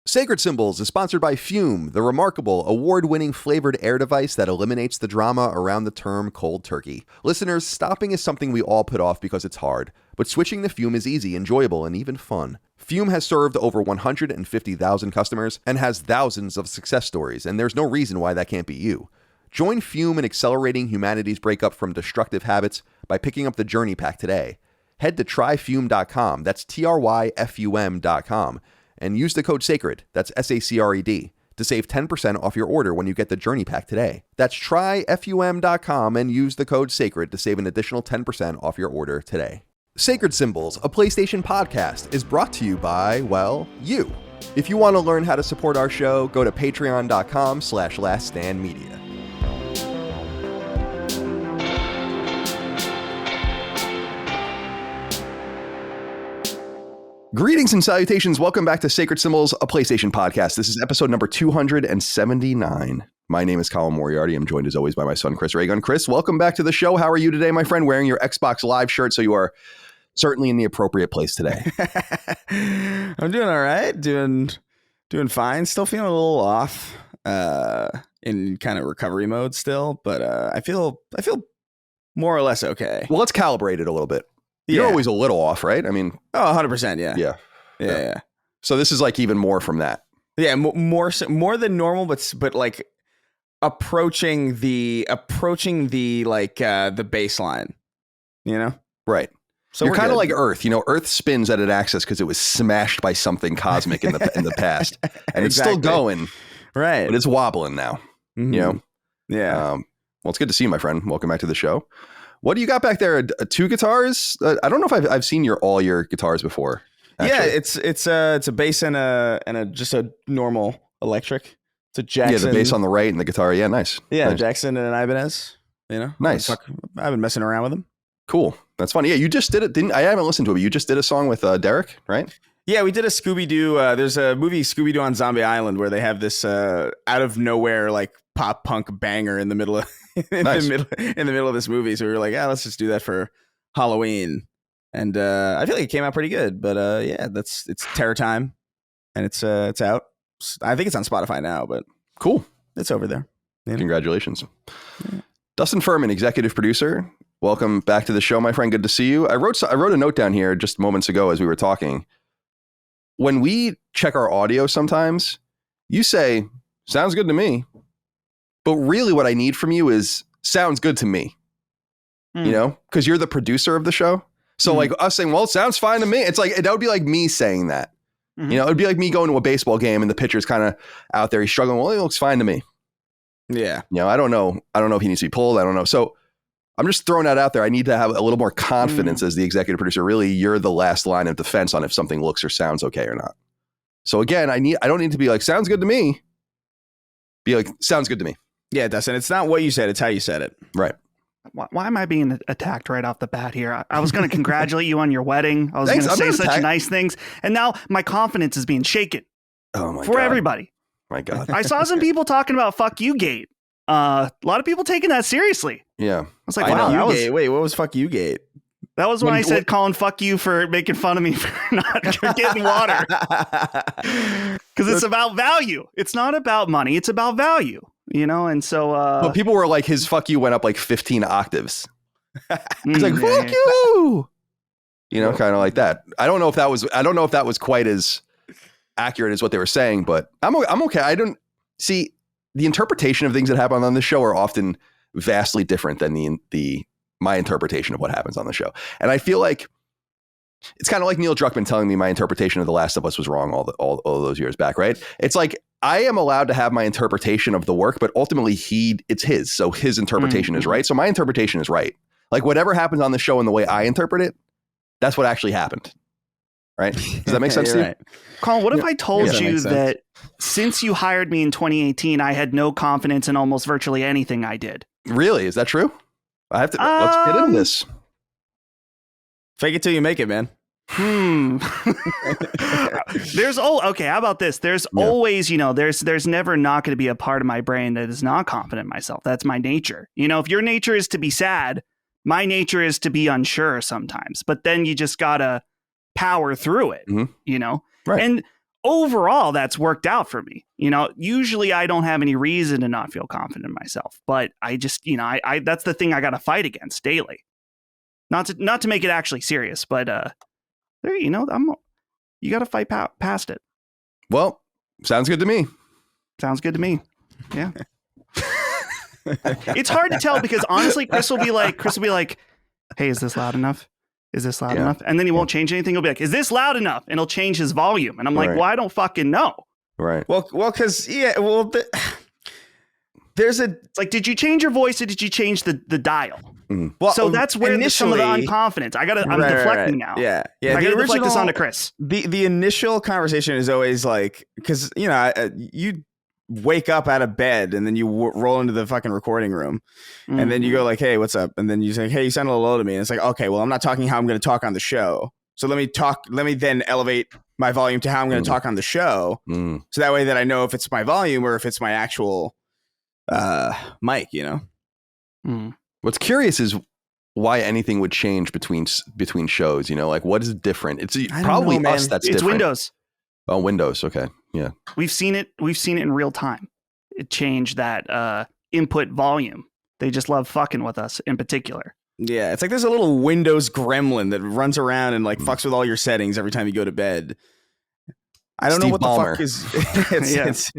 Sacred Symbols is sponsored by Fume, the remarkable, award-winning flavored air device that eliminates the drama around the term cold turkey. Listeners, stopping is something we all put off because it's hard, but switching to Fume is easy, enjoyable, and even fun. Fume has served over 150,000 customers and has thousands of success stories, and there's no reason why that can't be you. Join Fume in accelerating humanity's breakup from destructive habits by picking up the Journey Pack today. Head to tryfume.com, that's TRYFUM.com, and use the code SACRED, that's SACRED, to save 10% off your order when you get the Journey Pack today. That's tryfum.com and use the code SACRED to save an additional 10% off your order today. Sacred Symbols, a PlayStation podcast, is brought to you by, well, you. If you want to learn how to support our show, go to patreon.com/laststandmedia. Greetings and salutations. Welcome back to Sacred Symbols, a PlayStation podcast. This is episode number 279. My name is Colin Moriarty. I'm joined as always by my son, Chris Reagan. Chris, welcome back to the show. How are you today, my friend? Wearing your Xbox Live shirt, so you are certainly in the appropriate place today. I'm doing all right. Doing fine. Still feeling a little off in kind of recovery mode still, but I feel more or less okay. Well, let's calibrate it a little bit. You're always a little off, right? I mean, 100%. Yeah. So this is like even more from that. Yeah, more than normal, but like approaching the like the baseline, you know? Right. So you're kind of like Earth. You know, Earth spins at an axis because it was smashed by something cosmic in the past, and it's still going, right? But it's wobbling now. Mm-hmm. You know? Yeah. Well, it's good to see you, my friend. Welcome back to the show. What do you got back there? Two guitars? I don't know if I've seen all your guitars before. Actually. Yeah, it's a bass and a just a normal electric. It's a Jackson. Yeah, the bass on the right and the guitar. Yeah, nice. Yeah, nice. Jackson and an Ibanez. You know, nice. I've been messing around with them. Cool. That's funny. Yeah, you just did it. I haven't listened to it, but you just did a song with Derek, right? Yeah, we did a Scooby-Doo. There's a movie Scooby-Doo on Zombie Island where they have this out of nowhere like pop punk banger in the middle of in the middle of this movie. So we were like, let's just do that for Halloween. And I feel like it came out pretty good. But it's Terror Time, and it's out. I think it's on Spotify now, but cool. It's over there. You know? Congratulations. Yeah. Dustin Furman, executive producer. Welcome back to the show, my friend. Good to see you. I wrote a note down here just moments ago as we were talking. When we check our audio sometimes, you say, sounds good to me. But really what I need from you is sounds good to me, you know, because you're the producer of the show. So like us saying, well, it sounds fine to me. It's like, that would be like me saying that, you know, it'd be like me going to a baseball game and the pitcher's kind of out there. He's struggling. Well, it looks fine to me. Yeah. You know, I don't know if he needs to be pulled. I don't know. So I'm just throwing that out there. I need to have a little more confidence as the executive producer. Really, you're the last line of defense on if something looks or sounds okay or not. So again, I don't need to be like, sounds good to me. Be like, sounds good to me. Yeah, Dustin, it's not what you said. It's how you said it. Right. Why am I being attacked right off the bat here? I was going to congratulate you on your wedding. I was going to say such nice things. And now my confidence is being shaken for everybody. My God. I saw some people talking about fuck you gate. A lot of people taking that seriously. Yeah. I was like, wow. Wait, what was fuck you gate? That was when I said, Colin, fuck you for making fun of me for not getting water. Because it's about value. It's not about money. It's about value. You know, and so but people were like, his fuck you went up like 15 octaves. He's like, fuck you. You know, kind of like that. I don't know if that was quite as accurate as what they were saying, but I'm okay. I don't see the interpretation of things that happen on this show are often vastly different than my interpretation of what happens on the show. And I feel like it's kind of like Neil Druckmann telling me my interpretation of The Last of Us was wrong all those years back, right? It's like I am allowed to have my interpretation of the work, but ultimately it's his. So his interpretation is right. So my interpretation is right. Like whatever happens on the show and the way I interpret it, that's what actually happened. Right? Does that make sense to you? Right. Colin, what if I told you that since you hired me in 2018, I had no confidence in almost virtually anything I did? Really? Is that true? I have to let's get into this. Fake it till you make it, man. Okay, how about this? There's always, there's never not going to be a part of my brain that is not confident in myself. That's my nature. You know, if your nature is to be sad, my nature is to be unsure sometimes. But then you just gotta power through it, you know? Right. And overall, that's worked out for me. Usually I don't have any reason to not feel confident in myself, but I just, I that's the thing I got to fight against daily. Not to make it actually serious, but there, you got to fight past it. Well, sounds good to me. Sounds good to me. Yeah. It's hard to tell because honestly, Chris will be like, hey, is this loud enough? Is this loud enough? And then he won't change anything. He'll be like, is this loud enough? And he'll change his volume. And I'm like, well, I don't fucking know. Right. Well, because it's like, did you change your voice or did you change the dial? Mm. Well, so that's where some of the unconfidence. I'm deflecting now. Yeah. I gotta deflect this onto Chris. The initial conversation is always like, because you wake up out of bed and then you roll into the fucking recording room and then you go like, hey, what's up? And then you say, hey, you sound a little low to me. And it's like, okay, well, I'm not talking how I'm going to talk on the show. So let me then elevate my volume to how I'm going to talk on the show. So that way that I know if it's my volume or if it's my actual mic, What's curious is why anything would change between shows, like what is different? It's probably us that's different. It's Windows. Oh, Windows. Okay. Yeah. We've seen it in real time. It changed that input volume. They just love fucking with us in particular. Yeah. It's like there's a little Windows gremlin that runs around and like fucks with all your settings every time you go to bed. I don't know what Ballmer. the fuck is.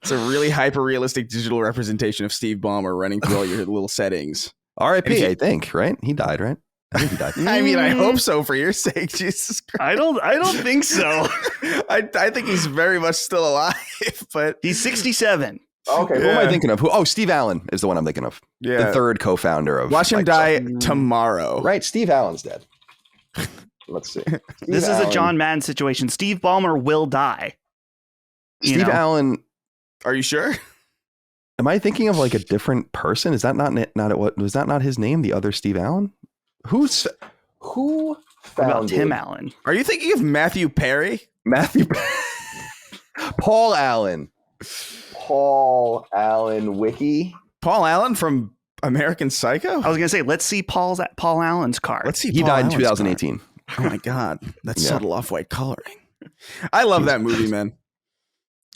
It's a really hyper realistic digital representation of Steve Ballmer running through all your little settings. R.I.P. I think, right? He died, right? I think he died. I mean, I hope so for your sake, Jesus Christ. I don't think so. I think he's very much still alive, but he's 67. Okay, who am I thinking of? Oh, Steve Allen is the one I'm thinking of. Yeah, the third co-founder of. Watch him die tomorrow. Right, Steve Allen's dead. Let's see. This is a John Madden situation. Steve Ballmer will die. Steve Allen. Are you sure? Am I thinking of like a different person? Is that not what was that not his name? The other Steve Allen? Who about Tim Allen? Are you thinking of Matthew Perry? Paul Allen. Paul Allen Wiki. Paul Allen from American Psycho? I was going to say, let's see Paul Allen's card. Let's see. He died in 2018. Card. Oh my God. That's subtle off-white coloring. I love that movie, man.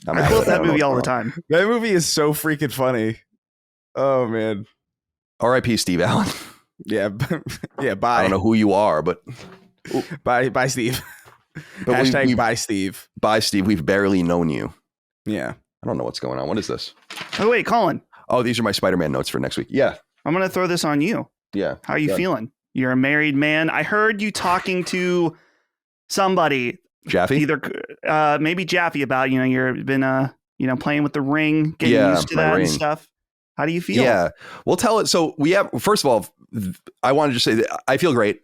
I quote that movie all the time. That movie is so freaking funny. Oh, man. R.I.P. Steve Allen. Yeah. Yeah, bye. I don't know who you are, but... Bye, Steve. But Hashtag bye, Steve. Bye, Steve. We've barely known you. Yeah. I don't know what's going on. What is this? Oh, wait, Colin. Oh, these are my Spider-Man notes for next week. Yeah. I'm going to throw this on you. Yeah. How are you feeling? You're a married man. I heard you talking to somebody. Jaffe? Either maybe Jaffe about, you've been playing with the ring, getting used to that and stuff. How do you feel? Yeah. We'll tell it. So we have, first of all, I wanted to say that I feel great.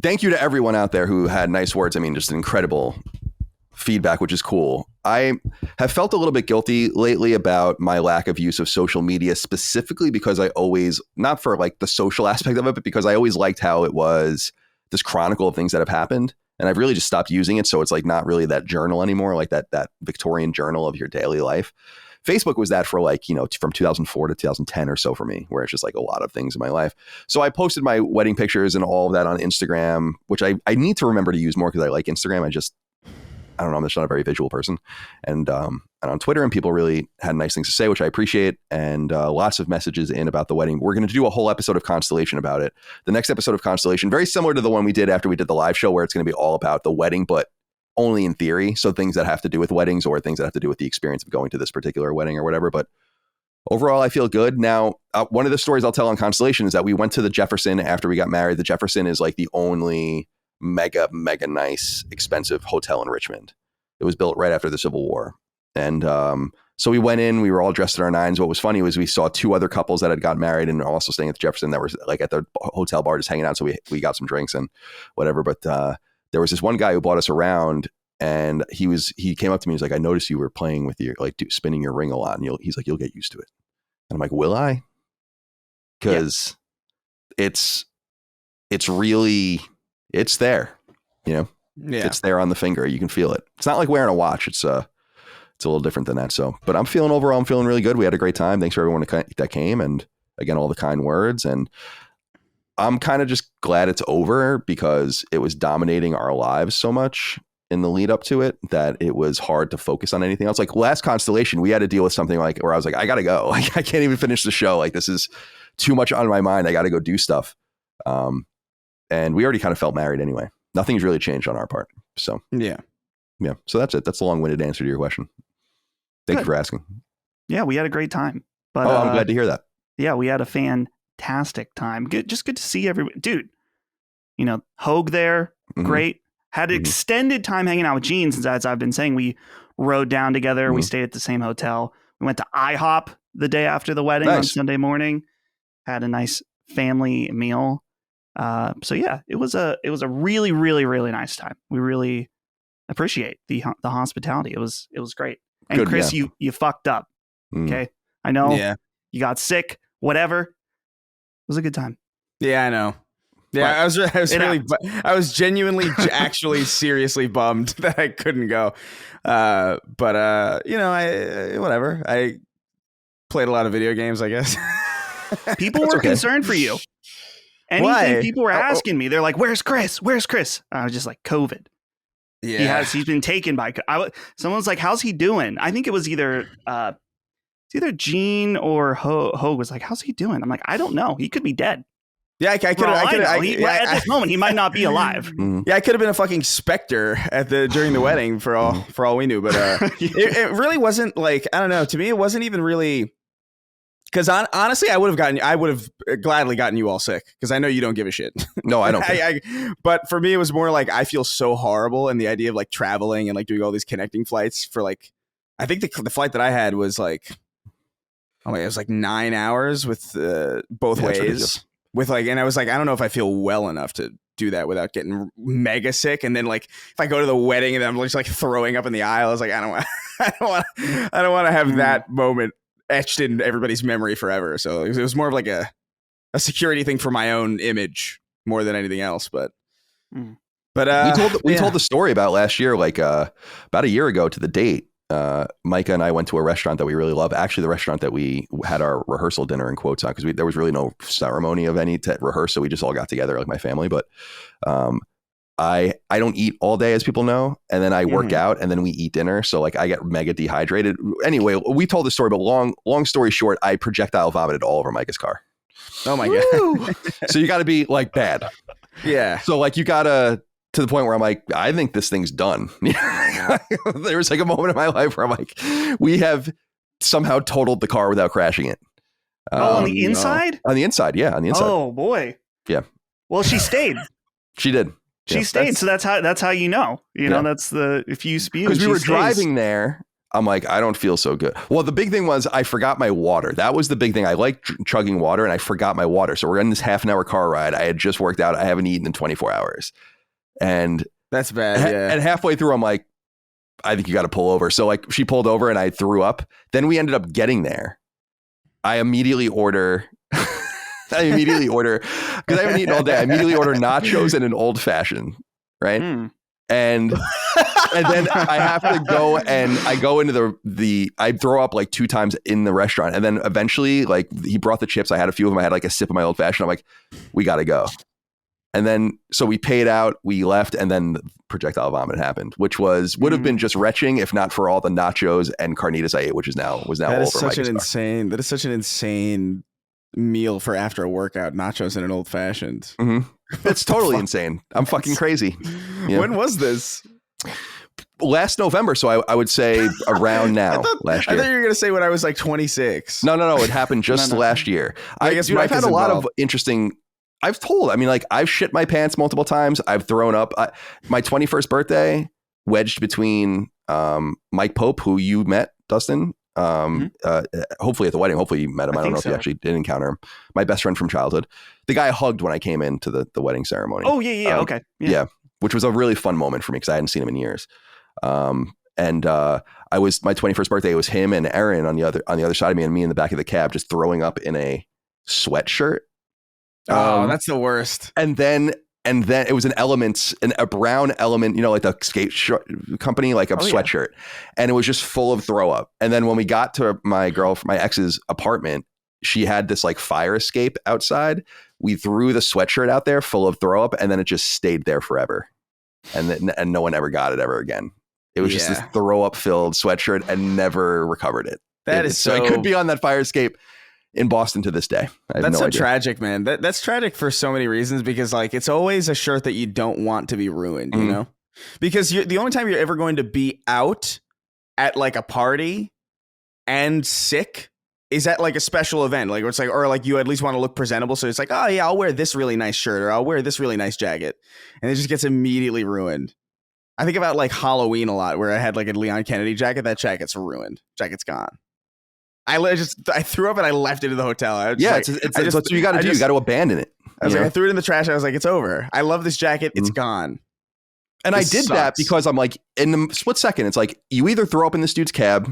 Thank you to everyone out there who had nice words. I mean, just incredible feedback, which is cool. I have felt a little bit guilty lately about my lack of use of social media, specifically because I always, not for like the social aspect of it, but because I always liked how it was this chronicle of things that have happened. And I've really just stopped using it. So it's like not really that journal anymore, like that Victorian journal of your daily life. Facebook was that for like, from 2004 to 2010 or so for me, where it's just like a lot of things in my life. So I posted my wedding pictures and all of that on Instagram, which I need to remember to use more because I like Instagram. I don't know, I'm just not a very visual person. And on Twitter, and people really had nice things to say, which I appreciate. And lots of messages in about the wedding. We're going to do a whole episode of Constellation about it. The next episode of Constellation, very similar to the one we did after we did the live show, where it's going to be all about the wedding, but only in theory. So things that have to do with weddings or things that have to do with the experience of going to this particular wedding or whatever. But overall, I feel good. Now, one of the stories I'll tell on Constellation is that we went to the Jefferson after we got married. The Jefferson is like the only mega nice, expensive hotel in Richmond. It was built right after the Civil War. And so we went in, we were all dressed in our nines. What was funny was we saw two other couples that had got married and also staying at the Jefferson that were like at the hotel bar just hanging out. So we got some drinks and whatever. But there was this one guy who brought us around, and he came up to me. He's like, I noticed you were playing with your, like, spinning your ring a lot. And he's like, you'll get used to it. And I'm like, will I? Because it's really, it's there, Yeah. It's there on the finger. You can feel it. It's not like wearing a watch. It's a little different than that. So, but I'm feeling really good. We had a great time. Thanks for everyone that came. And again, all the kind words. And I'm kind of just glad it's over because it was dominating our lives so much in the lead up to it that it was hard to focus on anything else. Like last Constellation, we had to deal with something like where I was like, I gotta go. Like I can't even finish the show. Like this is too much on my mind. I gotta go do stuff. And we already kind of felt married anyway. Nothing's really changed on our part. So yeah. So that's it. That's a long-winded answer to your question. Thank you for asking. Yeah, we had a great time. But I'm glad to hear that. Yeah, we had a fantastic time. Good to see everybody. Dude, Hogue there, great. Had extended time hanging out with Gene, since as I've been saying, we rode down together. We stayed at the same hotel. We went to IHOP the day after the wedding on Sunday morning. Had a nice family meal. So yeah, it was a really, really, really nice time. We really appreciate the hospitality. It was great. And good, Chris, you fucked up. Okay, I know. Yeah, you got sick. Whatever. It was a good time. Yeah, I know. Yeah, but I was genuinely, actually, seriously bummed that I couldn't go. But whatever. I played a lot of video games, I guess. People were concerned for you. Anything people were asking me, they're like, "Where's Chris? Where's Chris?" I was just like, "COVID." Yeah, he's been taken by. Someone's like, "How's he doing?" I think it was either Gene or Hogue was like, "How's he doing?" I'm like, "I don't know. He could be dead." Yeah, I could. At this moment, he might not be alive. Yeah, I could have been a fucking specter during the wedding for all we knew. But it really wasn't like, I don't know. To me, it wasn't even really, because honestly, I would have gladly gotten you all sick, because I know you don't give a shit. No, I don't. But for me, it was more like I feel so horrible, and the idea of like traveling and like doing all these connecting flights for like, I think the flight that I had was like, it was like 9 hours with both ways. With like, and I was like, I don't know if I feel well enough to do that without getting mega sick. And then like, if I go to the wedding and I'm just like throwing up in the aisle, I was like, I don't want to have that moment etched in everybody's memory forever. So it was more of like a security thing for my own image more than anything else. But we told the story about last year, like about a year ago to the date. Micah and I went to a restaurant that we really love. Actually, the restaurant that we had our rehearsal dinner in quotes on, because there was really no ceremony of any to rehearse, so we just all got together like my family. But I don't eat all day, as people know, and then I work out, and then we eat dinner. So like I get mega dehydrated. Anyway, we told the story, but long story short, I projectile vomited all over Micah's car. Oh my god! So you got to be like bad. Yeah. So like you gotta. To the point where I'm like, I think this thing's done. There was like a moment in my life where I'm like, we have somehow totaled the car without crashing it. On the inside? On the inside, yeah, on the inside. Oh boy. Yeah. Well, she stayed. She did. She stayed. So that's how you know. That's if you spew. Because we were driving there. I'm like, I don't feel so good. Well, the big thing was I forgot my water. That was the big thing. I like chugging water, and I forgot my water. So we're in this half-an-hour car ride. I had just worked out. I haven't eaten in 24 hours. And that's bad. Yeah. And halfway through, I'm like, I think you got to pull over. So like she pulled over and I threw up. Then we ended up getting there. I immediately order because I haven't eaten all day. I immediately order nachos and an old fashioned. Right. And then I have to go, and I go into I throw up like 2 times in the restaurant. And then eventually, like, he brought the chips. I had a few of them. I had like a sip of my old fashioned. I'm like, we got to go. And then, so we paid out, we left, and then projectile vomit happened, which would have been just retching if not for all the nachos and carnitas I ate, which was now all over my car. That is such an insane meal for after a workout, nachos and an old fashioned. It's totally insane. I'm fucking crazy. Yeah. When was this? Last November, so I would say around now. Last year. I thought you were going to say when I was like 26. No. It happened just last year. I've had a lot of interesting. I've shit my pants multiple times. I've thrown up. My 21st birthday, wedged between Mike Pope, who you met, Dustin. Hopefully at the wedding. Hopefully you met him. I don't know if you actually did encounter him. My best friend from childhood. The guy I hugged when I came into the wedding ceremony. Oh, yeah. Okay. Yeah. Which was a really fun moment for me because I hadn't seen him in years. I was, my 21st birthday, it was him and Aaron on the other side of me, and me in the back of the cab just throwing up in a sweatshirt. Oh, that's the worst. And then it was a brown Element, like the skate company, like a sweatshirt. Yeah. And it was just full of throw up. And then when we got to my ex's apartment, she had this like fire escape outside. We threw the sweatshirt out there full of throw up, and then it just stayed there forever. and no one ever got it ever again. It was just this throw up filled sweatshirt and never recovered it. So it could be on that fire escape in Boston to this day. That's so tragic, man. That's tragic for so many reasons, because like it's always a shirt that you don't want to be ruined, you know, because the only time you're ever going to be out at like a party and sick is at like a special event, like where it's like, or like you at least want to look presentable. So it's like, oh yeah, I'll wear this really nice shirt, or I'll wear this really nice jacket, and it just gets immediately ruined. I think about like Halloween a lot, where I had like a Leon Kennedy jacket. That jacket's ruined. Jacket's gone. I threw up and I left it in the hotel. It's that's what you got to do. You got to abandon it. I was like, I threw it in the trash. I was like, it's over. I love this jacket. It's gone. And I did that because I'm like, in the split second, it's like you either throw up in this dude's cab,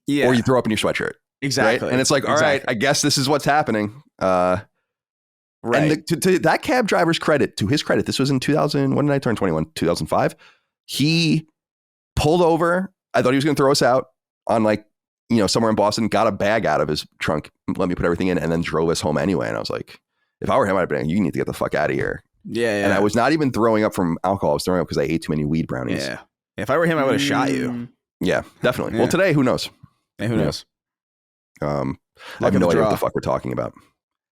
or you throw up in your sweatshirt. Exactly. Right? And it's like, all right, I guess this is what's happening. Right. And to that cab driver's credit, to his credit, this was in 2000. When did I turn 21? 2005. He pulled over. I thought he was going to throw us out on like, somewhere in Boston, got a bag out of his trunk, let me put everything in, and then drove us home anyway. And I was like, if I were him, I'd be like, you need to get the fuck out of here. Yeah. And I was not even throwing up from alcohol. I was throwing up because I ate too many weed brownies. Yeah. If I were him, I would have shot you. Yeah, definitely. Yeah. Well, today, who knows? Hey, who knows? I have no idea what the fuck we're talking about.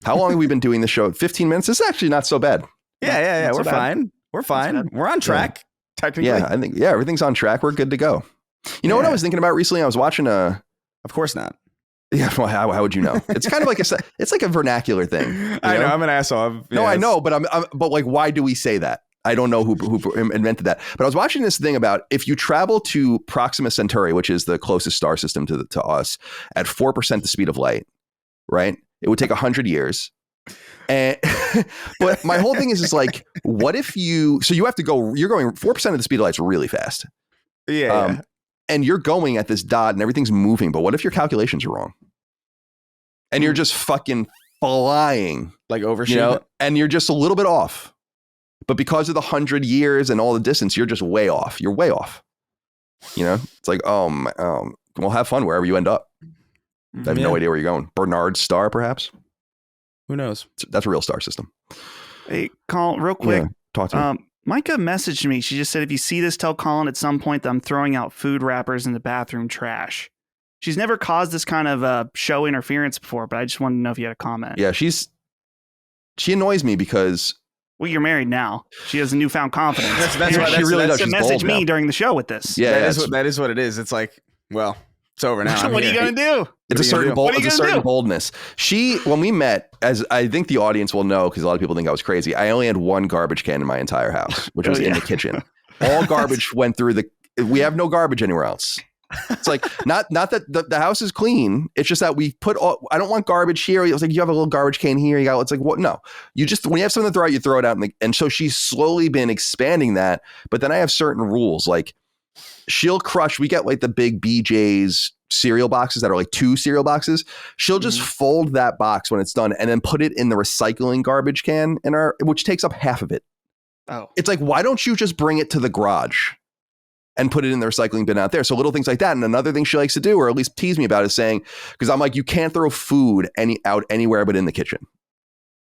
How long have we been doing this show? 15 minutes? This is actually not so bad. Yeah. We're fine. We're fine. We're on track, technically. Yeah, I think, everything's on track. We're good to go. You know what I was thinking about recently? I was watching Of course not. Yeah, well, how would you know? It's kind of like it's like a vernacular thing. I know, I'm an asshole. No, I know, but but like, why do we say that? I don't know who invented that. But I was watching this thing about if you travel to Proxima Centauri, which is the closest star system to us, at 4% the speed of light, right? It would take 100 years. And but my whole thing is like, what if you have to go? You're going 4% of the speed of light is really fast. Yeah. And you're going at this dot and everything's moving. But what if your calculations are wrong? And you're just fucking flying. Like overshooting. And you're just a little bit off. But because of the 100 years and all the distance, you're just way off. You're way off. It's like, well, have fun wherever you end up. I have no idea where you're going. Bernard's star, perhaps? Who knows? That's a real star system. Hey, Colin, real quick. Yeah, talk to me. Micah messaged me. She just said, if you see this, tell Colin at some point that I'm throwing out food wrappers in the bathroom trash. She's never caused this kind of show interference before, but I just wanted to know if you had a comment. Yeah, she annoys me because... Well, you're married now. She has a newfound confidence. That's what she really does. She messaged me during the show with this. Yeah, that is what it is. It's like, well, it's over now. What are you going to do? It's a certain boldness. When we met, as I think the audience will know, because a lot of people think I was crazy, I only had one garbage can in my entire house, which was in the kitchen. All garbage went through we have no garbage anywhere else. It's like, not that the house is clean. It's just that we I don't want garbage here. It's like, you have a little garbage can here. It's like, what? No, you just, when you have something to throw out, you throw it out. And so she's slowly been expanding that. But then I have certain rules, like she'll crush, we get like the big BJ's cereal boxes that are like 2 cereal boxes. She'll just fold that box when it's done and then put it in the recycling garbage can which takes up half of it. Oh, it's like, why don't you just bring it to the garage and put it in the recycling bin out there? So little things like that. And another thing she likes to do, or at least tease me about, is saying, because I'm like, you can't throw food out anywhere but in the kitchen.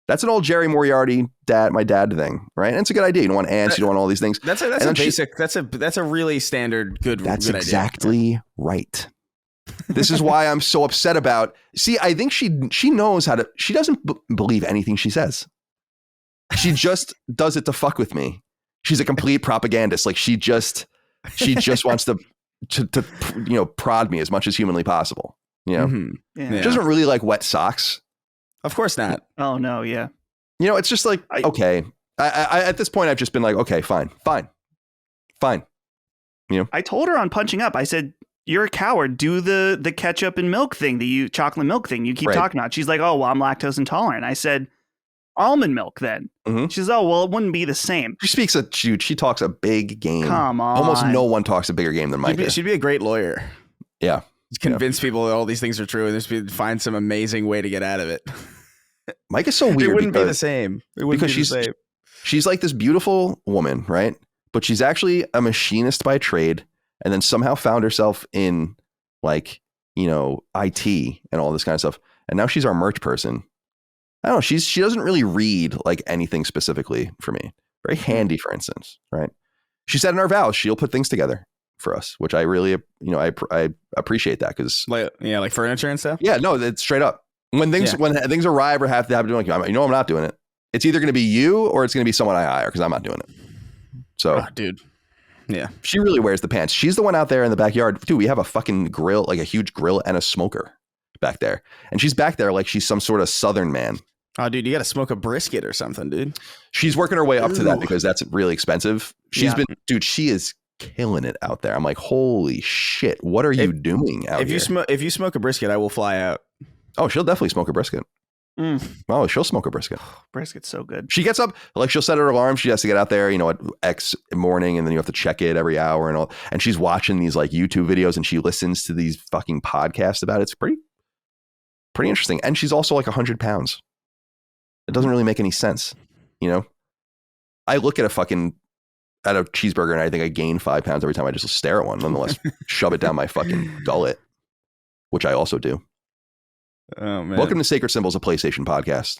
That's an old Jerry Moriarty my dad thing, right? And it's a good idea. You don't want ants, you don't want all these things. That's a basic. That's a really standard good. That's good exactly idea. Right. This is why I'm so upset about. See, I think she knows how to. She doesn't believe anything she says. She just does it to fuck with me. She's a complete propagandist. Like she just wants to prod me as much as humanly possible. Yeah. She doesn't really like wet socks. Of course not. Oh no, yeah. It's just like, okay. I at this point I've just been like, okay, fine. I told her on Punching Up, I said, you're a coward. Do the ketchup and milk thing, chocolate milk thing you keep talking about. She's like, oh, well, I'm lactose intolerant. I said, almond milk then. Mm-hmm. She says, oh, well, it wouldn't be the same. She talks a big game. Come on. Almost no one talks a bigger game than Micah. She'd be a great lawyer. Yeah. Convince people that all these things are true and just find some amazing way to get out of it. Micah's so weird. It wouldn't be the same. She's like this beautiful woman, right? But she's actually a machinist by trade, and then somehow found herself in like, IT and all this kind of stuff. And now she's our merch person. I don't know. She doesn't really read like anything specifically for me. Very handy, for instance, right? she said in our vows she'll put things together for us, which I really, I appreciate that because like furniture and stuff. Yeah, no, it's straight up. When things arrive or have to happen, like, I'm not doing it. It's either going to be you or it's going to be someone I hire because I'm not doing it. So, dude, yeah, she really wears the pants. She's the one out there in the backyard. Dude, we have a fucking grill, like a huge grill and a smoker back there. And she's back there like she's some sort of Southern man. Oh, dude, you got to smoke a brisket or something, dude. She's working her way up to that because that's really expensive. She is killing it out there. I'm like, holy shit, what are you doing out here? If you smoke a brisket, I will fly out. Oh, she'll definitely smoke a brisket. Oh, she'll smoke a brisket. Brisket's so good. She gets up, like she'll set her alarm. She has to get out there, at X morning, and then you have to check it every hour and all. And she's watching these like YouTube videos and she listens to these fucking podcasts about it. It's pretty interesting. And she's also like 100 pounds. It doesn't really make any sense. I look at a cheeseburger and I think I gain 5 pounds every time I just stare at one. Nonetheless, shove it down my fucking gullet, which I also do. Oh, man. Welcome to Sacred Symbols, a PlayStation podcast.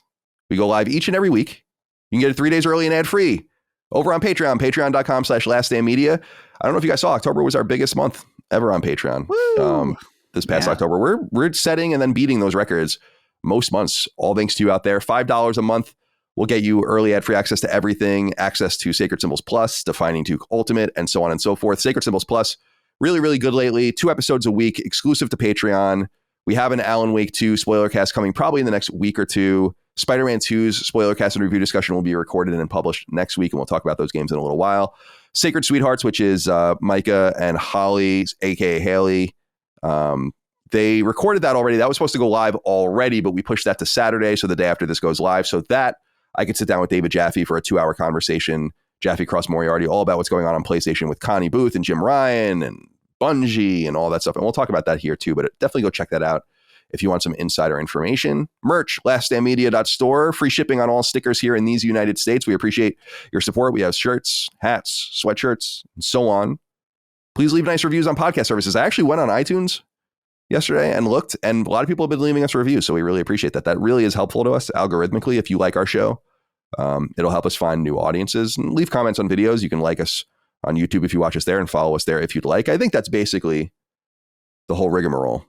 We go live each and every week. You can get it 3 days early and ad free over on Patreon, patreon.com/laststandmedia. I don't know if you guys saw, October was our biggest month ever on Patreon. This past October, we're setting and then beating those records most months. All thanks to you out there. $5 a month will get you early ad free access to everything, access to Sacred Symbols Plus, Defining Duke Ultimate, and so on and so forth. Sacred Symbols Plus, really, really good lately. 2 episodes a week, exclusive to Patreon. We have an Alan Wake 2 spoiler cast coming probably in the next week or two. Spider-Man 2's spoiler cast and review discussion will be recorded and published next week, and we'll talk about those games in a little while. Sacred Sweethearts, which is Micah and Holly, aka Haley. They recorded that already. That was supposed to go live already, but we pushed that to Saturday, so the day after this goes live. So that I could sit down with David Jaffe for a 2-hour conversation, Jaffe Cross Moriarty, all about what's going on PlayStation with Connie Booth and Jim Ryan and Bungie and all that stuff. And we'll talk about that here too, but definitely go check that out if you want some insider information. Merch, laststandmedia.store, free shipping on all stickers here in these United States. We appreciate your support. We have shirts, hats, sweatshirts, and so on. Please leave nice reviews on podcast services. I actually went on iTunes yesterday and looked, and a lot of people have been leaving us reviews. So we really appreciate that. That really is helpful to us algorithmically. If you like our show, it'll help us find new audiences. And leave comments on videos. You can like us on YouTube if you watch us there, and follow us there if you'd like. I think that's basically the whole rigmarole.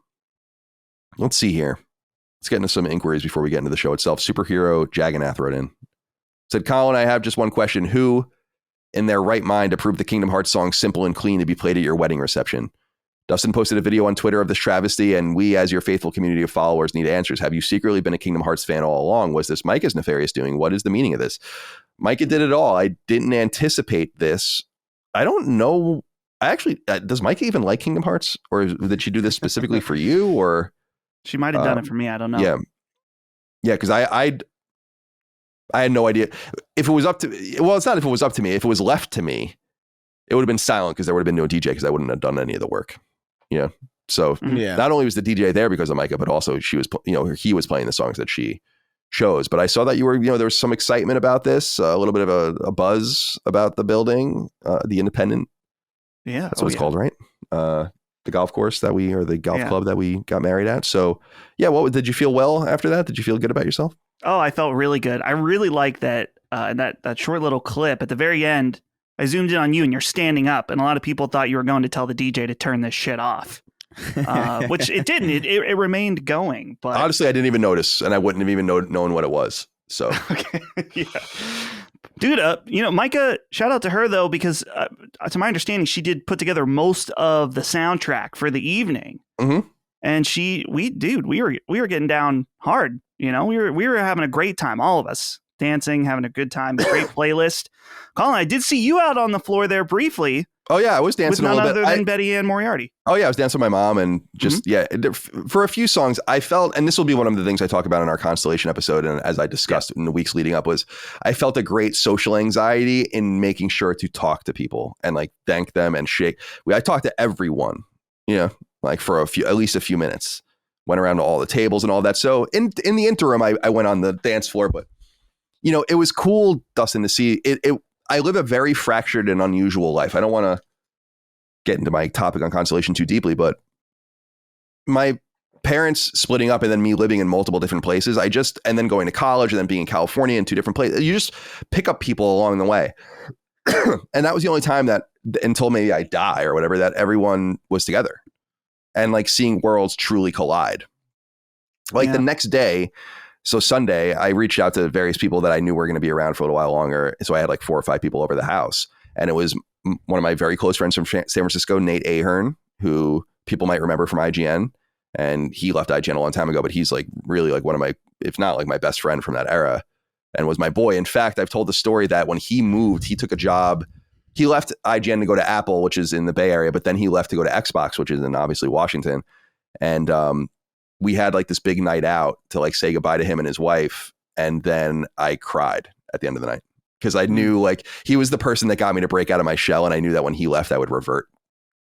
Let's see here. Let's get into some inquiries before we get into the show itself. Superhero Jagannath wrote in. Said, Colin, I have just one question. Who in their right mind approved the Kingdom Hearts song Simple and Clean to be played at your wedding reception? Dustin posted a video on Twitter of this travesty, and we, as your faithful community of followers, need answers. Have you secretly been a Kingdom Hearts fan all along? Was this Micah's nefarious doing? What is the meaning of this? Micah did it all. I didn't anticipate this. I don't know. I actually, does Micah even like Kingdom Hearts, or did she do this specifically for you? Or she might have done it for me. I don't know. Yeah, because I had no idea. If it was up to, well, it's not if it was up to me. If it was left to me, it would have been silent because there would have been no DJ because I wouldn't have done any of the work. So not only was the DJ there because of Micah, but also she was, he was playing the songs that she chose. But I saw that you were, there was some excitement about this, a little bit of a buzz about the building, the Independent. Yeah, that's what it's called, right? The golf course the golf club that we got married at. So what did you feel well after that? Did you feel good about yourself? Oh, I felt really good. I really like that that short little clip at the very end. I zoomed in on you and you're standing up, and a lot of people thought you were going to tell the DJ to turn this shit off, which it didn't. It remained going. But honestly, I didn't even notice, and I wouldn't have even known what it was. So, okay. Yeah. Dude, Micah, shout out to her though, because to my understanding, she did put together most of the soundtrack for the evening. Mm-hmm. And we were getting down hard. We were having a great time, all of us. Dancing, having a good time, great playlist. Colin, I did see you out on the floor there briefly. Oh yeah, I was dancing with a little none bit. other than Betty Ann Moriarty. Oh yeah, I was dancing with my mom and just for a few songs I felt, and this will be one of the things I talk about in our Constellation episode, and as I discussed in the weeks leading up, was I felt a great social anxiety in making sure to talk to people and like thank them and shake. I talked to everyone, like for at least a few minutes. Went around to all the tables and all that. So in the interim, I went on the dance floor, but it was cool, Dustin, to see it. I live a very fractured and unusual life. I don't want to get into my topic on Constellation too deeply, but my parents splitting up and then me living in multiple different places, and then going to college and then being in California in 2 different places, you just pick up people along the way. And that was the only time that until maybe I die or whatever, that everyone was together and like seeing worlds truly collide. Like the next day, so Sunday, I reached out to various people that I knew were going to be around for a little while longer. So I had like 4 or 5 people over the house, and it was one of my very close friends from San Francisco, Nate Ahern, who people might remember from IGN. And he left IGN a long time ago, but he's like really like one of my, if not like my best friend from that era, and was my boy. In fact, I've told the story that when he moved, he took a job. He left IGN to go to Apple, which is in the Bay Area, but then he left to go to Xbox, which is in obviously Washington. And we had like this big night out to like say goodbye to him and his wife. And then I cried at the end of the night because I knew like he was the person that got me to break out of my shell. And I knew that when he left, I would revert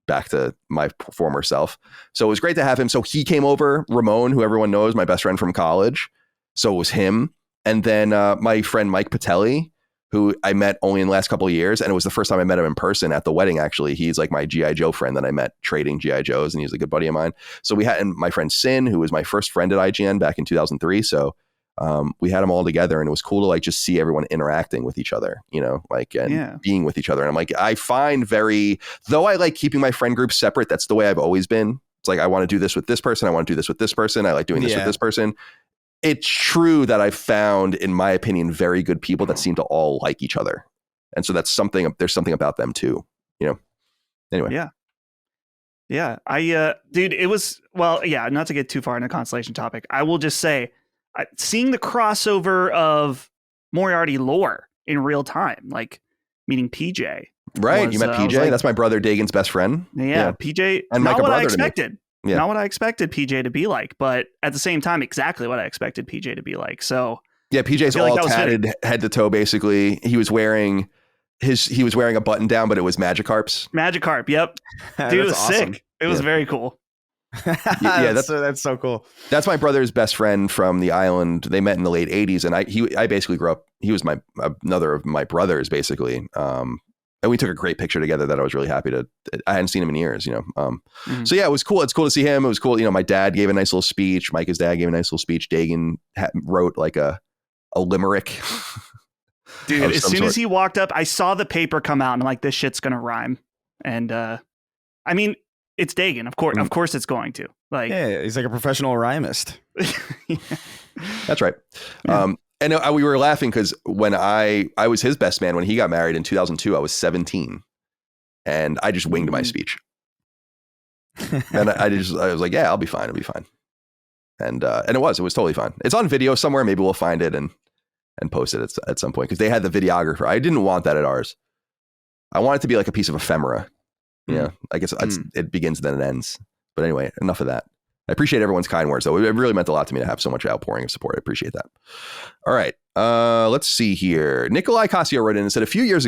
back to my former self. So it was great to have him. So he came over, Ramon, who everyone knows, my best friend from college. So it was him. And then my friend Mike Patelli, who I met only in the last couple of years. And it was the first time I met him in person at the wedding, actually. He's like my G.I. Joe friend that I met trading G.I. Joes, and he's a good buddy of mine. So we had, and my friend Sin, who was my first friend at IGN back in 2003. So we had them all together, and it was cool to like just see everyone interacting with each other, you know, like and being with each other. And I'm like, I find though I like keeping my friend group separate, that's the way I've always been. It's like, I want to do this with this person. I want to do this with this person. I like doing this with this person. It's true that I've found, in my opinion, very good people that seem to all like each other. And so there's something about them too, you know? Anyway. Yeah. Yeah. Dude, it was, not to get too far into the Constellation topic. I will just say, seeing the crossover of Moriarty lore in real time, like meeting PJ. Right. You met PJ? Like, that's my brother Dagan's best friend. Yeah. PJ. And not like what a I brother expected. Yeah. Not what I expected PJ to be like, but at the same time, exactly what I expected PJ to be like. So yeah, PJ's all like tatted head to toe. Basically, he was wearing a button down, but it was Magikarp's. Magikarp, yep. Dude, it was awesome. Sick. It was very cool. That's so cool. That's my brother's best friend from the island. They met in the late 80s, and I basically grew up. He was another of my brothers, basically. And we took a great picture together that I was really happy to. I hadn't seen him in years, you know. So yeah, it was cool. It's cool to see him. It was cool. You know, my dad gave a nice little speech. Micah's dad gave a nice little speech. Dagan wrote like a limerick. Dude, as soon as he walked up, I saw the paper come out, and I'm like, this shit's gonna rhyme. And I mean, it's Dagan. Of course, it's going to. Like, yeah, he's like a professional rhymist. That's right. Yeah. And we were laughing because when I was his best man when he got married in 2002, I was 17, and I just winged my speech. And I was like, yeah, I'll be fine. It'll be fine. And it was totally fine. It's on video somewhere. Maybe we'll find it and post it at some point, because they had the videographer. I didn't want that at ours. I want it to be like a piece of ephemera. You know, I guess it begins and then it ends. But anyway, enough of that. I appreciate everyone's kind words, though. It really meant a lot to me to have so much outpouring of support. I appreciate that. All right. Let's see here. Nikolai Casio wrote in and said, a few years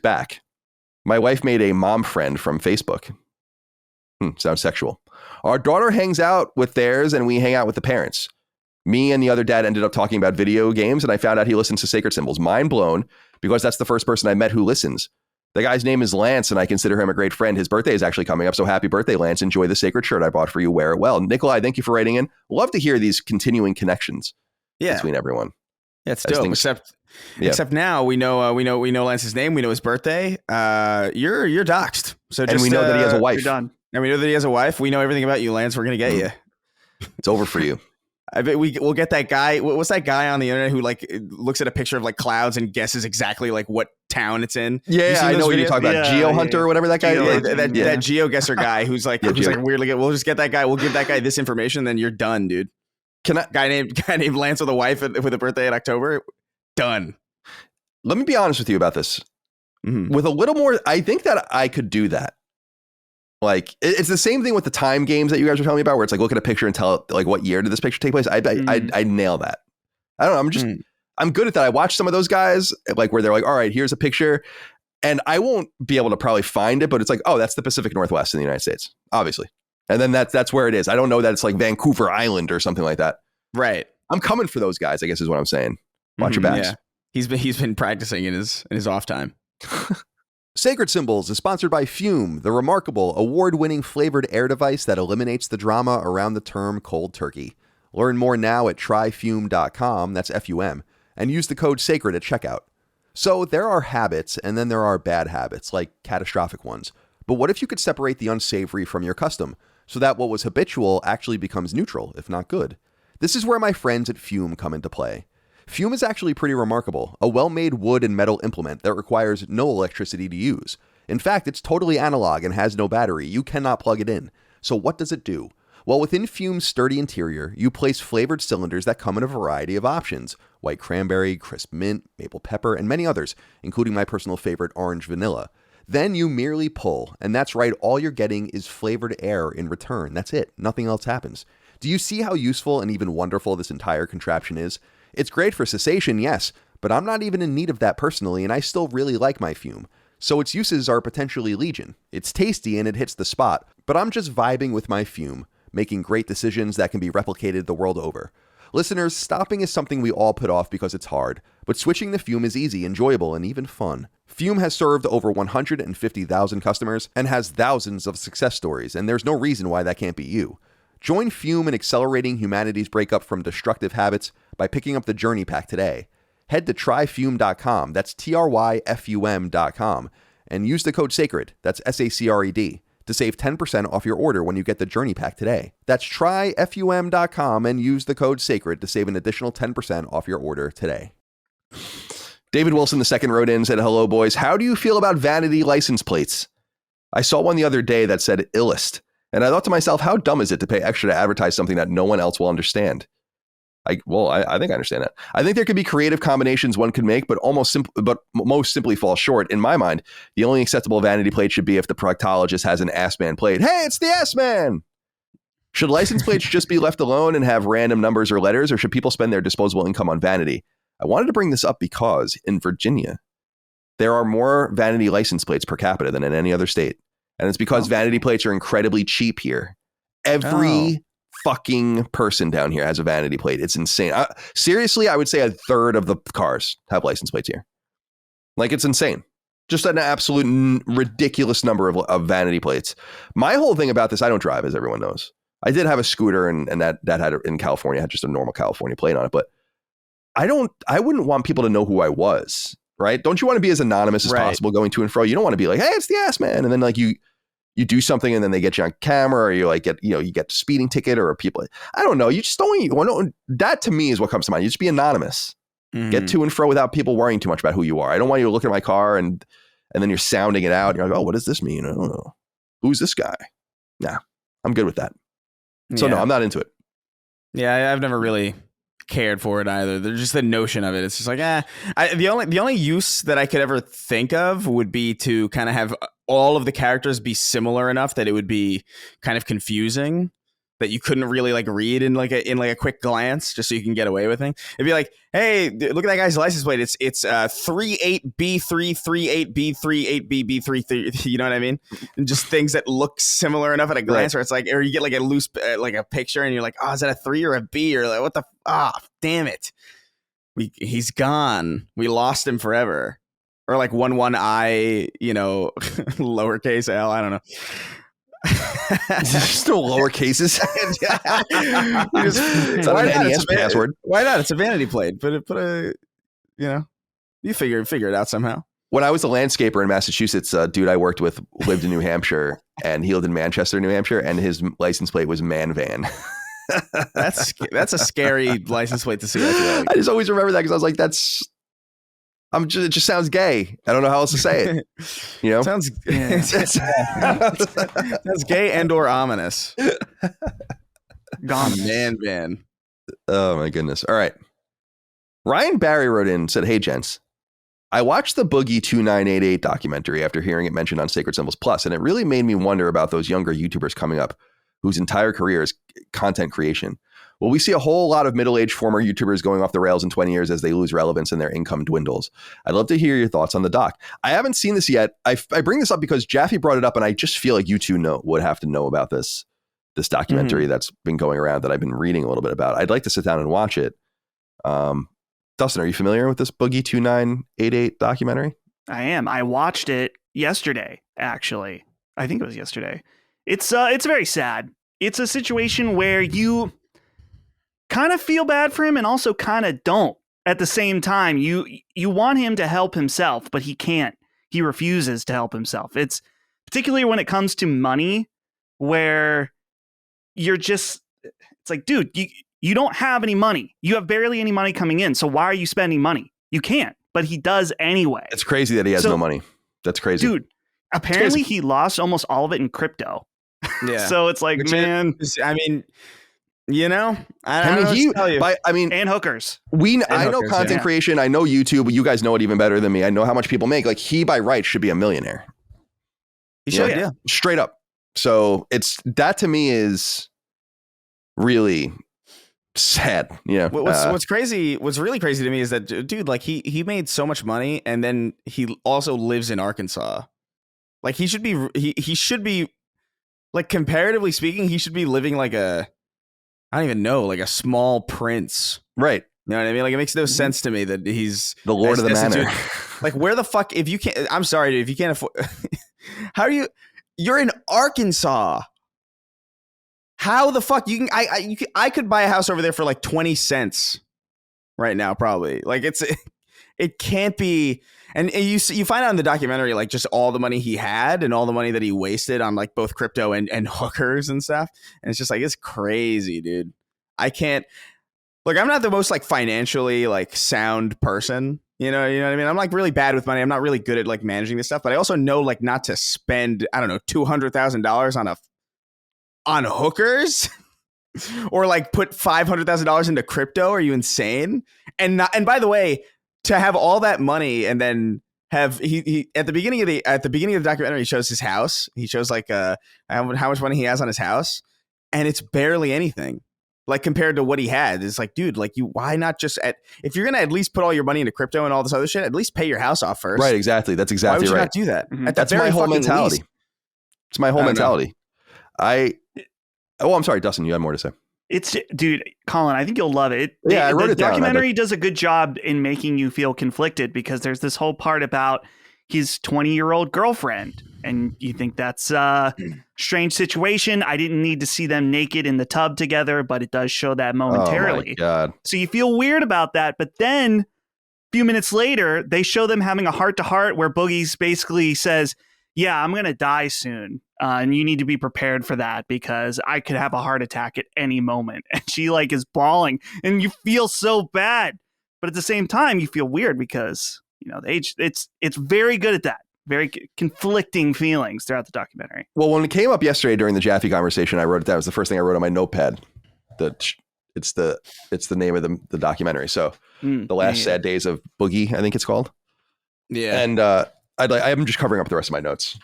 back, my wife made a mom friend from Facebook. Sounds sexual. Our daughter hangs out with theirs, and we hang out with the parents. Me and the other dad ended up talking about video games, and I found out he listens to Sacred Symbols. Mind blown, because that's the first person I met who listens. The guy's name is Lance, and I consider him a great friend. His birthday is actually coming up, so happy birthday, Lance. Enjoy the sacred shirt I bought for you. Wear it well. Nikolai, thank you for writing in. Love to hear these continuing connections between everyone. Yeah, it's dope. Except now we know Lance's name. We know his birthday. You're doxxed. So and we know that he has a wife. You're done. And we know that he has a wife. We know everything about you, Lance. We're gonna get you. It's over for you. I bet we'll get that guy. What's that guy on the internet who like looks at a picture of like clouds and guesses exactly like what town it's in? Yeah, I know what you're talking about. Geo Hunter or whatever that guy is. That Geo Guesser guy who's like weirdly. We'll just get that guy. We'll give that guy this information. Then you're done, dude. Guy named Lance with a wife with a birthday in October. Done. Let me be honest with you about this. With a little more, I think that I could do that. Like, it's the same thing with the time games that you guys were telling me about, where it's like, look at a picture and tell like what year did this picture take place. I'd nail that. I don't know. I'm good at that. I watch some of those guys like where they're like, all right, here's a picture, and I won't be able to probably find it, but it's like, oh, that's the Pacific Northwest in the United States, obviously. And then that's where it is. I don't know that it's like Vancouver Island or something like that. Right. I'm coming for those guys, I guess is what I'm saying. Watch your backs. Yeah. He's been practicing in his off time. Sacred Symbols is sponsored by Fume, the remarkable award-winning flavored air device that eliminates the drama around the term cold turkey. Learn more now at tryfume.com, that's F-U-M, and use the code SACRED at checkout. So there are habits, and then there are bad habits, like catastrophic ones. But what if you could separate the unsavory from your custom, so that what was habitual actually becomes neutral, if not good? This is where my friends at Fume come into play. Fume is actually pretty remarkable, a well-made wood and metal implement that requires no electricity to use. In fact, it's totally analog and has no battery. You cannot plug it in. So what does it do? Well, within Fume's sturdy interior, you place flavored cylinders that come in a variety of options: white cranberry, crisp mint, maple pepper, and many others, including my personal favorite, orange vanilla. Then you merely pull, and that's right, all you're getting is flavored air in return. That's it. Nothing else happens. Do you see how useful and even wonderful this entire contraption is? It's great for cessation, yes, but I'm not even in need of that personally, and I still really like my Fume. So its uses are potentially legion. It's tasty and it hits the spot, but I'm just vibing with my Fume, making great decisions that can be replicated the world over. Listeners, stopping is something we all put off because it's hard, but switching to Fume is easy, enjoyable, and even fun. Fume has served over 150,000 customers and has thousands of success stories, and there's no reason why that can't be you. Join Fume in accelerating humanity's breakup from destructive habits by picking up the Journey Pack today. Head to tryfume.com, that's tryfum.com, and use the code SACRED, that's SACRED, to save 10% off your order when you get the Journey Pack today. That's tryfum.com and use the code SACRED to save an additional 10% off your order today. David Wilson II wrote in and said, "Hello, boys. How do you feel about vanity license plates? I saw one the other day that said illest, and I thought to myself, how dumb is it to pay extra to advertise something that no one else will understand?" I think I understand that. I think there could be creative combinations one could make, but most simply fall short. In my mind, the only acceptable vanity plate should be if the proctologist has an ass man plate. Hey, it's the ass man. Should license plates just be left alone and have random numbers or letters, or should people spend their disposable income on vanity? I wanted to bring this up because in Virginia, there are more vanity license plates per capita than in any other state. And it's because vanity plates are incredibly cheap here. Every fucking person down here has a vanity plate. It's insane. Seriously, I would say a third of the cars have license plates here. Like, it's insane. Just an absolute ridiculous number of vanity plates. My whole thing about this, I don't drive, as everyone knows. I did have a scooter and that had in California, had just a normal California plate on it. But I wouldn't want people to know who I was, right? Don't you want to be as anonymous as possible going to and fro? You don't want to be like, hey, it's the ass man. And then like you do something and then they get you on camera, or you like get a speeding ticket, or people, I don't know. You just don't want that. To me is what comes to mind. You just be anonymous, get to and fro without people worrying too much about who you are. I don't want you to look at my car and then you're sounding it out. And you're like, oh, what does this mean? I don't know. Who's this guy? Nah, I'm good with that. So no, I'm not into it. Yeah, I've never really cared for it either. There's just the notion of it. It's just like, the only use that I could ever think of would be to kind of have all of the characters be similar enough that it would be kind of confusing, that you couldn't really like read in like a quick glance, just so you can get away with it. It'd be like, hey, look at that guy's license plate. It's 38B338B38B3. You know what I mean? And just things that look similar enough at a glance, where it's like, or you get like a loose like a picture, and you're like, oh, is that a 3 or a B, or like, what the damn it, he's gone. We lost him forever. Or like 11I, lowercase L. I don't know. There's no lower cases. It's not an NES password. Why not? It's a vanity plate. Put a, you figure it out somehow. When I was a landscaper in Massachusetts, a dude I worked with lived in New Hampshire, and he lived in Manchester, New Hampshire, and his license plate was Man Van. That's a scary license plate to see. I feel like. I just always remember that because I was like, it just sounds gay. I don't know how else to say it. Sounds gay and or ominous. Gone, Man Van. Oh my goodness. All right. Ryan Barry wrote in and said, "Hey gents, I watched the Boogie 2988 documentary after hearing it mentioned on Sacred Symbols Plus, and it really made me wonder about those younger YouTubers coming up whose entire career is content creation. Will we see a whole lot of middle-aged former YouTubers going off the rails in 20 years as they lose relevance and their income dwindles? I'd love to hear your thoughts on the doc. I haven't seen this yet. I bring this up because Jaffe brought it up, and I just feel like you two would have to know about this documentary that's been going around that I've been reading a little bit about. I'd like to sit down and watch it. Dustin, are you familiar with this Boogie 2988 documentary? I am. I watched it yesterday, actually. I think it was yesterday. It's very sad. It's a situation where you kind of feel bad for him and also kind of don't. at the same time, you want him to help himself, but he can't. He refuses to help himself. It's particularly when it comes to money, where it's like, dude, you don't have any money. You have barely any money coming in. So why are you spending money? You can't, but he does anyway. It's crazy that he has no money. That's crazy. Dude, apparently he lost almost all of it in crypto. Yeah. So it's like, man. I mean, I don't know what to tell you. And hookers. I know content creation. I know YouTube. You guys know it even better than me. I know how much people make. Like, he by right should be a millionaire. He should, yeah. Straight up. So that to me is really sad. Yeah. What's really crazy to me is that, dude, like he made so much money, and then he also lives in Arkansas. Like, he should be like, comparatively speaking, he should be living like I don't even know, like a small prince. Right. You know what I mean? Like, it makes no sense to me that he's the Lord of the Manor. Like, where the fuck, if you can't, I'm sorry, dude, if you can't afford, how are you're in Arkansas. How the fuck I could buy a house over there for like 20 cents right now, probably. Like, it can't be. And you find out in the documentary, like, just all the money he had and all the money that he wasted on, like, both crypto and hookers and stuff. And it's just like, it's crazy, dude. I can't. Look, I'm not the most, like, financially, like, sound person. You know what I mean? I'm, like, really bad with money. I'm not really good at, like, managing this stuff. But I also know, like, not to spend, I don't know, $200,000 on hookers. Or, like, put $500,000 into crypto. Are you insane? And by the way, to have all that money and then have he at the beginning of the documentary, he shows his house. He shows, like, how much money he has on his house, and it's barely anything, like, compared to what he had. It's like, dude, like, why not just if you're gonna at least put all your money into crypto and all this other shit, at least pay your house off first. Right, exactly. That's exactly why would you right. not do that? Mm-hmm. That's my whole mentality. It's my whole mentality. I'm sorry, Dustin, you had more to say. Dude, Colin, I think you'll love it. I wrote it down. The documentary does a good job in making you feel conflicted, because there's this whole part about his 20-year-old girlfriend, and you think that's a strange situation. I didn't need to see them naked in the tub together, but it does show that momentarily. Oh my God. So you feel weird about that, but then a few minutes later, they show them having a heart-to-heart where Boogie's basically says, yeah, I'm going to die soon. And you need to be prepared for that, because I could have a heart attack at any moment. And she, like, is bawling, and you feel so bad. But at the same time, you feel weird, because, it's very good at that. Very conflicting feelings throughout the documentary. Well, when it came up yesterday during the Jaffe conversation, I wrote it down. It was the first thing I wrote on my notepad. It's the name of the documentary. So The Last Sad Days of Boogie, I think it's called. Yeah. And I'm just covering up the rest of my notes.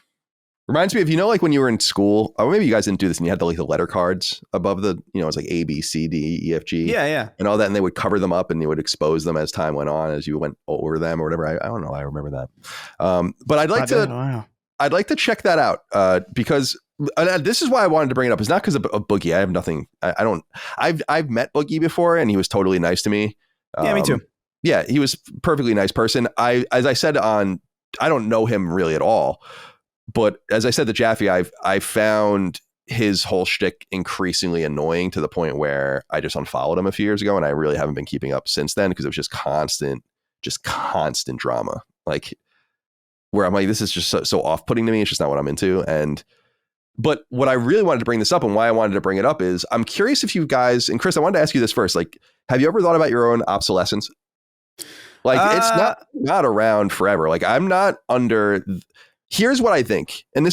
Reminds me of, like, when you were in school, or maybe you guys didn't do this, and you had like the letter cards above the, it was like A, B, C, D, E, F, G. Yeah. And all that. And they would cover them up, and you would expose them as time went on, as you went over them or whatever. I don't know. I remember that. But I'd like to check that out, because this is why I wanted to bring it up. It's not because of Boogie. I have nothing. I've met Boogie before, and he was totally nice to me. Yeah, me too. Yeah, he was a perfectly nice person. As I said I don't know him really at all. But as I said to Jaffe, I found his whole shtick increasingly annoying, to the point where I just unfollowed him a few years ago, and I really haven't been keeping up since then, because it was just constant drama. Like, where I'm like, this is just so off-putting to me. It's just not what I'm into. But what I really wanted to bring this up, and why I wanted to bring it up, is I'm curious if you guys, and Chris, I wanted to ask you this first. Like, have you ever thought about your own obsolescence? Like, it's not around forever. Like, I'm not under. Here's what I think, and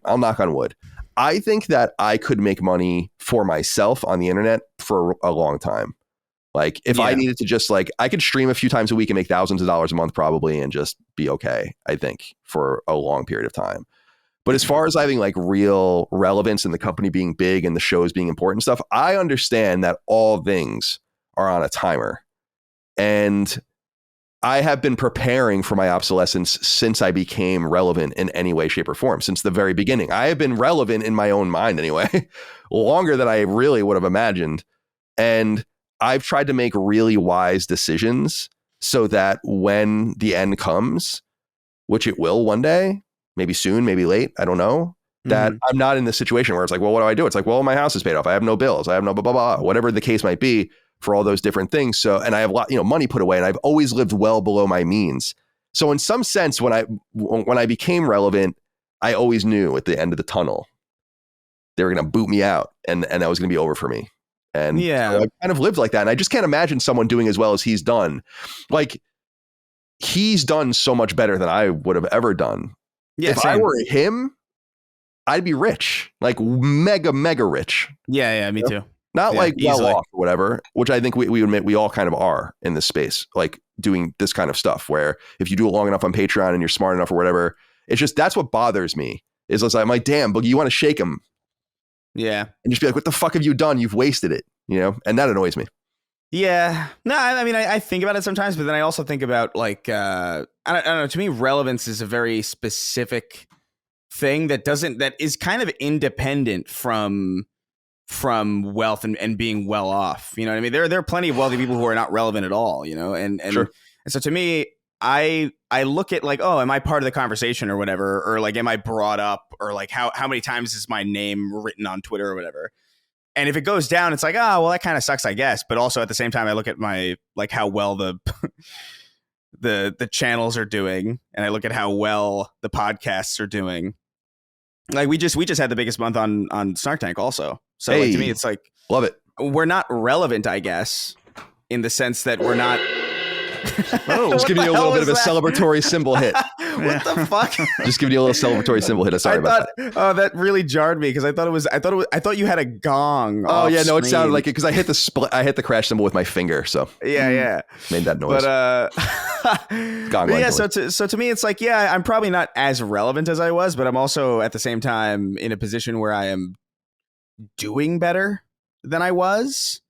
I'll knock on wood. I think that I could make money for myself on the internet for a long time. Like, if I needed to just, like, I could stream a few times a week and make thousands of dollars a month probably, and just be okay, I think, for a long period of time. But as far as having, like, real relevance and the company being big and the shows being important and stuff, I understand that all things are on a timer. And I have been preparing for my obsolescence since I became relevant in any way, shape, or form, since the very beginning. I have been relevant in my own mind anyway, longer than I really would have imagined. And I've tried to make really wise decisions so that when the end comes, which it will one day, maybe soon, maybe late, I don't know, that I'm not in this situation where it's like, well, what do I do? It's like, well, my house is paid off. I have no bills. I have no blah, blah, blah, whatever the case might be. for all those different things. So, and I have a lot, money put away, and I've always lived well below my means. So in some sense, when I became relevant, I always knew at the end of the tunnel, they were going to boot me out, and that was going to be over for me. And so I kind of lived like that. And I just can't imagine someone doing as well as he's done. Like, he's done so much better than I would have ever done. Yeah, if I were him, I'd be rich, like mega, mega rich. Yeah, me too. Not like well off or whatever, which I think we admit we all kind of are in this space, like doing this kind of stuff where if you do it long enough on Patreon and you're smart enough or whatever, it's just, that's what bothers me is I'm like, damn, Boogie, you want to shake him. Yeah. And just be like, what the fuck have you done? You've wasted it, and that annoys me. Yeah. No, I mean, I think about it sometimes, but then I also think about like, I don't know, to me, relevance is a very specific thing that is kind of independent from wealth and being well off. You know what I mean? There are plenty of wealthy people who are not relevant at all, and sure. And so to me, I look at like, oh, am I part of the conversation or whatever? Or like, am I brought up? Or like, how many times is my name written on Twitter or whatever? And if it goes down, it's like, oh, well, that kind of sucks, I guess. But also at the same time, I look at my, like how well the channels are doing. And I look at how well the podcasts are doing. Like we just had the biggest month on Snark Tank also. So like, to me, it's like, love it. We're not relevant, I guess, in the sense that we're not. Oh, just giving you a little bit of a celebratory symbol hit. What the fuck? Just giving you a little celebratory symbol hit. Sorry about that. Oh, that really jarred me because I thought you had a gong. Oh yeah, no, it sounded like it because I hit the crash symbol with my finger. So yeah, made that noise. But gong. But yeah, so to me, it's like, yeah, I'm probably not as relevant as I was, but I'm also at the same time in a position where I am doing better than I was.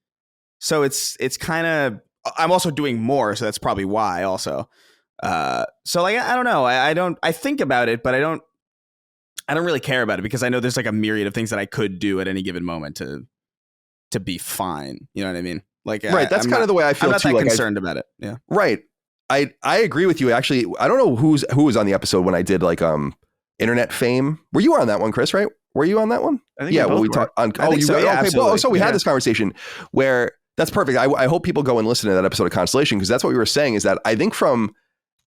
So it's kind of. I'm also doing more, so that's probably why also. So like, I don't know. I think about it, but I don't really care about it because I know there's like a myriad of things that I could do at any given moment to be fine. You know what I mean? Like, right. That's kind of the way I feel. I'm not too. that like concerned about it. Yeah. Right. I agree with you. Actually, I don't know who was on the episode when I did like internet fame. Were you on that one, Chris? Right? Were you on that one? I think well, we talked on. Oh, you so, yeah, okay. Well, so we had this conversation where. That's perfect. I hope people go and listen to that episode of Constellation because that's what we were saying is that I think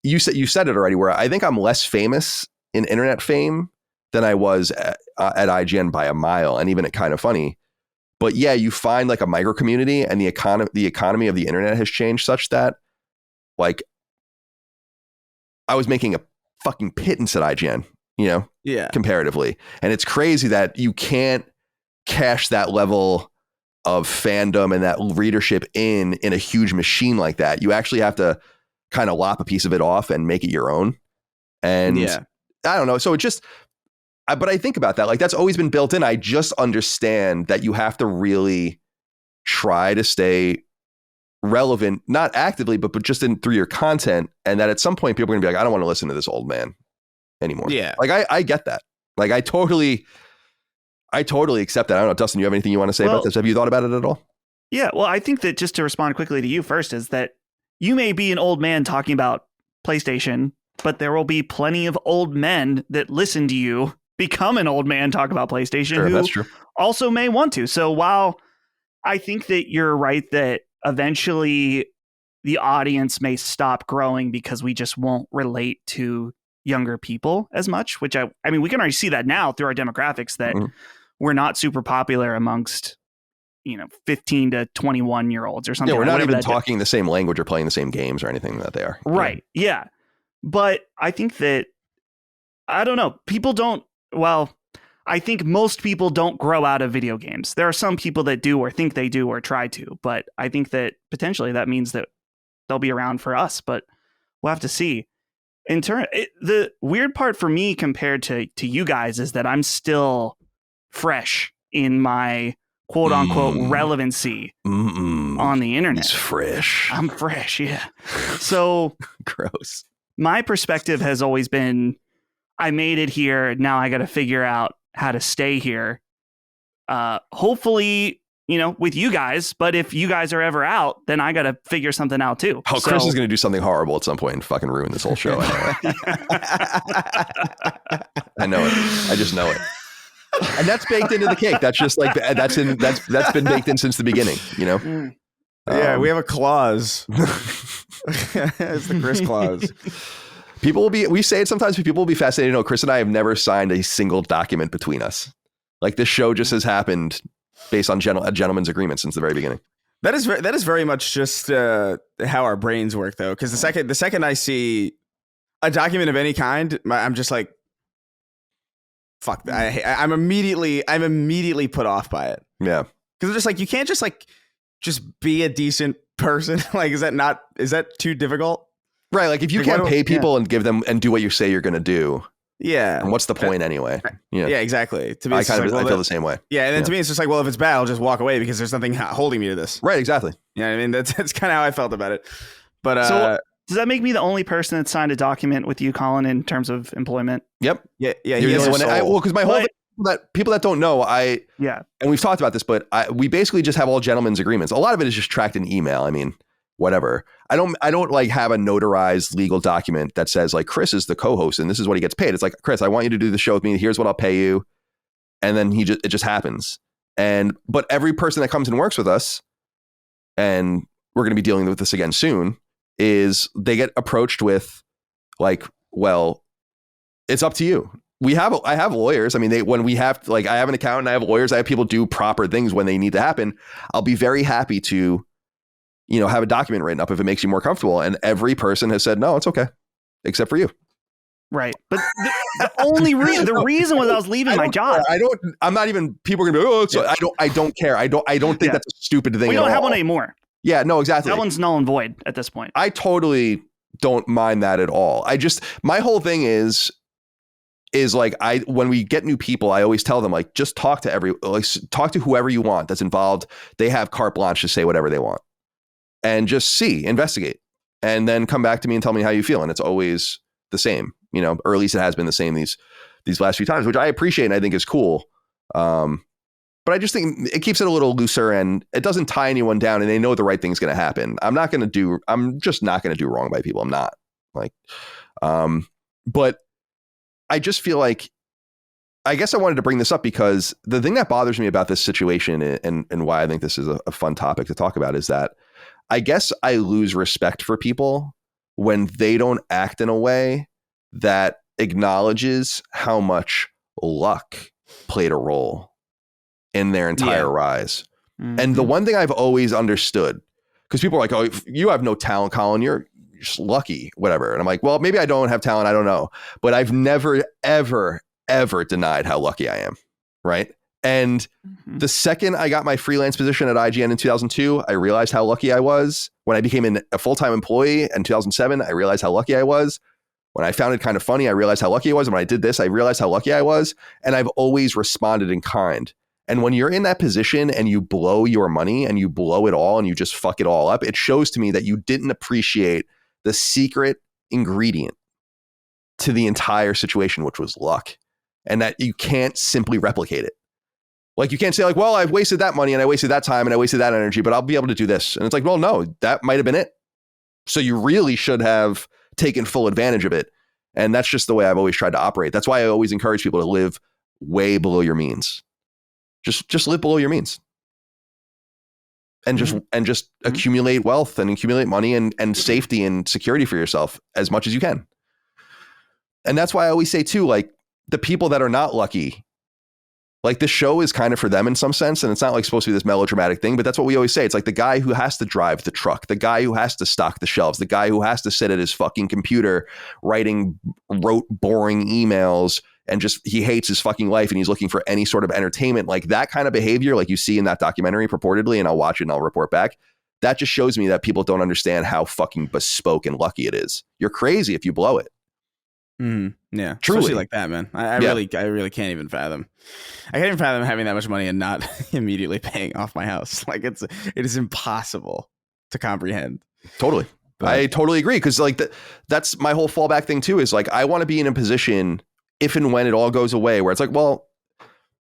you said it already where I think I'm less famous in internet fame than I was at IGN by a mile and even at Kind of Funny. But yeah, you find like a micro community and the economy of the internet has changed such that like I was making a fucking pittance at IGN, yeah, comparatively. And it's crazy that you can't cash that level of fandom and that readership in a huge machine like that. You actually have to kind of lop a piece of it off and make it your own. And I don't know. So it just, but I think about that. Like that's always been built in. I just understand that you have to really try to stay relevant, not actively, but just through your content. And that at some point people are gonna be like, I don't want to listen to this old man anymore. Yeah. Like I get that. Like I totally accept that. I don't know, Dustin, you have anything you want to say about this? Have you thought about it at all? Yeah, well, I think that just to respond quickly to you first is that you may be an old man talking about PlayStation, but there will be plenty of old men that listen to you become an old man talk about PlayStation who that's true. Also may want to. So while I think that you're right that eventually the audience may stop growing because we just won't relate to younger people as much, which I mean, we can already see that now through our demographics that we're not super popular amongst, 15 to 21 year olds or something. Yeah, we're not even talking the same language or playing the same games or anything that they are. Right. Yeah. But I think that, I don't know, I think most people don't grow out of video games. There are some people that do or think they do or try to, but I think that potentially that means that they'll be around for us, but we'll have to see. The weird part for me compared to you guys is that I'm still fresh in my quote unquote relevancy on the internet. He's fresh. I'm fresh. Yeah. So gross. My perspective has always been, I made it here. Now I got to figure out how to stay here. Hopefully, with you guys, but if you guys are ever out, then I got to figure something out too. Oh, Chris is going to do something horrible at some point and fucking ruin this whole show. Anyway. I know it. I just know it. And that's baked into the cake. That's just like that's been baked in since the beginning, Yeah, we have a clause. It's the Chris clause. People will be, we say it sometimes, but people will be fascinated to know Chris and I have never signed a single document between us. Like this show just has happened based on a gentleman's agreement since the very beginning. That is very much just how our brains work, though, because the second I see a document of any kind, I'm just like, fuck. I'm immediately put off by it. Yeah, because it's just like you can't just be a decent person. Like, is that too difficult? Right. Like if you can't pay people and give them and do what you say you're going to do. Yeah. And what's the point anyway? Yeah, exactly. To me, I feel the same way. Yeah. And then to me, it's just like, well, if it's bad, I'll just walk away because there's nothing holding me to this. Right. Exactly. Yeah. I mean, that's kind of how I felt about it. But so does that make me the only person that signed a document with you, Colin, in terms of employment? Yep. Yeah. Because my whole people that don't know, and we've talked about this, but we basically just have all gentlemen's agreements. A lot of it is just tracked in email. I mean, whatever. I don't like have a notarized legal document that says like Chris is the co-host and this is what he gets paid. It's like, Chris, I want you to do the show with me. Here's what I'll pay you. And then it just happens. But every person that comes and works with us, and we're going to be dealing with this again soon, is they get approached with like, well, it's up to you. I have lawyers. I mean, I have an accountant, I have lawyers, I have people do proper things when they need to happen. I'll be very happy to, have a document written up if it makes you more comfortable. And every person has said, no, it's okay, except for you. Right. But the only reason, was I was leaving my job. I'm not even, people are going to be, I don't care. I don't think that's a stupid thing. We don't have one anymore. Yeah, no, exactly. That one's null and void at this point. I totally don't mind that at all. My whole thing is like, when we get new people, I always tell them like, just talk to whoever you want that's involved. They have carte blanche to say whatever they want. And just investigate, and then come back to me and tell me how you feel. And it's always the same, or at least it has been the same these last few times, which I appreciate and I think is cool. But I just think it keeps it a little looser and it doesn't tie anyone down, and they know the right thing's going to happen. I'm just not going to do wrong by people. I'm not but I just feel like, I guess I wanted to bring this up because the thing that bothers me about this situation and why I think this is a fun topic to talk about is that I guess I lose respect for people when they don't act in a way that acknowledges how much luck played a role in their entire rise. Mm-hmm. And the one thing I've always understood, because people are like, oh, you have no talent, Colin, you're just lucky, whatever. And I'm like, well, maybe I don't have talent. I don't know. But I've never, ever, ever denied how lucky I am. Right. And the second I got my freelance position at IGN in 2002, I realized how lucky I was. When I became a full-time employee in 2007, I realized how lucky I was. When I found it kind of funny, I realized how lucky I was. And when I did this, I realized how lucky I was. And I've always responded in kind. And when you're in that position and you blow your money and you blow it all and you just fuck it all up, it shows to me that you didn't appreciate the secret ingredient to the entire situation, which was luck, and that you can't simply replicate it. Like you can't say like, well, I've wasted that money and I wasted that time and I wasted that energy, but I'll be able to do this. And it's like, well, no, that might've been it. So you really should have taken full advantage of it. And that's just the way I've always tried to operate. That's why I always encourage people to live way below your means. Just live below your means. And just accumulate wealth and accumulate money and safety and security for yourself as much as you can. And that's why I always say too, like the people that are not lucky, like this show is kind of for them in some sense. And it's not like supposed to be this melodramatic thing, but that's what we always say. It's like the guy who has to drive the truck, the guy who has to stock the shelves, the guy who has to sit at his fucking computer writing rote, boring emails, and just, he hates his fucking life and he's looking for any sort of entertainment. Like that kind of behavior, like you see in that documentary purportedly, and I'll watch it and I'll report back. That just shows me that people don't understand how fucking bespoke and lucky it is. You're crazy if you blow it. Yeah, truly, especially like that, man. I really can't even fathom. I can't even fathom having that much money and not immediately paying off my house. Like it is impossible to comprehend. Totally, but I totally agree. Because like that's my whole fallback thing too. Is like I want to be in a position if and when it all goes away, where it's like, well,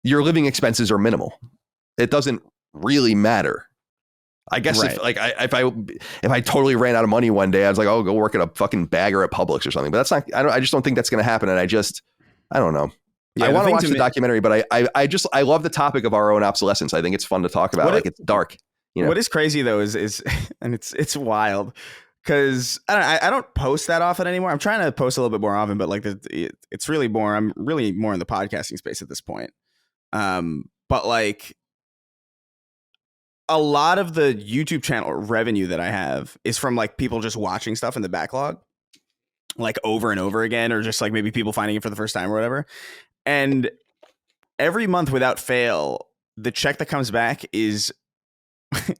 your living expenses are minimal. It doesn't really matter. I guess right. If I totally ran out of money one day, I was like, oh, go work at a fucking bagger at Publix or something. But that's not. I just don't think that's going to happen. And I don't know. Yeah, I want to watch the documentary, but I love the topic of our own obsolescence. I think it's fun to talk about. Like it's dark. What is crazy though is and it's wild because I don't post that often anymore. I'm trying to post a little bit more often, but like it's really more. I'm really more in the podcasting space at this point. But like a lot of the YouTube channel revenue that I have is from like people just watching stuff in the backlog, like over and over again, or just like maybe people finding it for the first time or whatever. And every month without fail, the check that comes back is,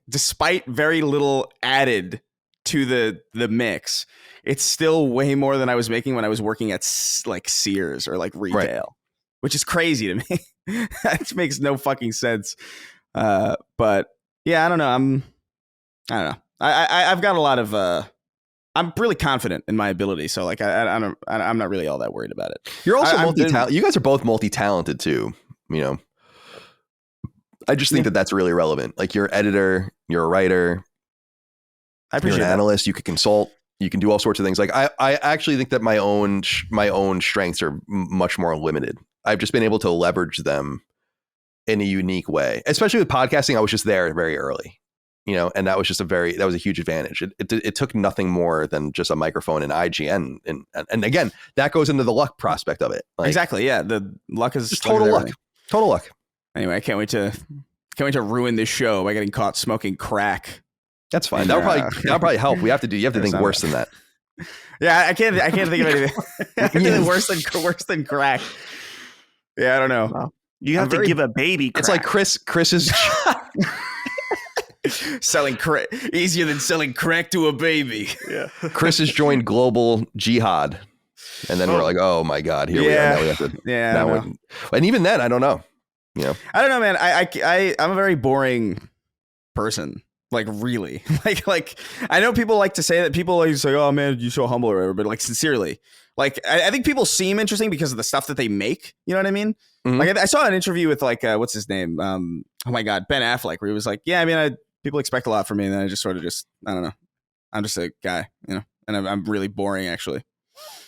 despite very little added to the mix, it's still way more than I was making when I was working at like Sears or like retail, which is crazy to me. That makes no fucking sense. But yeah, I don't know. I've got a lot of. I'm really confident in my ability, so like I'm not really all that worried about it. You're also multi-talented. You guys are both multi-talented too. I just think that that's really relevant. Like you're an editor, you're a writer, you're an analyst. You could consult. You can do all sorts of things. Like I actually think that my own strengths are much more limited. I've just been able to leverage them in a unique way, especially with podcasting. I was just there very early, and that was just that was a huge advantage. It took nothing more than just a microphone and IGN. And again, that goes into the luck prospect of it. Like, exactly. Yeah. The luck is just total luck. Total luck. Anyway, I can't wait to ruin this show by getting caught smoking crack. That's fine. That'll probably help. You have to think worse than that. Yeah, I can't think of anything worse than crack. Yeah, I don't know. Well, you have to give a baby crack. It's like Chris is selling crack easier than selling crack to a baby. Yeah. Chris has joined global jihad. And then we're like, oh my God, here we are. Now we have to and even then, I don't know. I don't know, man. I'm a very boring person. Like really, like I know people like to say that. People like say, "Oh man, you're so humble," or whatever. But like sincerely, like I think people seem interesting because of the stuff that they make. You know what I mean? Mm-hmm. Like I saw an interview with like what's his name? Oh my God, Ben Affleck, where he was like, "Yeah, I mean, people expect a lot from me, and then I just sort of I don't know. I'm just a guy, and I'm really boring actually."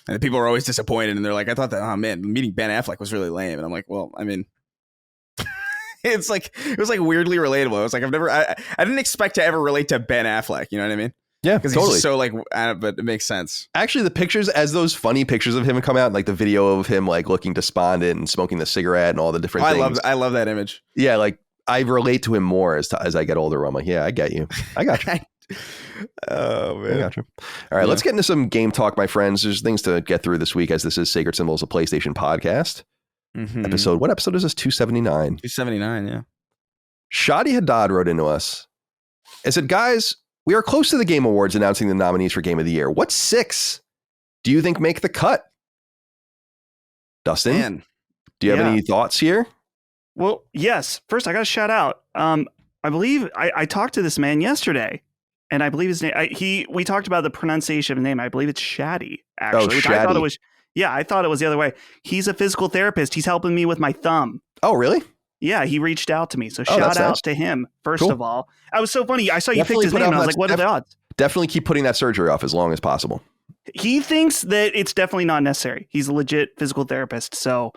And people are always disappointed, and they're like, "I thought that, oh man, meeting Ben Affleck was really lame," and I'm like, "Well, I mean." It was like weirdly relatable. I was like, I didn't expect to ever relate to Ben Affleck. You know what I mean? Yeah, because totally. He's so like, but it makes sense. Actually, the pictures, as those funny pictures of him come out, like the video of him like looking despondent and smoking the cigarette and all the different things. I love that image. Yeah, like I relate to him more as I get older. I'm like, yeah, I get you. I got you. Oh man, I got you. All right, let's get into some game talk, my friends. There's things to get through this week, as this is Sacred Symbols, a PlayStation podcast. Mm-hmm. Episode. What episode is this? 279. 279. Yeah. Shadi Haddad wrote into us and said, guys, we are close to the Game Awards announcing the nominees for Game of the Year. What 6 do you think make the cut? Dustin, do you have any thoughts here? Well, yes. First, I got to shout out. I believe I talked to this man yesterday, and I believe his name. We talked about the pronunciation of his name. I believe it's Shadi, actually. Which I thought it was. Yeah, I thought it was the other way. He's a physical therapist. He's helping me with my thumb. Oh, really? Yeah, he reached out to me. So shout out to him, first of all. I was so funny. I saw you picked his name, and I was like, what are the odds? Definitely keep putting that surgery off as long as possible. He thinks that it's definitely not necessary. He's a legit physical therapist. So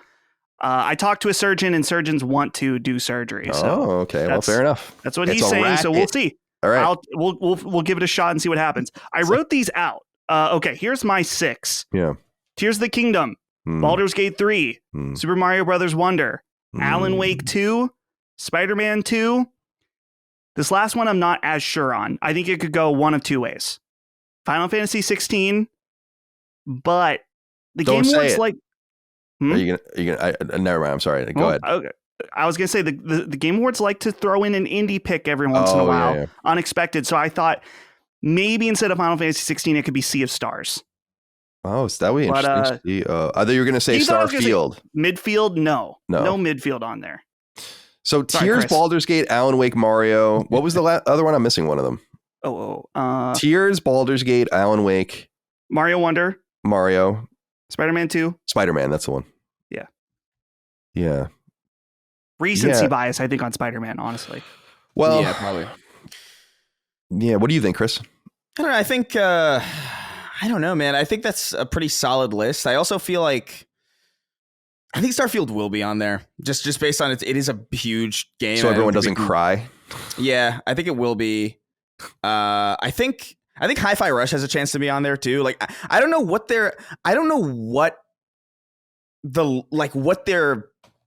I talked to a surgeon, and surgeons want to do surgery. So okay. Well, fair enough. That's what he's saying. So we'll see. All right. We'll give it a shot and see what happens. I wrote these out. Okay, here's my 6. Yeah. Tears of the Kingdom, Baldur's Gate 3, Super Mario Brothers Wonder, Alan Wake 2, Spider-Man 2. This last one I'm not as sure on. I think it could go one of two ways. Final Fantasy 16, but the Game Awards like... Are you gonna never mind. I'm sorry. Go ahead. Okay. I was going to say the Game Awards like to throw in an indie pick every once in a while. Unexpected. So I thought maybe instead of Final Fantasy 16, it could be Sea of Stars. Oh, so that would be interesting to see. I thought you were going to say Starfield. Midfield? No midfield on there. So Tears, Baldur's Gate, Alan Wake, Mario. What was the other one? I'm missing one of them. Tears, Baldur's Gate, Alan Wake, Mario Wonder, Spider-Man 2. Spider-Man, that's the one. Yeah. Yeah. Recency bias, I think, on Spider-Man, honestly. Well, yeah, probably. Yeah, what do you think, Chris? I don't know. I think I don't know, man. I think that's a pretty solid list. I also feel like I think Starfield will be on there just based on it is a huge game. So everyone doesn't cry. Yeah, I think it will be. I think Hi-Fi Rush has a chance to be on there too. Like I don't know what their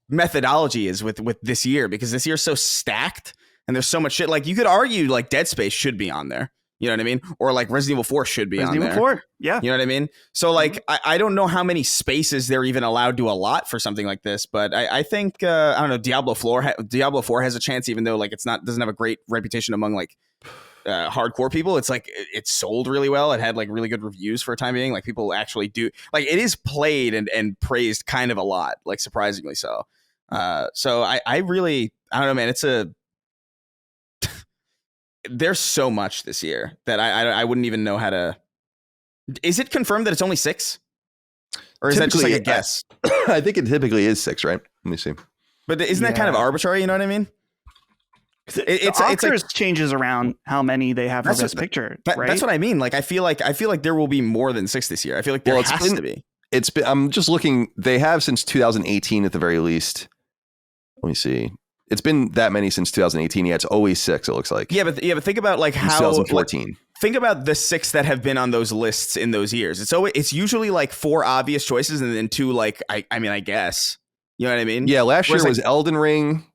methodology is with this year, because this year's so stacked and there's so much shit. Like you could argue like Dead Space should be on there. You know what I mean? Or like Resident Evil 4 should be on there. Resident Evil 4, yeah. You know what I mean? So like, I don't know how many spaces they're even allowed to allot for something like this, but I think I don't know. Diablo 4 has a chance, even though like doesn't have a great reputation among like hardcore people. It's like it's sold really well. It had like really good reviews for a time being. Like people actually do like it is played and praised kind of a lot, like surprisingly so. So I really I don't know, man. It's there's so much this year that I wouldn't even know how to. Is it confirmed that it's only 6, or is that just like a guess? I think it typically is 6, right? Let me see. But isn't that kind of arbitrary? You know what I mean? It's like, changes around how many they have for Best Picture. Right? That's what I mean. Like I feel like there will be more than 6 this year. I feel like there has to be. It's been. I'm just looking. They have since 2018 at the very least. Let me see. It's been that many since 2018. Yeah, it's always 6. It looks like. Yeah, but think about like how 2014. Like, think about the 6 that have been on those lists in those years. It's usually like 4 obvious choices and then 2 like I mean I guess, you know what I mean? Yeah, last year was Elden Ring,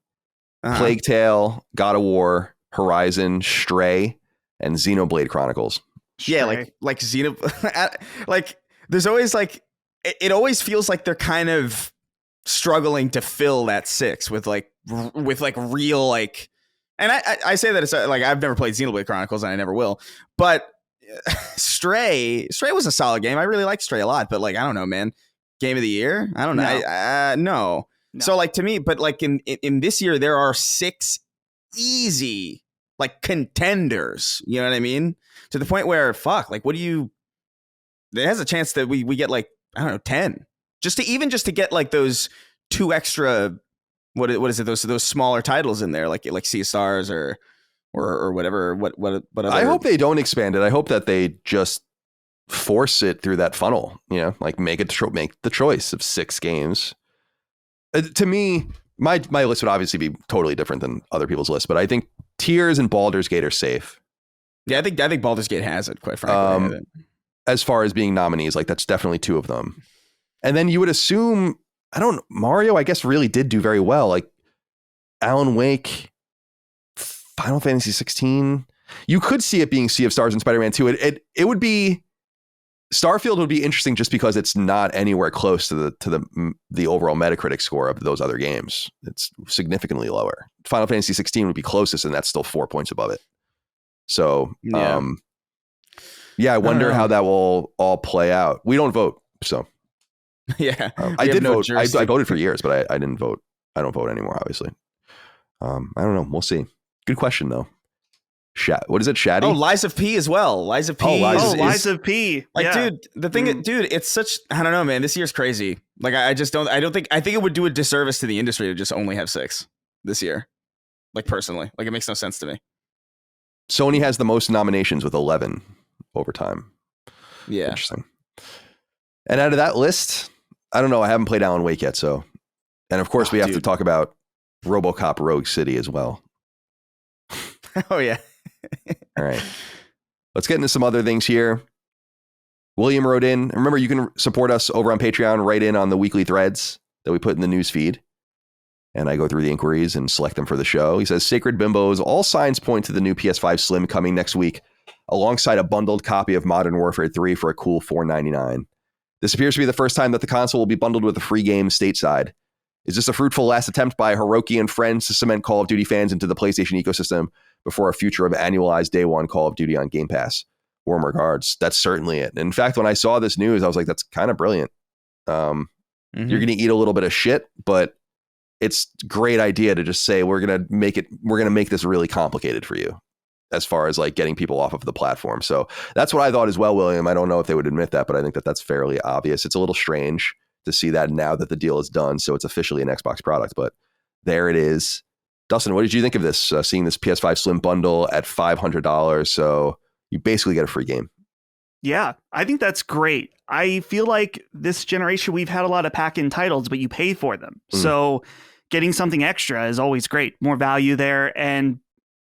Plague Tale, God of War, Horizon, Stray, and Xenoblade Chronicles. Yeah, like Xenoblade. Like there's always like it always feels like they're kind of struggling to fill that 6 with real like. And I say that it's like I've never played Xenoblade Chronicles and I never will, but Stray was a solid game. I really liked Stray a lot, but like I don't know, man. Game of the year? I don't know. No. So like to me, but like in this year there are 6 easy like contenders. You know what I mean? To the point where like what do you? There has a chance that we get like I don't know 10 just to get like those 2 extra. What is it? Those smaller titles in there, like Sea of Stars or whatever. What other... I hope they don't expand it. I hope that they just force it through that funnel. You know, like make the choice of 6 games. To me, my list would obviously be totally different than other people's lists, but I think Tears and Baldur's Gate are safe. Yeah, I think Baldur's Gate has it. Quite frankly, as far as being nominees, like that's definitely 2 of them. And then you would assume. Mario, I guess, really did do very well. Like Alan Wake, Final Fantasy 16. You could see it being Sea of Stars and Spider-Man 2. It would be Starfield would be interesting just because it's not anywhere close to the overall Metacritic score of those other games. It's significantly lower. Final Fantasy 16 would be closest, and that's still 4 points above it. So, I wonder how that will all play out. We don't vote, so. Yeah, I did vote. I voted for years, but I didn't vote. I don't vote anymore, obviously. I don't know. We'll see. Good question, though. What is it? Shaddy? Oh, Lies of P as well. Lies of P. Lies of P. Like, dude, the thing, dude, it's such. I don't know, man. This year's crazy. Like, I think it would do a disservice to the industry to just only have 6 this year. Like, personally, like it makes no sense to me. Sony has the most nominations with 11 over time. Yeah, interesting. And out of that list. I don't know. I haven't played Alan Wake yet, so. And of course, we have to talk about RoboCop Rogue City as well. Oh, yeah. All right. Let's get into some other things here. William wrote in. Remember, you can support us over on Patreon, write in on the weekly threads that we put in the news feed. And I go through the inquiries and select them for the show. He says, Sacred Bimbos, all signs point to the new PS5 Slim coming next week, alongside a bundled copy of Modern Warfare 3 for a cool $4.99. This appears to be the first time that the console will be bundled with a free game stateside. Is this a fruitful last attempt by Hiroki and friends to cement Call of Duty fans into the PlayStation ecosystem before a future of annualized day one Call of Duty on Game Pass? Warm regards. That's certainly it. In fact, when I saw this news, I was like, that's kind of brilliant. You're going to eat a little bit of shit, but it's a great idea to just say, we're going to make this really complicated for you as far as like getting people off of the platform. So that's what I thought as well, William. I don't know if they would admit that, but I think that that's fairly obvious. It's a little strange to see that now that the deal is done. So it's officially an Xbox product, but there it is. Dustin, what did you think of this? Seeing this PS5 Slim bundle at $500. So you basically get a free game. Yeah, I think that's great. I feel like this generation, we've had a lot of pack-in titles, but you pay for them. So getting something extra is always great. More value there. And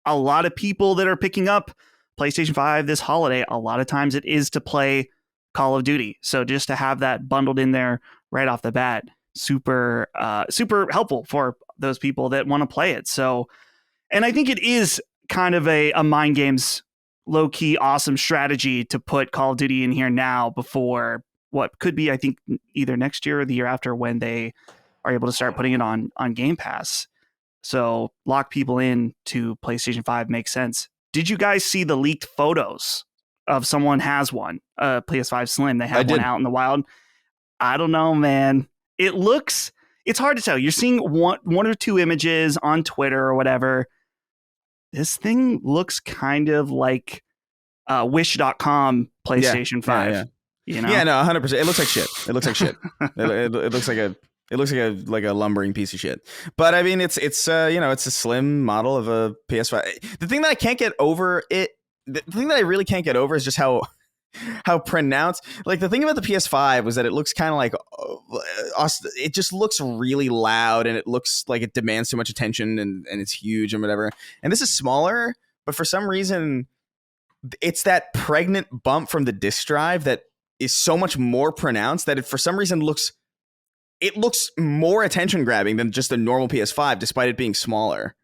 a lot of people that are picking up PlayStation 5 this holiday, a lot of times it is to play Call of Duty. So just to have that bundled in there right off the bat, super helpful for those people that want to play it. So, and I think it is kind of a Mind Games low-key awesome strategy to put Call of Duty in here now before what could be, I think, either next year or the year after when they are able to start putting it on Game Pass. So lock people in to PlayStation 5 makes sense. Did you guys see the leaked photos of someone has one, PS5 Slim? They have one out in the wild. I don't know, man. It's hard to tell. You're seeing one or two images on Twitter or whatever. This thing looks kind of like Wish.com PlayStation 5. Yeah. You know? Yeah, no, 100%. It looks like shit. It looks like shit. It looks like a lumbering piece of shit. But I mean, it's it's a slim model of a PS5. The thing that I can't get over the thing that I really can't get over is just how pronounced. Like the thing about the PS5 was that it looks kind of like it just looks really loud, and it looks like it demands too much attention, and it's huge and whatever. And this is smaller, but for some reason, it's that pregnant bump from the disk drive that is so much more pronounced that it for some reason looks more attention grabbing than just a normal PS5, despite it being smaller.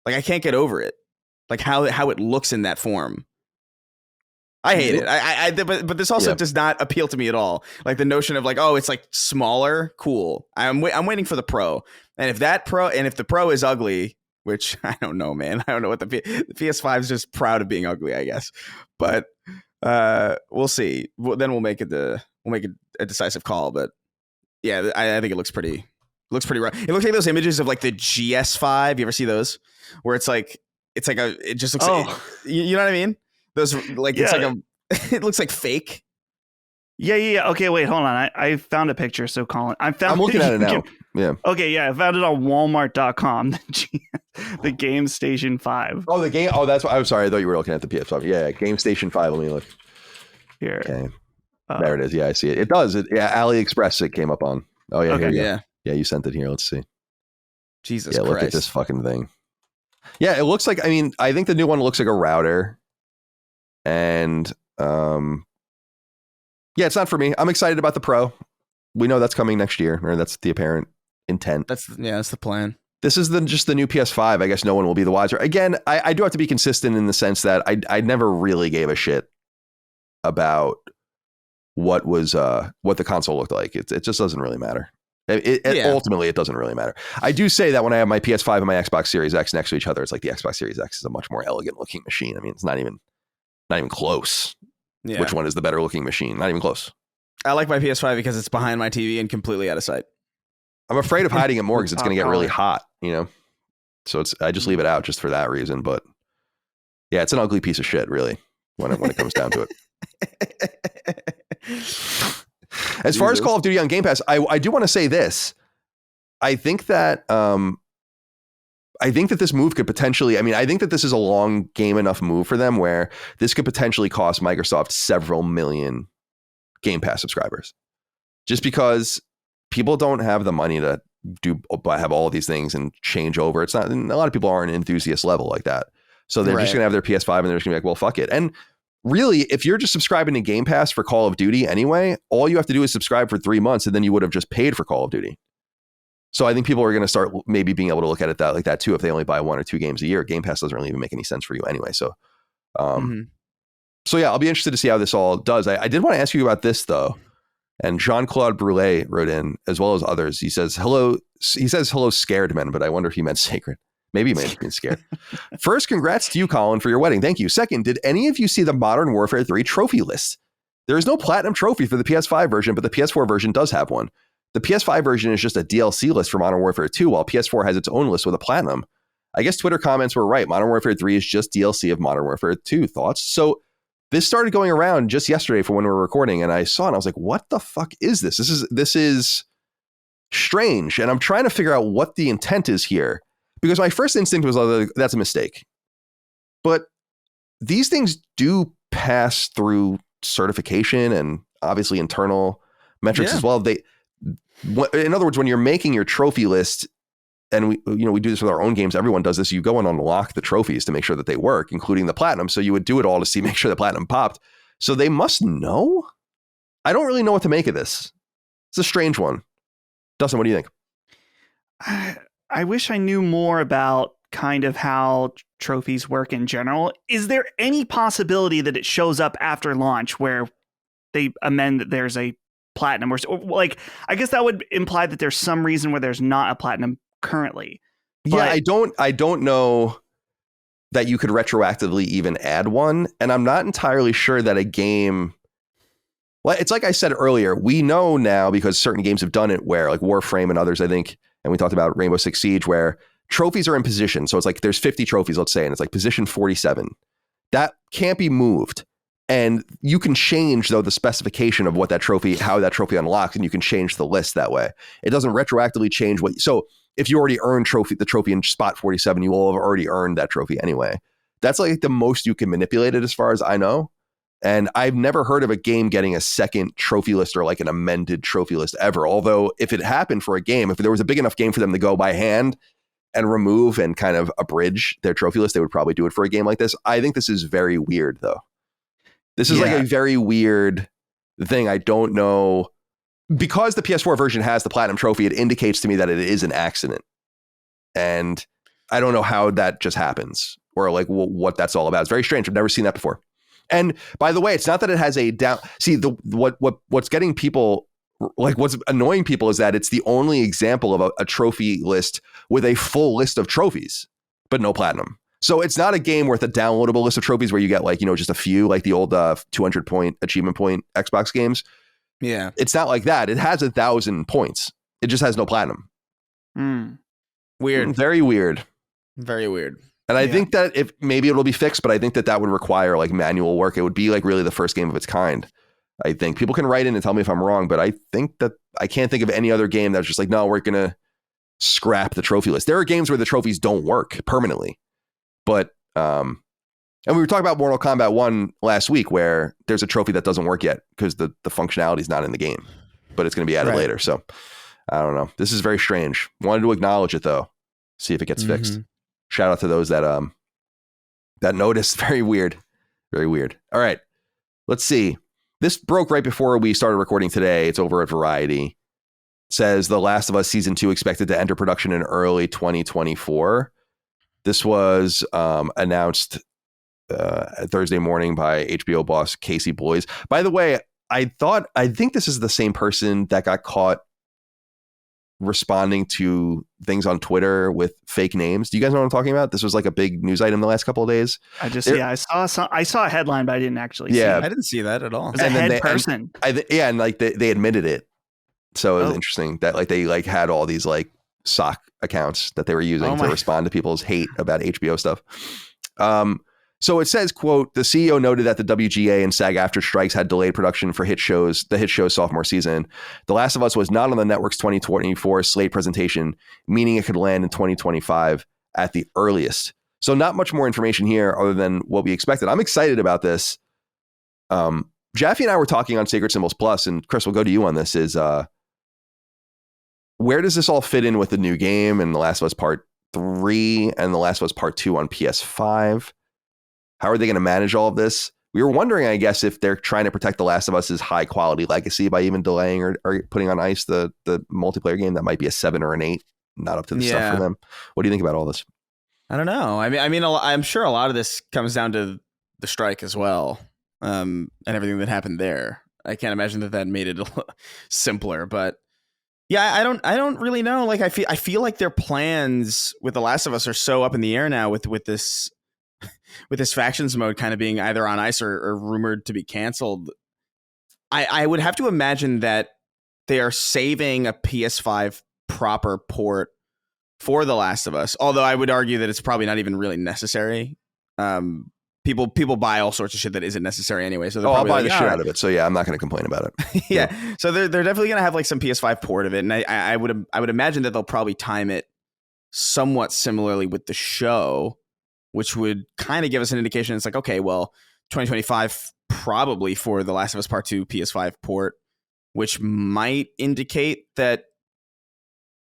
Like I can't get over it. Like how it looks in that form. I hate it. But this also does not appeal to me at all. Like the notion of like, oh, it's like smaller, cool. I'm waiting for the Pro, and if the Pro is ugly, which I don't know, man. I don't know what the PS5 is just proud of being ugly, I guess. But we'll see. Then we'll make it a decisive call. But yeah, I think it looks pretty rough. It looks like those images of like the GS5. You ever see those? Where it just looks like, you know what I mean? Those like it's like it looks like fake. Yeah. Okay, wait, hold on. I found a picture. So Colin, I'm looking at it now. Yeah. Okay, yeah, I found it on Walmart.com. The Game Station 5. Oh, the game. Oh, that's what I'm sorry. I thought you were looking at the PS5. Yeah, Game Station 5. Let me look. Here. Okay. There it is. Yeah, I see it. It does. AliExpress it came up on. Oh yeah. Okay. Here, yeah, you sent it here. Let's see. Jesus Christ. Look at this fucking thing. Yeah, it looks like, I think the new one looks like a router. And it's not for me. I'm excited about the Pro. We know that's coming next year, or that's the apparent intent. That's the plan. This is just the new PS5. I guess no one will be the wiser. Again, I do have to be consistent in the sense that I never really gave a shit about what the console looked like. It just doesn't really matter. Ultimately, it doesn't really matter. I do say that when I have my PS5 and my Xbox Series X next to each other, it's like the Xbox Series X is a much more elegant looking machine. I mean, it's not even close. Yeah. Which one is the better looking machine? Not even close. I like my PS5 because it's behind my TV and completely out of sight. I'm afraid of hiding it more because it's going to get really hot, So I just leave it out just for that reason. But yeah, it's an ugly piece of shit, really, when it comes down to it. As far as Call of Duty on Game Pass, I do want to say this. I think that this move could potentially, I think that this is a long game enough move for them where this could potentially cost Microsoft several million Game Pass subscribers. Just because people don't have the money to have all of these things and change over. It's not, a lot of people aren't an enthusiast level like that. So they're just going to have their PS5 and they're just going to be like, well, fuck it. And really, if you're just subscribing to Game Pass for Call of Duty anyway, all you have to do is subscribe for 3 months and then you would have just paid for Call of Duty. So I think people are going to start maybe being able to look at it like that too. If they only buy 1 or 2 games a year, Game Pass doesn't really even make any sense for you anyway. So, so yeah, I'll be interested to see how this all does. I did want to ask you about this though. And Jean-Claude Brulé wrote in, as well as others. He says, hello, scared men, but I wonder if he meant sacred. Maybe he meant being scared. First, congrats to you, Colin, for your wedding. Thank you. Second, did any of you see the Modern Warfare 3 trophy list? There is no platinum trophy for the PS5 version, but the PS4 version does have one. The PS5 version is just a DLC list for Modern Warfare 2, while PS4 has its own list with a platinum. I guess Twitter comments were right. Modern Warfare 3 is just DLC of Modern Warfare 2. Thoughts? So this started going around just yesterday for when we were recording, and I saw it and I was like, what the fuck is this? This is strange. And I'm trying to figure out what the intent is here, because my first instinct was, oh, that's a mistake. But these things do pass through certification and obviously internal metrics as well. In other words, when you're making your trophy list, and we do this with our own games. Everyone does this. You go and unlock the trophies to make sure that they work, including the platinum. So you would do it all to make sure the platinum popped. So they must know. I don't really know what to make of this. It's a strange one. Dustin, what do you think? I wish I knew more about kind of how trophies work in general. Is there any possibility that it shows up after launch where they amend that there's a platinum, or like, I guess that would imply that there's some reason where there's not a platinum currently. But yeah, I don't know that you could retroactively even add one. And I'm not entirely sure that a game, well, it's like I said earlier, we know now because certain games have done it where, like Warframe and others, I think, and we talked about Rainbow Six Siege, where trophies are in position. So it's like there's 50 trophies, let's say, and it's like position 47. That can't be moved. And you can change, though, the specification of what that trophy, how that trophy unlocks, and you can change the list that way. It doesn't retroactively change what. So if you already earned the trophy in spot 47, you will have already earned that trophy anyway. That's like the most you can manipulate it, as far as I know. And I've never heard of a game getting a second trophy list or like an amended trophy list ever. Although if it happened for a game, if there was a big enough game for them to go by hand and remove and kind of abridge their trophy list, they would probably do it for a game like this. I think this is very weird, though. This is like a very weird thing. I don't know. Because the PS4 version has the platinum trophy, it indicates to me that it is an accident. And I don't know how that just happens or like what that's all about. It's very strange. I've never seen that before. And by the way, it's not that it has a down. See, what's getting people, like what's annoying people is that it's the only example of a trophy list with a full list of trophies, but no platinum. So it's not a game with a downloadable list of trophies where you get like, just a few, like the old 200 point achievement point Xbox games. Yeah. It's not like that. It has 1,000 points. It just has no platinum. Weird. Very weird. Very weird. And I think that if maybe it'll be fixed, but I think that would require like manual work. It would be like really the first game of its kind. I think people can write in and tell me if I'm wrong, but I think that I can't think of any other game that's just like, no, we're going to scrap the trophy list. There are games where the trophies don't work permanently. But, and we were talking about Mortal Kombat 1 last week where there's a trophy that doesn't work yet because the functionality is not in the game, but it's going to be added later. So I don't know. This is very strange. Wanted to acknowledge it though. See if it gets fixed. Shout out to those that noticed. Very weird. Very weird. All right. Let's see. This broke right before we started recording today. It's over at Variety. It says The Last of Us Season 2 expected to enter production in early 2024. This was announced Thursday morning by HBO boss Casey Bloys. By the way, I think this is the same person that got caught responding to things on Twitter with fake names. Do you guys know what I'm talking about? This was like a big news item the last couple of days. I saw a headline, but I didn't actually see it. I didn't see that at all. It was a head person. And like they admitted it. So it was interesting that like they like had all these like sock accounts that they were using to respond to people's hate about HBO stuff. So it says, quote, the CEO noted that the WGA and SAG-AFTRA strikes had delayed production for the hit show's sophomore season. The Last of Us was not on the network's 2024 slate presentation, meaning it could land in 2025 at the earliest. So not much more information here other than what we expected. I'm excited about this. Jaffe and I were talking on Sacred Symbols Plus, and Chris, we'll go to you on this, is where does this all fit in with the new game and The Last of Us Part 3 and The Last of Us Part 2 on PS5? How are they going to manage all of this? We were wondering, I guess, if they're trying to protect The Last of Us's high quality legacy by even delaying or putting on ice the multiplayer game that might be a 7 or an 8, not up to the stuff for them. What do you think about all this? I don't know. I mean, I'm sure a lot of this comes down to the strike as well, and everything that happened there. I can't imagine that made it simpler, but yeah, I don't really know. Like, I feel like their plans with The Last of Us are so up in the air now with this factions mode kind of being either on ice or rumored to be canceled. I would have to imagine that they are saving a PS5 proper port for The Last of Us, although I would argue that it's probably not even really necessary. People buy all sorts of shit that isn't necessary anyway. So I'll buy the shit out of it. So yeah, I'm not going to complain about it. Yeah. So they're definitely going to have like some PS5 port of it. And I would imagine that they'll probably time it somewhat similarly with the show, which would kind of give us an indication. It's like, okay, well, 2025 probably for The Last of Us Part 2 PS5 port, which might indicate that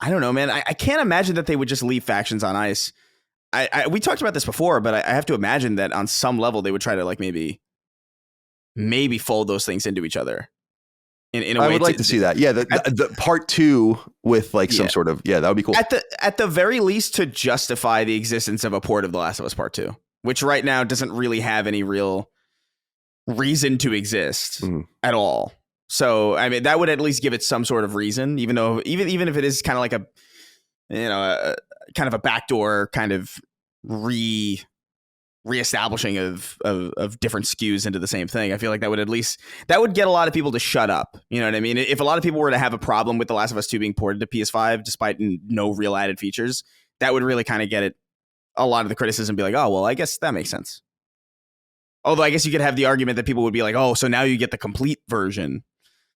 I don't know, man. I can't imagine that they would just leave factions on ice. We talked about this before, but I have to imagine that on some level they would try to like maybe fold those things into each other. In a way I would like to see that. Yeah, the part 2 with like some sort of that would be cool. At the very least, to justify the existence of a port of The Last of Us Part 2, which right now doesn't really have any real reason to exist at all. So I mean, that would at least give it some sort of reason, even though even if it is kind of like a kind of a backdoor kind of reestablishing of different SKUs into the same thing. I feel like that would get a lot of people to shut up. You know what I mean? If a lot of people were to have a problem with The Last of Us 2 being ported to PS5 despite no real added features, that would really kind of get a lot of the criticism be like, oh, well, I guess that makes sense. Although I guess you could have the argument that people would be like, oh, so now you get the complete version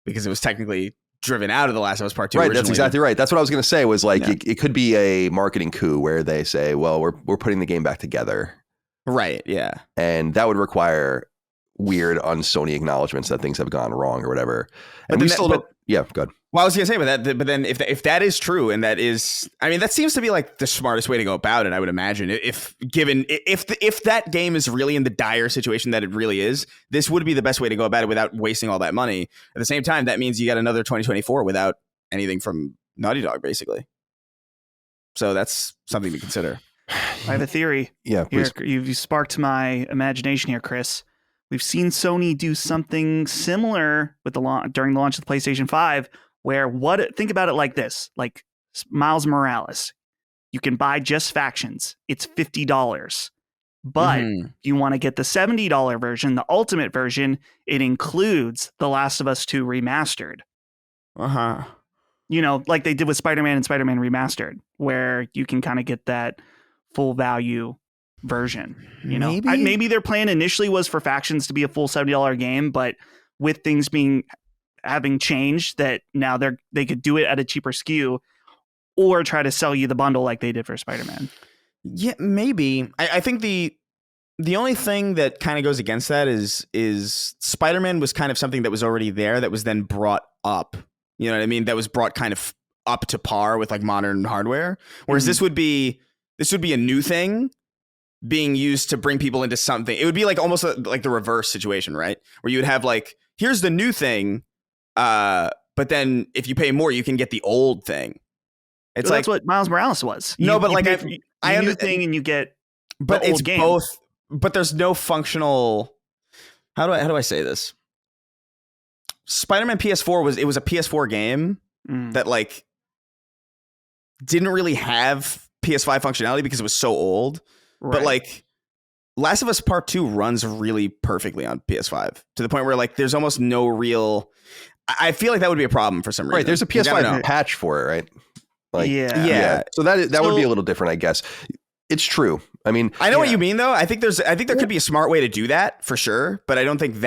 because it was technically driven out of The Last of Us Part 2. Right, that's exactly right. That's what I was going to say was like, it could be a marketing coup where they say, well, we're putting the game back together. Right, yeah. And that would require weird un-Sony acknowledgements that things have gone wrong or whatever. And we still don't... Yeah, go ahead. Well, I was going to say about that, but then if that is true, and that is... I mean, that seems to be like the smartest way to go about it, I would imagine. If that game is really in the dire situation that it really is, this would be the best way to go about it without wasting all that money. At the same time, that means you got another 2024 without anything from Naughty Dog, basically. So that's something to consider. I have a theory. Yeah, please. Here, you sparked my imagination here, Chris. We've seen Sony do something similar with during the launch of the PlayStation 5, where think about it like this: like Miles Morales, you can buy just factions. It's $50, but you want to get the $70 version, the ultimate version. It includes The Last of Us 2 remastered. You know, like they did with Spider-Man and Spider-Man Remastered, where you can kind of get that full value version. You know, maybe their plan initially was for factions to be a full $70 game, but with things having changed, that now they could do it at a cheaper SKU or try to sell you the bundle like they did for Spider-Man. Yeah, maybe. I think the only thing that kind of goes against that is Spider-Man was kind of something that was already there that was then brought up. You know what I mean? That was brought kind of up to par with like modern hardware. Whereas this would be a new thing being used to bring people into something. It would be like almost like the reverse situation, right? Where you would have like, here's the new thing, but then if you pay more, you can get the old thing. It's that's what Miles Morales was. But like I new thing and you get but the it's old game. Both. But there's no functional. How do I say this? Spider-Man PS4 was a PS4 game that like didn't really have PS5 functionality because it was so old. Right. But like Last of Us Part 2 runs really perfectly on PS5 to the point where like there's almost no real. I feel like that would be a problem for some reason. Right, there's a PS5 patch for it, right? Like, yeah. So that would be a little different, I guess. It's true. I mean, I know what you mean, though. I think there could be a smart way to do that for sure, but I don't think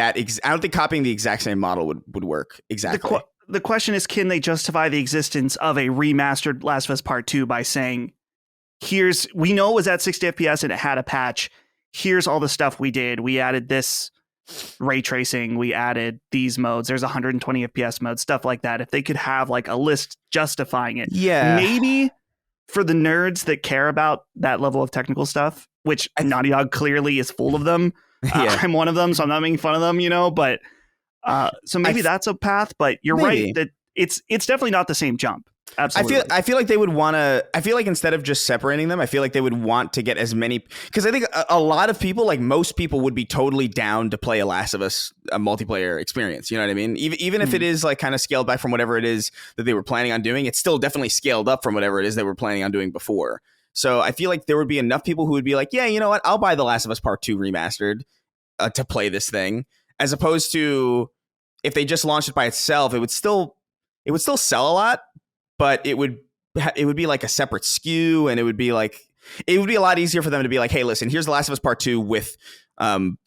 copying the exact same model would work exactly. The question is, can they justify the existence of a remastered Last of Us Part 2 by saying, we know it was at 60 FPS and it had a patch. Here's all the stuff we did. We added this ray tracing. We added these modes. There's 120 FPS mode, stuff like that. If they could have like a list justifying it. Yeah. Maybe for the nerds that care about that level of technical stuff, which Naughty Dog clearly is full of them. I'm one of them, so I'm not making fun of them, but so maybe that's a path, but you're right that it's definitely not the same jump. Absolutely. I feel like they would want to. I feel like instead of just separating them, I feel like they would want to get as many, because I think a lot of people, like most people, would be totally down to play a Last of Us multiplayer experience. You know what I mean? Even if it is like kind of scaled back from whatever it is that they were planning on doing, it's still definitely scaled up from whatever it is they were planning on doing before. So I feel like there would be enough people who would be like, yeah, you know what? I'll buy The Last of Us Part 2 remastered to play this thing, as opposed to if they just launched it by itself, it would still sell a lot. But it would be like a separate SKU, and it would be a lot easier for them to be like, hey, listen, here's The Last of Us Part 2 with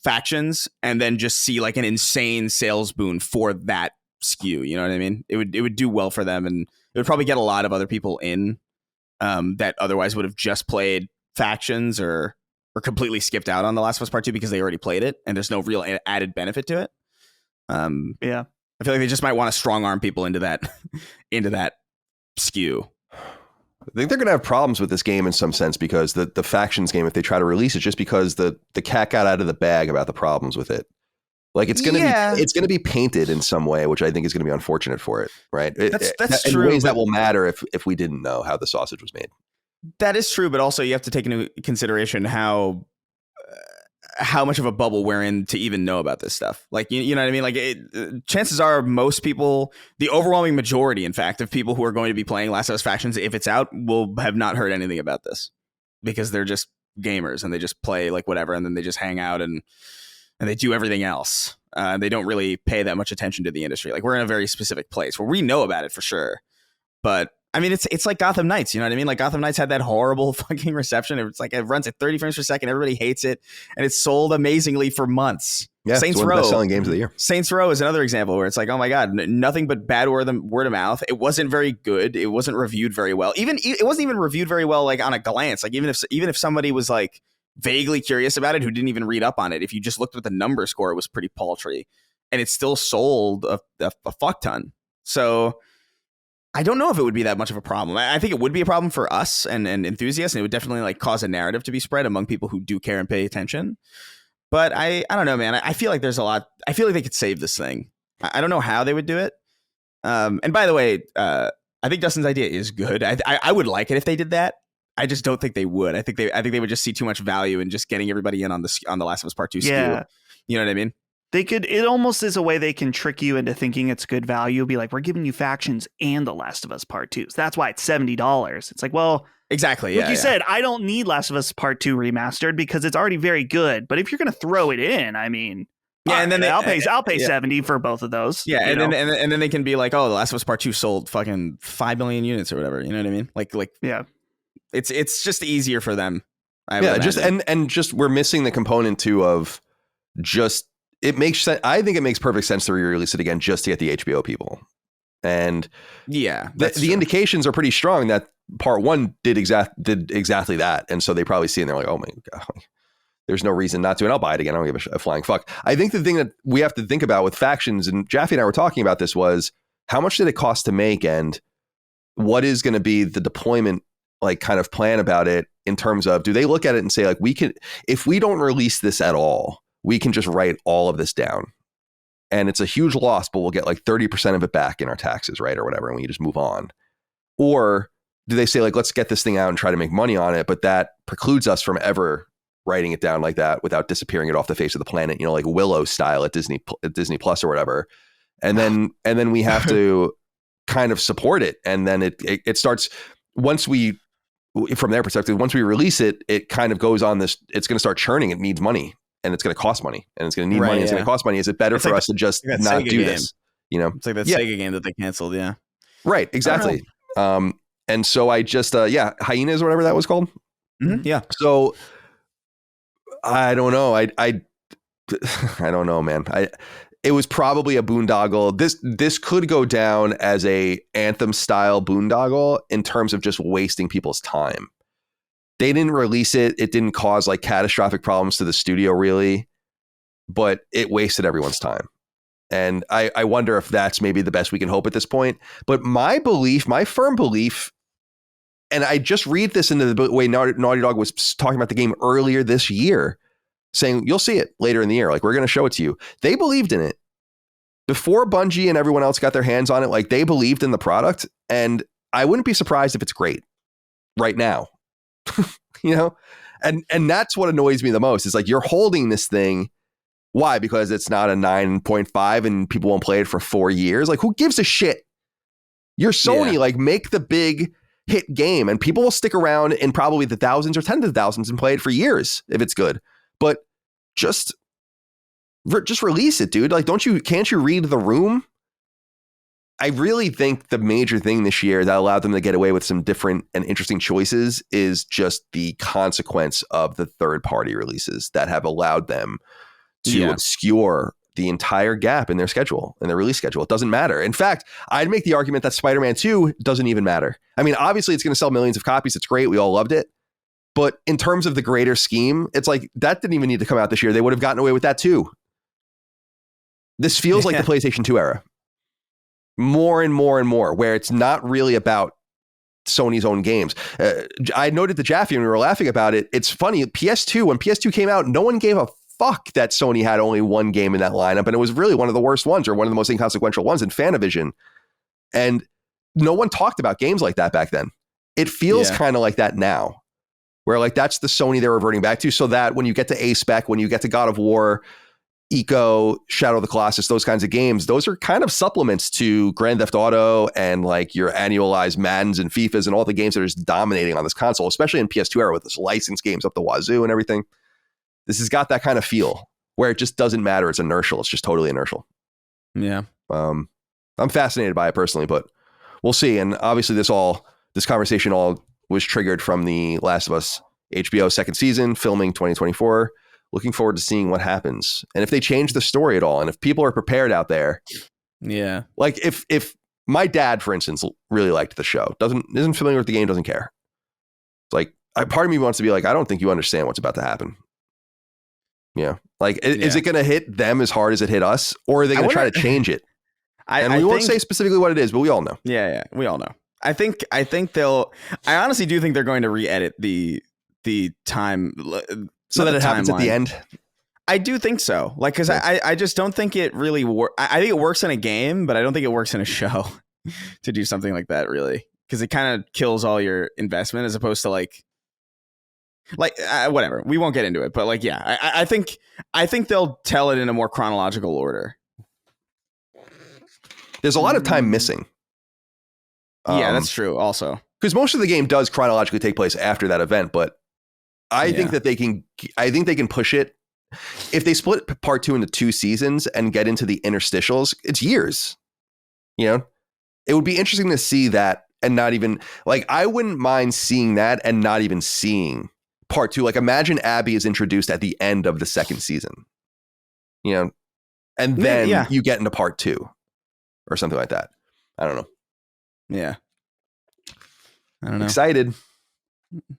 factions, and then just see like an insane sales boon for that SKU. You know what I mean? It would do well for them, and it would probably get a lot of other people in that otherwise would have just played factions or completely skipped out on The Last of Us Part 2 because they already played it, and there's no real added benefit to it. Yeah. I feel like they just might want to strong arm people into that SKU. I think they're going to have problems with this game in some sense because the factions game, if they try to release it, just because the cat got out of the bag about the problems with it. Like it's going to be painted in some way, which I think is going to be unfortunate for it. Right. That's in true. Ways that will matter if we didn't know how the sausage was made. That is true. But also you have to take into consideration how much of a bubble we're in to even know about this stuff. Like, you know what I mean? Like chances are most people, the overwhelming majority, in fact, of people who are going to be playing Last of Us Factions, if it's out, will have not heard anything about this because they're just gamers and they just play like whatever. And then they just hang out and they do everything else. They don't really pay that much attention to the industry. Like we're in a very specific place where we know about it for sure. But I mean, it's like Gotham Knights, you know what I mean? Like Gotham Knights had that horrible fucking reception. It's like it runs at 30 frames per second. Everybody hates it. And it's sold amazingly for months. Yeah, Saints it's one Row. of the best-selling games of the year. Saints Row is another example where it's like, oh my God, nothing but bad word of mouth. It wasn't very good. It wasn't reviewed very well. It wasn't even reviewed very well, like on a glance. Like even if somebody was like vaguely curious about it who didn't even read up on it, if you just looked at the number score, it was pretty paltry. And it still sold a fuck ton. So I don't know if it would be that much of a problem. I think it would be a problem for us and enthusiasts, and it would definitely like cause a narrative to be spread among people who do care and pay attention. But I don't know, man. I feel like there's a lot. I feel like they could save this thing. I don't know how they would do it. And by the way, I think Dustin's idea is good. I would like it if they did that. I just don't think they would. I think they would just see too much value in just getting everybody in on the Last of Us Part 2 SKU. You know what I mean? They could, it almost is a way they can trick you into thinking it's good value. Be like, we're giving you Factions and The Last of Us Part 2. So that's why it's $70. It's like, well, exactly. Like you said, I don't need Last of Us Part 2 remastered because it's already very good. But if you're going to throw it in, I mean, yeah, and then I'll pay 70 for both of those. Yeah, and then they can be like, oh, The Last of Us Part 2 sold fucking 5 million units or whatever. You know what I mean? Like yeah, it's just easier for them. Just we're missing the component too of just. It makes sense. I think it makes perfect sense to re-release it again just to get the HBO people. And yeah, the indications are pretty strong that part 1 did exactly that. And so they probably see it and they're like, oh my God, there's no reason not to. And I'll buy it again. I don't give a flying fuck. I think the thing that we have to think about with Factions, and Jaffe and I were talking about this, was how much did it cost to make and what is going to be the deployment like kind of plan about it in terms of, do they look at it and say like, we can, if we don't release this at all, we can just write all of this down and it's a huge loss, but we'll get like 30% of it back in our taxes, right? Or whatever. And we just move on. Or do they say like, let's get this thing out and try to make money on it, but that precludes us from ever writing it down like that without disappearing it off the face of the planet, you know, like Willow style at Disney Plus or whatever. And then we have to kind of support it. And then it starts, once we, from their perspective, once we release it, it kind of goes on this, it's going to start churning. It needs money. And it's going to cost money and it's going to need money. It's going to cost money. Is it better for us to just not Sega do this? You know, it's like that Sega game that they canceled. Yeah. Right. Exactly. And so I just, Hyenas or whatever that was called. Mm-hmm. Yeah. So I don't know. I don't know, man. It was probably a boondoggle. This could go down as a Anthem style boondoggle in terms of just wasting people's time. They didn't release it. It didn't cause like catastrophic problems to the studio really, but it wasted everyone's time. And I wonder if that's maybe the best we can hope at this point. But my firm belief, and I just read this into the way Naughty Dog was talking about the game earlier this year, saying you'll see it later in the year. Like we're going to show it to you. They believed in it before Bungie and everyone else got their hands on it. Like they believed in the product, and I wouldn't be surprised if it's great right now. You know, and that's what annoys me the most is like you're holding this thing. Why? Because it's not a 9.5 and people won't play it for 4 years. Like who gives a shit? You're Sony. Like make the big hit game and people will stick around in probably the thousands or tens of thousands and play it for years if it's good. But just release it, dude. Like can't you read the room? I really think the major thing this year that allowed them to get away with some different and interesting choices is just the consequence of the third-party releases that have allowed them to obscure the entire gap in their schedule, in their release schedule. It doesn't matter. In fact, I'd make the argument that Spider-Man 2 doesn't even matter. I mean, obviously it's going to sell millions of copies. It's great. We all loved it. But in terms of the greater scheme, it's like that didn't even need to come out this year. They would have gotten away with that too. This feels like the PlayStation 2 era. More and more and more, where it's not really about Sony's own games. I noted to Jaffe and we were laughing about it. It's funny, PS2, when PS2 came out, no one gave a fuck that Sony had only one game in that lineup, and it was really one of the worst ones or one of the most inconsequential ones in Fanavision. And no one talked about games like that back then. It feels kind of like that now, where like that's the Sony they're reverting back to, so that when you get to A-Spec, when you get to God of War, Eco, Shadow of the Colossus, those kinds of games, those are kind of supplements to Grand Theft Auto and like your annualized Maddens and FIFAs and all the games that are just dominating on this console, especially in PS2 era with this licensed games up the wazoo and everything. This has got that kind of feel where it just doesn't matter. It's inertial. It's just totally inertial. Yeah. I'm fascinated by it personally, but we'll see. And obviously this conversation all was triggered from the Last of Us HBO second season, filming 2024. Looking forward to seeing what happens. And if they change the story at all, and if people are prepared out there. Yeah. Like if my dad, for instance, really liked the show, isn't familiar with the game, doesn't care. It's like, part of me wants to be like, I don't think you understand what's about to happen. Yeah. Like, is it going to hit them as hard as it hit us? Or are they going to try to change it? We won't say specifically what it is, but we all know. Yeah. We all know. I think I honestly do think they're going to re-edit the time. So that it happens at the end? I do think so. Like, because I just don't think it really works. I think it works in a game, but I don't think it works in a show to do something like that, really. Because it kind of kills all your investment as opposed to like whatever. We won't get into it. But like, yeah, I think they'll tell it in a more chronological order. There's a lot of time missing. Yeah, that's true also. Because most of the game does chronologically take place after that event, but I think that they can push it. If they split part 2 into 2 seasons and get into the interstitials, it's years. You know, it would be interesting to see that and not even like, I wouldn't mind seeing that and not even seeing part 2. Like, imagine Abby is introduced at the end of the second season, you know, and then you get into part 2 or something like that. I don't know. Yeah. I don't know. Excited.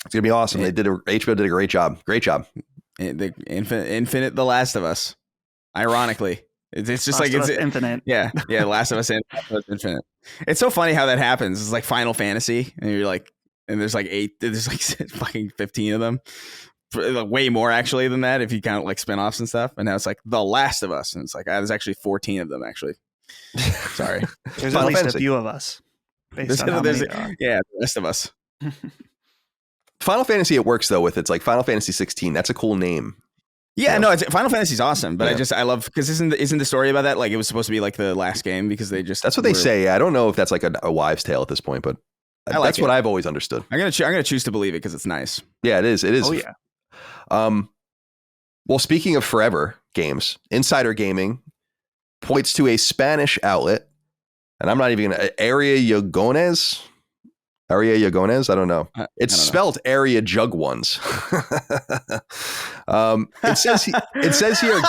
It's gonna be awesome. HBO did a great job. Great job. The Infinite, The Last of Us. Ironically, it's just Last like it's Infinite. Yeah, Last of Us and Infinite. It's so funny how that happens. It's like Final Fantasy, and you're like, and there's like fucking 15 of them, like way more actually than that if you count like spinoffs and stuff. And now it's like The Last of Us, and it's like there's actually 14 of them actually. Sorry, there's Final at least Fantasy. A few of us. Based on how many there are. Yeah, the rest of us. Final Fantasy, it works though with it's like Final Fantasy 16. That's a cool name. Yeah, no, Final Fantasy's awesome, but I love because isn't the story about that like it was supposed to be like the last game because they just that's what they say. I don't know if that's like a wives' tale at this point, but that's what I've always understood. I'm gonna choose to believe it because it's nice. Yeah, it is. It is. Oh yeah. Well, speaking of forever games, Insider Gaming points to a Spanish outlet, and I'm not even gonna Area Yagones. I don't know. It's spelled Area Jug Ones. It says here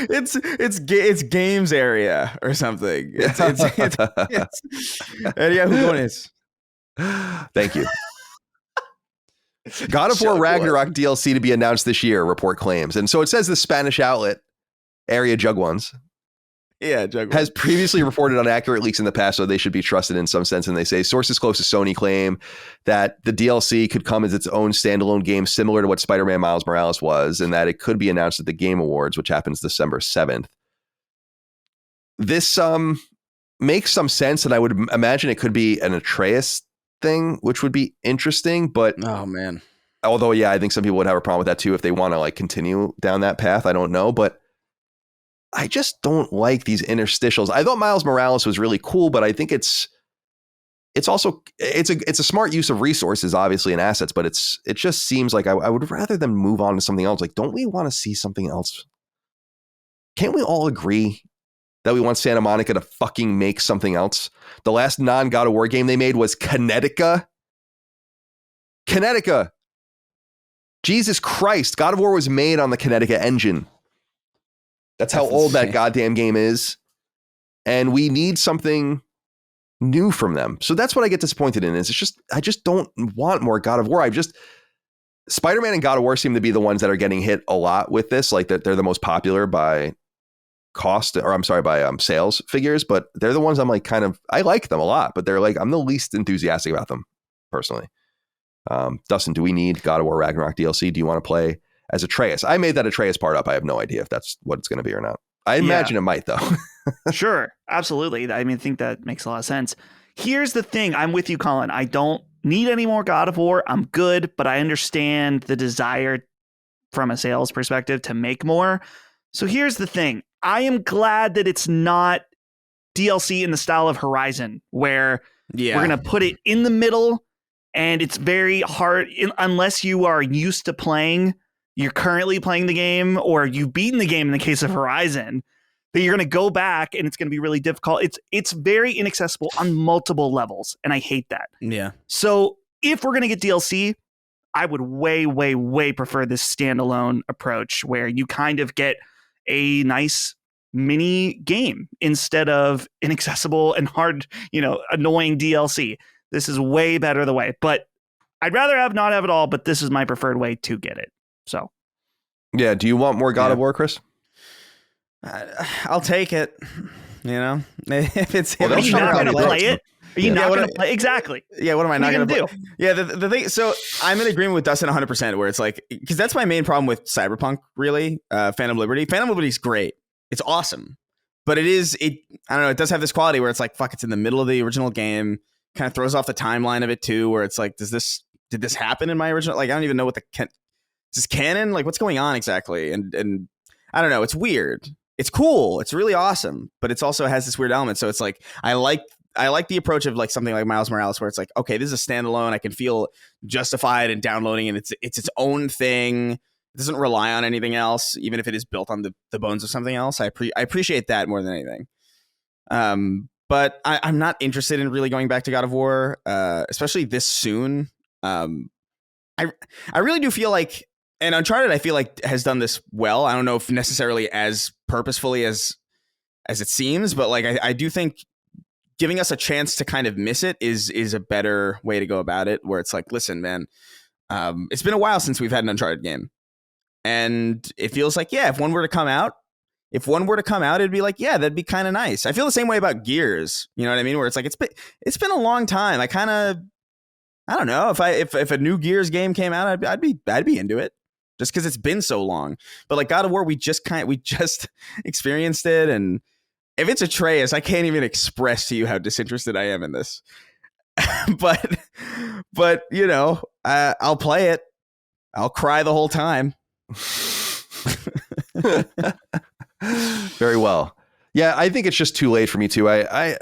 it's games area or something. It's Area Jugones. Thank you. God of War Ragnarok DLC to be announced this year, report claims. And so it says the Spanish outlet, Area Jug Ones, has previously reported on accurate leaks in the past, so they should be trusted in some sense. And they say sources close to Sony claim that the DLC could come as its own standalone game, similar to what Spider-Man Miles Morales was, and that it could be announced at the Game Awards, which happens December 7th. This makes some sense, and I would imagine it could be an Atreus thing, which would be interesting. But oh man, although I think some people would have a problem with that too if they want to like continue down that path. I don't know, but I just don't like these interstitials. I thought Miles Morales was really cool, but I think it's also a smart use of resources, obviously, and assets. But it just seems like I would rather them move on to something else. Like, don't we want to see something else? Can't we all agree that we want Santa Monica to fucking make something else? The last non-God of War game they made was Kinetica. Jesus Christ. God of War was made on the Kinetica engine. That's how old that goddamn game is. And we need something new from them. So that's what I get disappointed in. I just don't want more God of War. Spider-Man and God of War seem to be the ones that are getting hit a lot with this. Like that they're the most popular by cost, or I'm sorry, by sales figures, but they're the ones I'm like I like them a lot, but they're like, I'm the least enthusiastic about them personally. Dustin, do we need God of War Ragnarok DLC? Do you want to play as Atreus? I made that Atreus part up. I have no idea if that's what it's going to be or not. I imagine it might, though. Sure. Absolutely. I mean, I think that makes a lot of sense. Here's the thing. I'm with you, Colin. I don't need any more God of War. I'm good, but I understand the desire from a sales perspective to make more. So here's the thing. I am glad that it's not DLC in the style of Horizon, where we're going to put it in the middle, and it's very hard unless you are used to playing. You're currently playing the game, or you've beaten the game in the case of Horizon, that you're going to go back and it's going to be really difficult. It's very inaccessible on multiple levels, and I hate that. Yeah. So if we're going to get DLC, I would way, way, way prefer this standalone approach where you kind of get a nice mini game instead of inaccessible and hard, annoying DLC. This is way better the way, but I'd rather not have it all, but this is my preferred way to get it. So, yeah. Do you want more God of War, Chris? I'll take it. If it's are you not going to play it? Are you not going to play? Exactly. Yeah. What am I not going to do? Yeah. The thing. So I'm in agreement with Dustin 100%. Where it's like, because that's my main problem with Cyberpunk. Really, Phantom Liberty. Phantom Liberty is great. It's awesome, but I don't know. It does have this quality where it's like, fuck. It's in the middle of the original game. Kind of throws off the timeline of it too. Where it's like, did this happen in my original? Like, I don't even know what is this canon? Like, what's going on exactly? And I don't know. It's weird. It's cool. It's really awesome, but it also has this weird element. So it's like, I like the approach of like something like Miles Morales, where it's like, okay, this is a standalone. I can feel justified in downloading, and it's its own thing. It doesn't rely on anything else, even if it is built on the bones of something else. I appreciate that more than anything. But I'm not interested in really going back to God of War, especially this soon. I really do feel like, and Uncharted, I feel like has done this well. I don't know if necessarily as purposefully as it seems, but like I do think giving us a chance to kind of miss it is a better way to go about it. Where it's like, listen, man, it's been a while since we've had an Uncharted game, and it feels like, yeah, if one were to come out, it'd be like, yeah, that'd be kind of nice. I feel the same way about Gears. You know what I mean? Where it's like, it's been a long time. I don't know if a new Gears game came out, I'd be into it. Just because it's been so long. But like God of War, we just experienced it, and if it's Atreus, I can't even express to you how disinterested I am in this. but I'll play it. I'll cry the whole time. Very well. Yeah, I think it's just too late for me too. It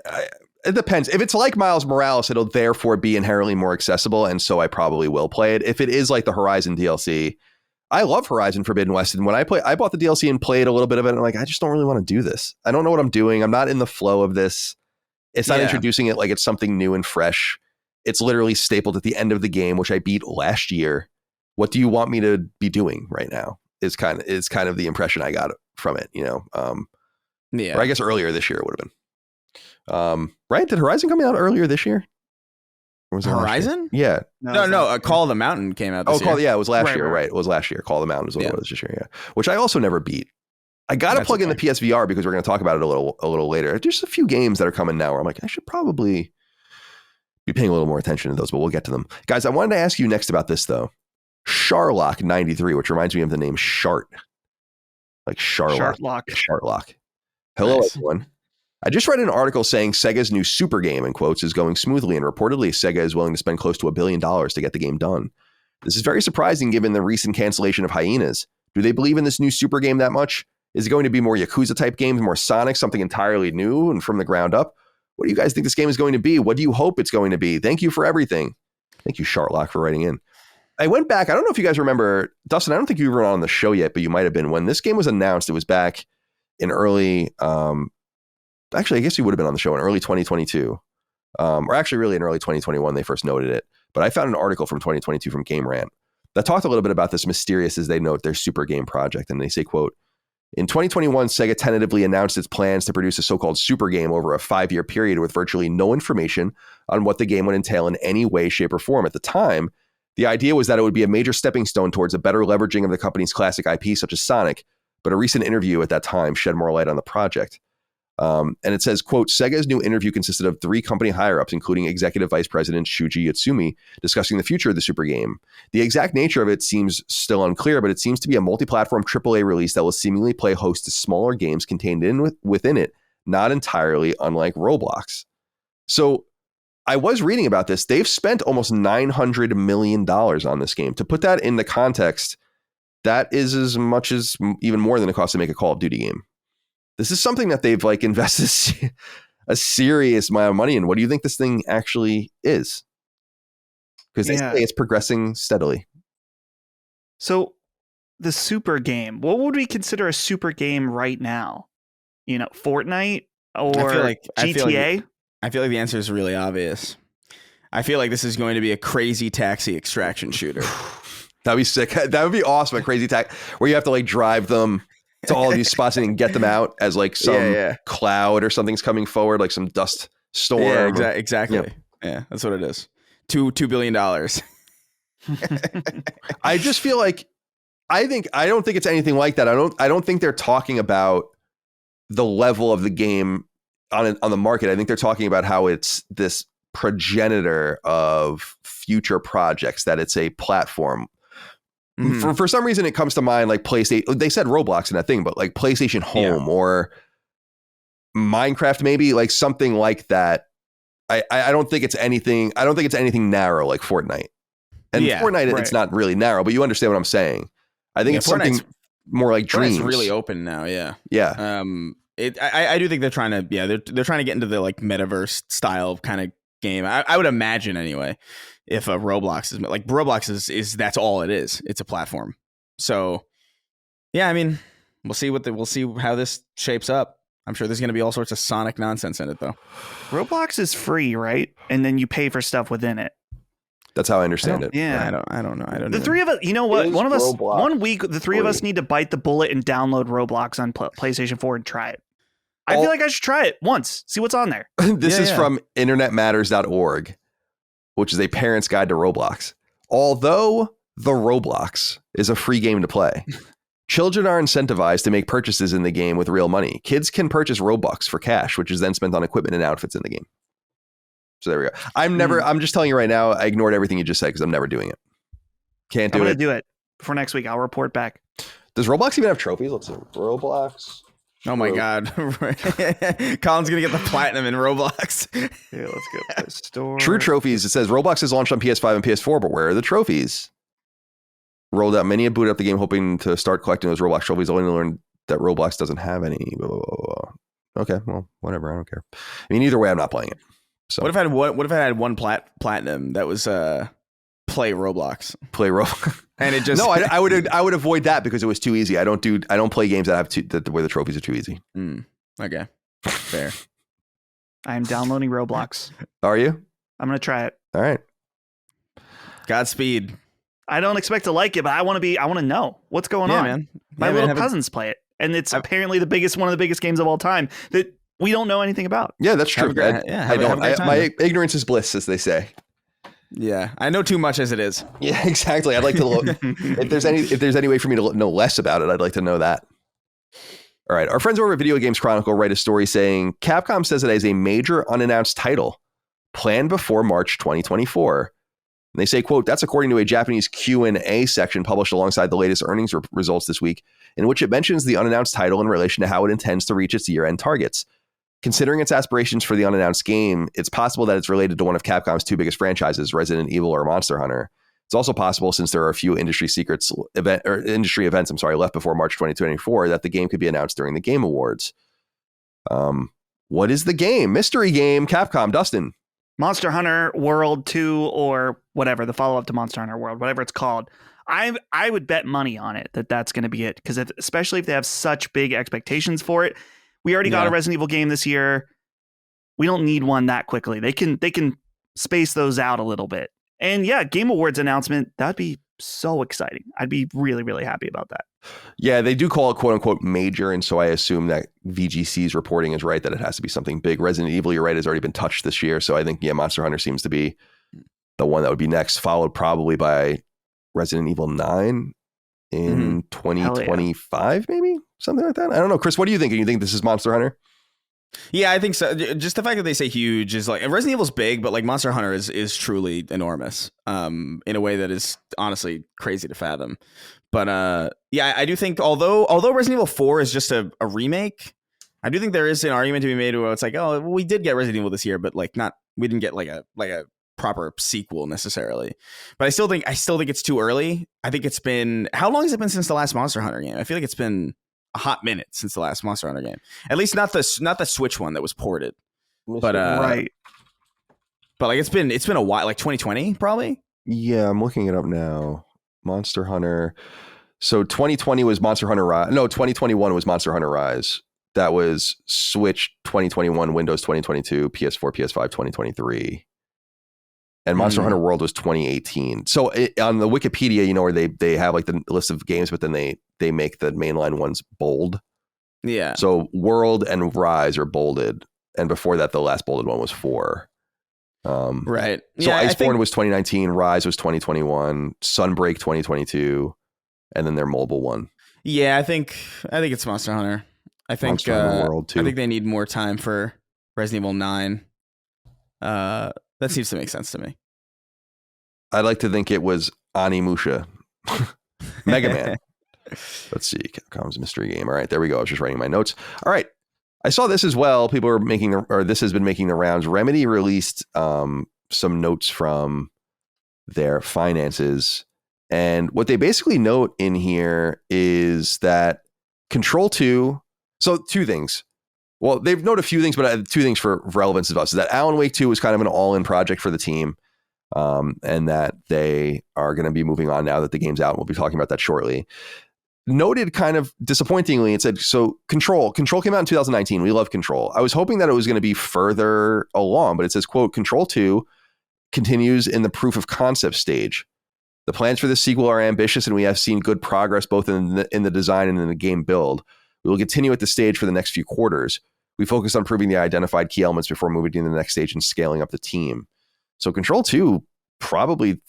depends. If it's like Miles Morales, it'll therefore be inherently more accessible, and so I probably will play it. If it is like the Horizon DLC, I love Horizon Forbidden West, and when I bought the DLC and played a little bit of it, and I'm like, I just don't really want to do this. I don't know what I'm doing. I'm not in the flow of this. It's not introducing it like it's something new and fresh. It's literally stapled at the end of the game, which I beat last year. What do you want me to be doing right now? Is kind of the impression I got from it, Or I guess earlier this year it would have been. Right? Did Horizon come out earlier this year? Or was it Horizon? Yeah. No. Call of the Mountain came out this year. It was last year. Right. It was last year. Call of the Mountain is what it was this year. Yeah. Which I also never beat. I got to plug in the PSVR because we're going to talk about it a little later. There's a few games that are coming now where I'm like, I should probably be paying a little more attention to those, but we'll get to them. Guys, I wanted to ask you next about this though. Sharlock 93, which reminds me of the name Shart. Like Sharlock. Sharlock. Hello, everyone. I just read an article saying Sega's new super game, in quotes, is going smoothly, and reportedly Sega is willing to spend close to $1 billion to get the game done. This is very surprising given the recent cancellation of Hyenas. Do they believe in this new super game that much? Is it going to be more Yakuza-type games, more Sonic, something entirely new and from the ground up? What do you guys think this game is going to be? What do you hope it's going to be? Thank you for everything. Thank you, Sharlock, for writing in. I went back. I don't know if you guys remember, Dustin, I don't think you were on the show yet, but you might have been. When this game was announced, it was back in early... actually, I guess you would have been on the show in early 2022. Or actually really in early 2021, they first noted it. But I found an article from 2022 from Game Rant that talked a little bit about this mysterious, as they note, their super game project. And they say, quote, in 2021, Sega tentatively announced its plans to produce a so-called super game over a 5-year period with virtually no information on what the game would entail in any way, shape, or form. At the time, the idea was that it would be a major stepping stone towards a better leveraging of the company's classic IP, such as Sonic, but a recent interview at that time shed more light on the project. And it says, quote, Sega's new interview consisted of 3 company higher-ups, including Executive Vice President Shuji Yatsumi, discussing the future of the Super game. The exact nature of it seems still unclear, but it seems to be a multi-platform AAA release that will seemingly play host to smaller games contained within it, not entirely unlike Roblox. So I was reading about this. They've spent almost $900 million on this game. To put that into context, that is as much as even more than it costs to make a Call of Duty game. This is something that they've like invested a serious amount of money in. What do you think this thing actually is? Because they say it's progressing steadily. So the super game, what would we consider a super game right now? Fortnite or GTA? I feel like the answer is really obvious. I feel like this is going to be a crazy taxi extraction shooter. That'd be sick. That would be awesome. A crazy taxi where you have to like drive them to all of these spots and get them out as like some cloud or something's coming forward, like some dust storm. Yeah, exactly. Yeah, that's what it is. $2 billion. I just feel like I don't think it's anything like that. I don't think they're talking about the level of the game on the market. I think they're talking about how it's this progenitor of future projects, that it's a platform. For some reason, it comes to mind like PlayStation. They said Roblox in that thing, but like PlayStation Home or Minecraft, maybe like something like that. I don't think it's anything. I don't think it's anything narrow like Fortnite. And Fortnite, it's not really narrow, but you understand what I'm saying. I think it's something more like Dreams. It's really open now. Yeah. I do think they're trying to. Yeah, they're trying to get into the like metaverse style kind of game. I would imagine anyway. If a Roblox is like Roblox is that's all it is. It's a platform. So yeah, I mean, we'll see how this shapes up. I'm sure there's going to be all sorts of Sonic nonsense in it though. Roblox is free, right? And then you pay for stuff within it. That's how I understand it. Yeah, I don't know. The three of us, you know what? One week, the three of us need to bite the bullet and download Roblox on PlayStation 4 and try it. I feel like I should try it once, see what's on there. This is from internetmatters.org, which is a parent's guide to Roblox. Although the Roblox is a free game to play, children are incentivized to make purchases in the game with real money. Kids can purchase Robux for cash, which is then spent on equipment and outfits in the game. So there we go. I'm just telling you right now, I ignored everything you just said because I'm never doing it. Can't do it. I'm going to do it for next week. I'll report back. Does Roblox even have trophies? Let's see. Roblox. Oh my God. Colin's going to get the platinum in Roblox. Yeah, let's go to the store. True trophies. It says Roblox is launched on PS5 and PS4, but where are the trophies? Rolled out. Many have booted up the game hoping to start collecting those Roblox trophies, only to learn that Roblox doesn't have any. Blah, blah, blah, blah. Okay, well, whatever. I don't care. I mean, either way, I'm not playing it. So what if I had one platinum that was play Roblox? Play Roblox. And it just no, I would avoid that because it was too easy. I don't play games that have where the trophies are too easy. Okay, fair. I'm downloading Roblox. Are you? I'm gonna try it. All right. Godspeed. I don't expect to like it, but I want to know what's going on. Man. My little cousins play it, and it's apparently one of the biggest games of all time that we don't know anything about. Yeah, that's true. My ignorance is bliss, as they say. Yeah, I know too much as it is. Yeah, exactly. I'd like to look if there's any way for me to know less about it. I'd like to know that. All right, our friends over at Video Games Chronicle write a story saying Capcom says it has a major unannounced title planned before March 2024. And they say, quote, that's according to a Japanese Q&A section published alongside the latest earnings results this week, in which it mentions the unannounced title in relation to how it intends to reach its year-end targets. Considering its aspirations for the unannounced game, it's possible that it's related to one of Capcom's 2 biggest franchises, Resident Evil or Monster Hunter. It's also possible, since there are a few industry events left before March 2024, that the game could be announced during the Game Awards. What is the game? Mystery game, Capcom, Dustin. Monster Hunter World 2 or whatever, the follow-up to Monster Hunter World, whatever it's called. I would bet money on it that's going to be it, because especially if they have such big expectations for it. We already got a Resident Evil game this year. We don't need one that quickly. They can space those out a little bit. And yeah, Game Awards announcement, that'd be so exciting. I'd be really, really happy about that. Yeah, they do call it quote unquote major. And so I assume that VGC's reporting is right, that it has to be something big. Resident Evil, you're right, has already been touched this year. So I think, Monster Hunter seems to be the one that would be next, followed probably by Resident Evil 9 in 2025, maybe? something like that. I don't know. Chris, what do you think? You think this is Monster Hunter? Yeah, I think so. Just the fact that they say huge is like, Resident Evil's big, but like Monster Hunter is truly enormous, in a way that is honestly crazy to fathom. But yeah, I do think although Resident Evil 4 is just a remake, I do think there is an argument to be made where it's like, oh, we did get Resident Evil this year, but like we didn't get like a proper sequel necessarily. But I still think it's too early. I think it's been, how long has it been since the last Monster Hunter game? I feel like it's been a hot minute since the last Monster Hunter game. At least not the Switch one that was ported. But right. But like it's been a while, like 2020 probably. Yeah, I'm looking it up now. Monster Hunter. So 2020 was Monster Hunter Rise. No, 2021 was Monster Hunter Rise. That was Switch 2021, Windows 2022, PS4, PS5 2023. And Monster Hunter World was 2018. So on the Wikipedia, you know, where they have like the list of games, but then they make the mainline ones bold. Yeah. So World and Rise are bolded. And before that, the last bolded one was 4. Right. So yeah, Iceborne was 2019, Rise was 2021, Sunbreak 2022, and then their mobile one. Yeah, I think it's Monster Hunter. I think Monster Hunter World too. I think they need more time for Resident Evil 9. That seems to make sense to me. I'd like to think it was Onimusha. Mega Man. Let's see. Capcom's mystery game. All right, there we go. I was just writing my notes. All right. I saw this as well. People are this has been making the rounds. Remedy released some notes from their finances. And what they basically note in here is that Control 2. So 2 things. Well, they've noted a few things, but 2 things for relevance of us is that Alan Wake 2 was kind of an all-in project for the team. And that they are going to be moving on now that the game's out. We'll be talking about that shortly. Noted kind of disappointingly, it said, so Control came out in 2019. We love Control. I was hoping that it was going to be further along, but it says, quote, Control 2 continues in the proof of concept stage. The plans for this sequel are ambitious, and we have seen good progress both in the design and in the game build. We will continue at this stage for the next few quarters. We focus on proving the identified key elements before moving to the next stage and scaling up the team. So Control 2, probably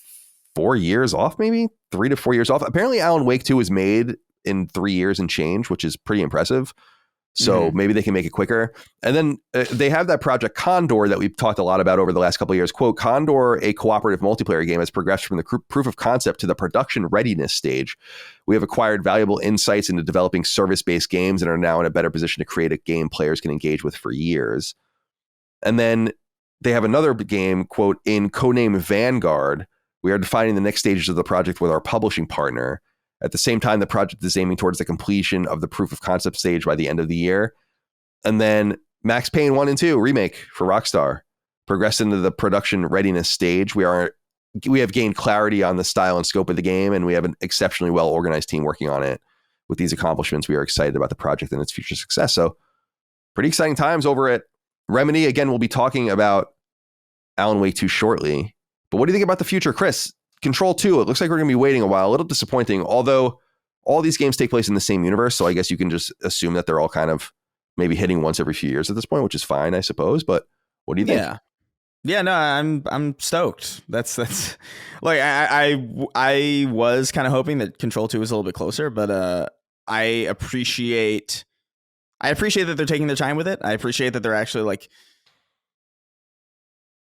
4 years off, maybe 3 to 4 years off. Apparently Alan Wake 2 was made in 3 years and change, which is pretty impressive. So maybe they can make it quicker. And then they have that project Condor that we've talked a lot about over the last couple of years. Quote, Condor, a cooperative multiplayer game, has progressed from the proof of concept to the production readiness stage. We have acquired valuable insights into developing service-based games and are now in a better position to create a game players can engage with for years. And then they have another game, quote, in codename Vanguard, we are defining the next stages of the project with our publishing partner. At the same time, the project is aiming towards the completion of the proof of concept stage by the end of the year. And then Max Payne 1 and 2 remake for Rockstar progressed into the production readiness stage. We have gained clarity on the style and scope of the game, and we have an exceptionally well-organized team working on it. With these accomplishments, we are excited about the project and its future success. So pretty exciting times over at Remedy. Again, we'll be talking about Alan Wake 2 shortly. But what do you think about the future, Chris? Control 2, it looks like we're going to be waiting a while. A little disappointing, although all these games take place in the same universe. So I guess you can just assume that they're all kind of maybe hitting once every few years at this point, which is fine, I suppose. But what do you think? Yeah, no, I'm stoked. That's like I was kind of hoping that Control 2 was a little bit closer, but I appreciate that they're taking their time with it. I appreciate that they're actually like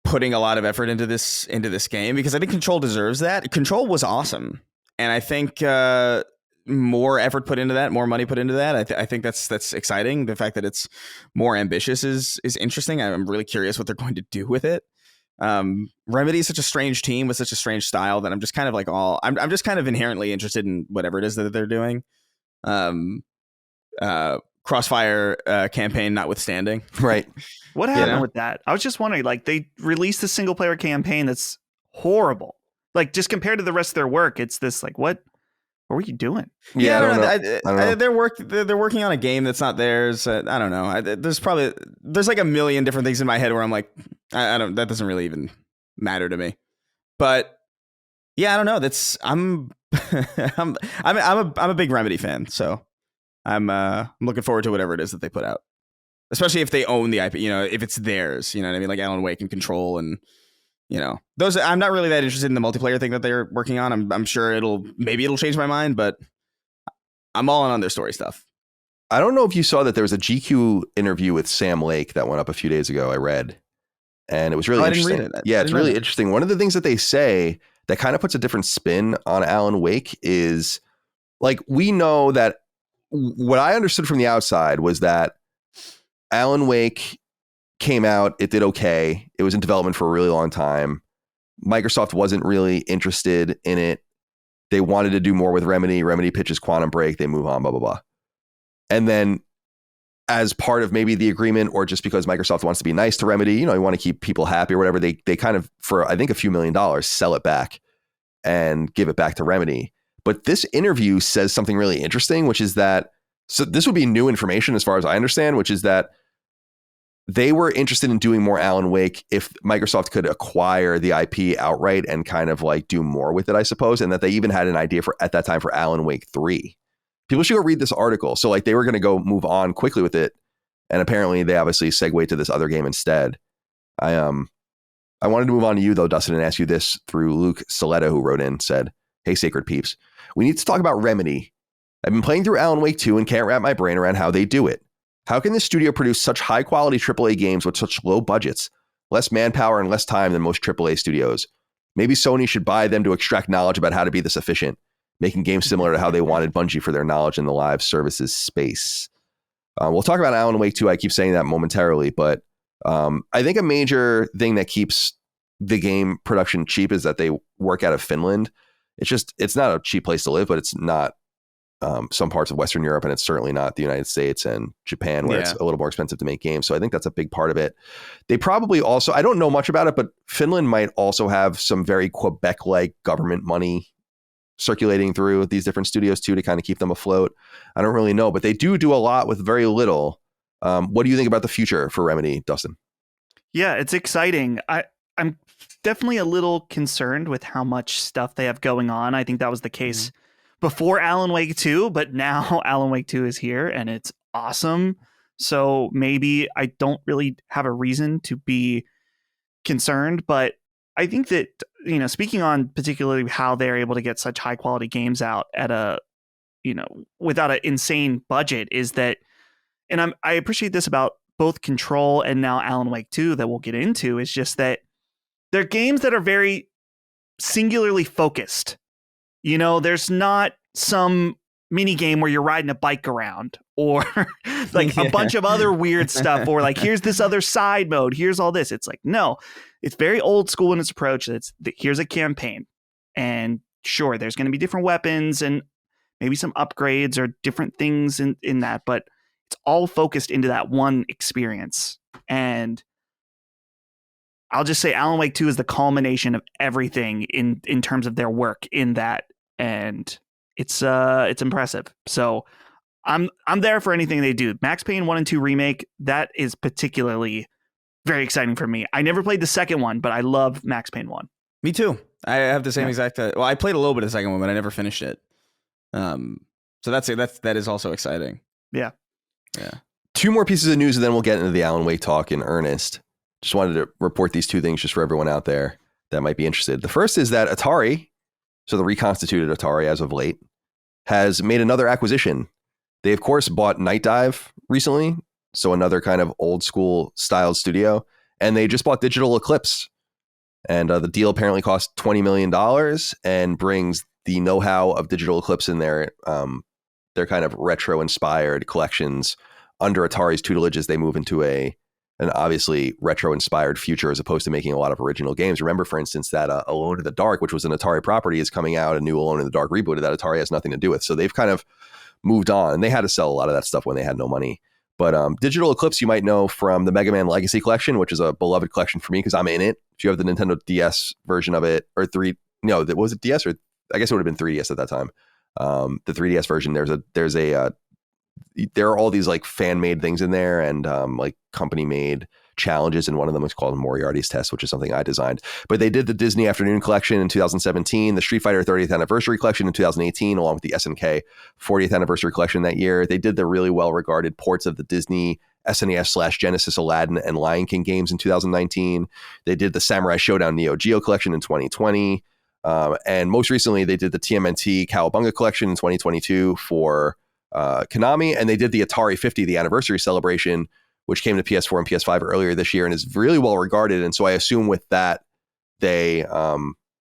putting a lot of effort into this game, because I think Control deserves that. Control was awesome, and I think more effort put into that, more money put into that. I think that's exciting. The fact that it's more ambitious is interesting. I'm really curious what they're going to do with it. Remedy is such a strange team with such a strange style that I'm just kind of like I'm just kind of inherently interested in whatever it is that they're doing. Crossfire campaign notwithstanding. Right. What happened with that? I was just wondering, like, they released a single player campaign that's horrible. Like, just compared to the rest of their work, it's this like, what were you doing? Yeah, I don't know. They're working on a game that's not theirs. I don't know. There's like a million different things in my head where I'm like, that doesn't really even matter to me. But yeah, I don't know. I'm a big Remedy fan, so I'm looking forward to whatever it is that they put out, especially if they own the IP, if it's theirs, you know what I mean? Like Alan Wake and Control and, those. I'm not really that interested in the multiplayer thing that they're working on. I'm sure it'll change my mind, but I'm all in on their story stuff. I don't know if you saw that there was a GQ interview with Sam Lake that went up a few days ago. I read, and it was really interesting. I didn't read it. Yeah, it's really interesting. One of the things that they say that kind of puts a different spin on Alan Wake is, like, we know that what I understood from the outside was that Alan Wake came out, it did okay. It was in development for a really long time. Microsoft wasn't really interested in it. They wanted to do more with Remedy. Remedy pitches Quantum Break. They move on, blah, blah, blah. And then as part of maybe the agreement, or just because Microsoft wants to be nice to Remedy, you want to keep people happy or whatever, they kind of, for I think a few $1 million, sell it back and give it back to Remedy. But this interview says something really interesting, which is that, so this would be new information as far as I understand, which is that they were interested in doing more Alan Wake if Microsoft could acquire the IP outright and kind of like do more with it, I suppose. And that they even had an idea for, at that time, for Alan Wake 3. People should go read this article. So like they were going to go move on quickly with it. And apparently they obviously segued to this other game instead. I wanted to move on to you though, Dustin, and ask you this through Luke Saletta, who wrote in, said, "Hey, Sacred Peeps, we need to talk about Remedy. I've been playing through Alan Wake 2 and can't wrap my brain around how they do it. How can this studio produce such high quality AAA games with such low budgets, less manpower and less time than most AAA studios? Maybe Sony should buy them to extract knowledge about how to be this efficient, making games similar to how they wanted Bungie for their knowledge in the live services space." We'll talk about Alan Wake 2. I keep saying that momentarily, but I think a major thing that keeps the game production cheap is that they work out of Finland. It's not a cheap place to live, but it's not some parts of Western Europe, and it's certainly not the United States and Japan, where it's a little more expensive to make games. So I think that's a big part of it. They probably also, I don't know much about it, but Finland might also have some very Quebec-like government money circulating through these different studios too, to kind of keep them afloat. I don't really know, but they do a lot with very little. What do you think about the future for Remedy, Dustin? Yeah, it's exciting. I'm definitely a little concerned with how much stuff they have going on. I think that was the case before Alan Wake 2, but now Alan Wake 2 is here and it's awesome. So maybe I don't really have a reason to be concerned, but I think that, speaking on particularly how they're able to get such high quality games out at a, without an insane budget, is that, and I appreciate this about both Control and now Alan Wake 2 that we'll get into, is just that they're games that are very singularly focused. There's not some mini game where you're riding a bike around, or like a bunch of other weird stuff, or like, here's this other side mode, here's all this. It's like, no, it's very old school in its approach. Here's a campaign, and sure, there's going to be different weapons and maybe some upgrades or different things in that, but it's all focused into that one experience. And I'll just say Alan Wake 2 is the culmination of everything in terms of their work in that, and it's impressive. So I'm there for anything they do. Max Payne 1 and 2 remake, that is particularly very exciting for me. I never played the second one, but I love Max Payne 1. Me too. I have the same exact. Well, I played a little bit of the second one, but I never finished it. So that is also exciting. Yeah. Two more pieces of news, and then we'll get into the Alan Wake talk in earnest. Just wanted to report these two things just for everyone out there that might be interested. The first is that Atari, so the reconstituted Atari as of late, has made another acquisition. They, of course, bought Night Dive recently, so another kind of old school styled studio, and they just bought Digital Eclipse. And the deal apparently cost $20 million and brings the know-how of Digital Eclipse in their kind of retro-inspired collections under Atari's tutelage as they move into an obviously retro-inspired future, as opposed to making a lot of original games. Remember, for instance, that Alone in the Dark, which was an Atari property, is coming out, a new Alone in the Dark rebooted that Atari has nothing to do with. So they've kind of moved on, and they had to sell a lot of that stuff when they had no money. But Digital Eclipse, you might know from the Mega Man Legacy Collection, which is a beloved collection for me because I'm in it. If you have the Nintendo DS version of it, or was it DS, or I guess it would have been 3DS at that time. The 3DS version, there are all these like fan made things in there, and like company made challenges, and one of them is called Moriarty's Test, which is something I designed. But they did the Disney Afternoon Collection in 2017, the Street Fighter 30th Anniversary Collection in 2018, along with the SNK 40th Anniversary Collection that year. They did the really well regarded ports of the Disney SNES/Genesis, Aladdin, and Lion King games in 2019. They did the Samurai Showdown Neo Geo Collection in 2020. And most recently, they did the TMNT Cowabunga Collection in 2022 for Konami, and they did the Atari 50, the anniversary celebration, which came to PS4 and PS5 earlier this year and is really well regarded. And so I assume with that, then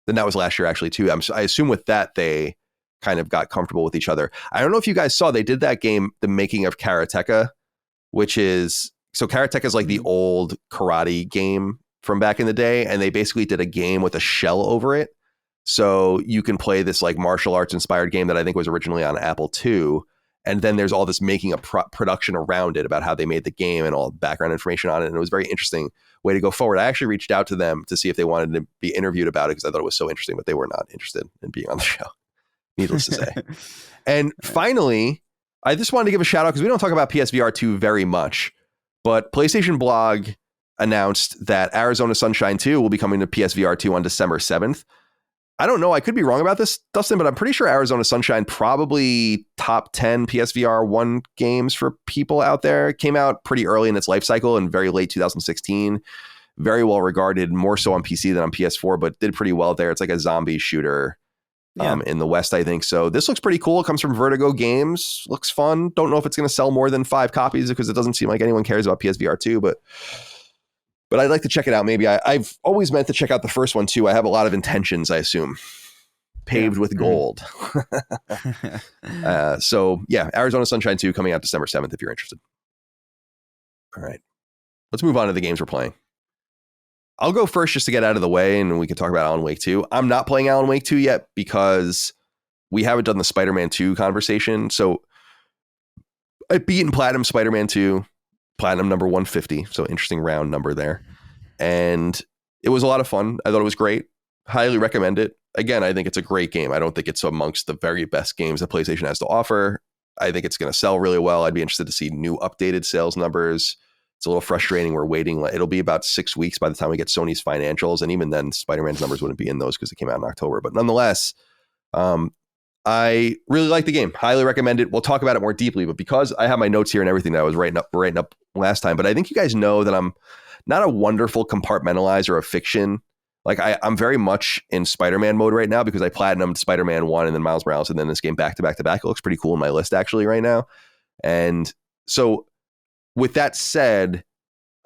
that was last year actually too. I assume with that, they kind of got comfortable with each other. I don't know if you guys saw, they did that game, The Making of Karateka, which is, so Karateka is like the old karate game from back in the day. And they basically did a game with a shell over it. So you can play this like martial arts inspired game that I think was originally on Apple II. And then there's all this making a production around it about how they made the game and all background information on it. And it was a very interesting way to go forward. I actually reached out to them to see if they wanted to be interviewed about it because I thought it was so interesting, but they were not interested in being on the show, needless to say. And finally, I just wanted to give a shout out because we don't talk about PSVR 2 very much, but PlayStation Blog announced that Arizona Sunshine 2 will be coming to PSVR 2 on December 7th. I don't know. I could be wrong about this, Dustin, but I'm pretty sure Arizona Sunshine probably top 10 PSVR 1 games for people out there. It came out pretty early in its life cycle in very late 2016. Very well regarded, more so on PC than on PS4, but did pretty well there. It's like a zombie shooter in the West, I think. So this looks pretty cool. It comes from Vertigo Games. Looks fun. Don't know if it's going to sell more than 5 copies because it doesn't seem like anyone cares about PSVR 2, but I'd like to check it out. Maybe I've always meant to check out the first one too. I have a lot of intentions, I assume, paved with gold. So yeah, Arizona Sunshine 2 coming out December 7th if you're interested. All right, let's move on to the games we're playing. I'll go first just to get out of the way and we can talk about Alan Wake 2. I'm not playing Alan Wake 2 yet because we haven't done the Spider-Man 2 conversation. So I've beaten Platinum Spider-Man 2. Platinum number 150. So interesting round number there. And it was a lot of fun. I thought it was great. Highly recommend it. Again, I think it's a great game. I don't think it's amongst the very best games that PlayStation has to offer. I think it's going to sell really well. I'd be interested to see new updated sales numbers. It's a little frustrating. We're waiting. It'll be about 6 weeks by the time we get Sony's financials. And even then, Spider-Man's numbers wouldn't be in those because it came out in October. But nonetheless, I really like the game. Highly recommend it. We'll talk about it more deeply, but because I have my notes here and everything that I was writing up last time, but I think you guys know that I'm not a wonderful compartmentalizer of fiction. Like I'm very much in Spider-Man mode right now because I platinumed Spider-Man 1 and then Miles Morales and then this game back to back to back. It looks pretty cool in my list actually right now. And so with that said,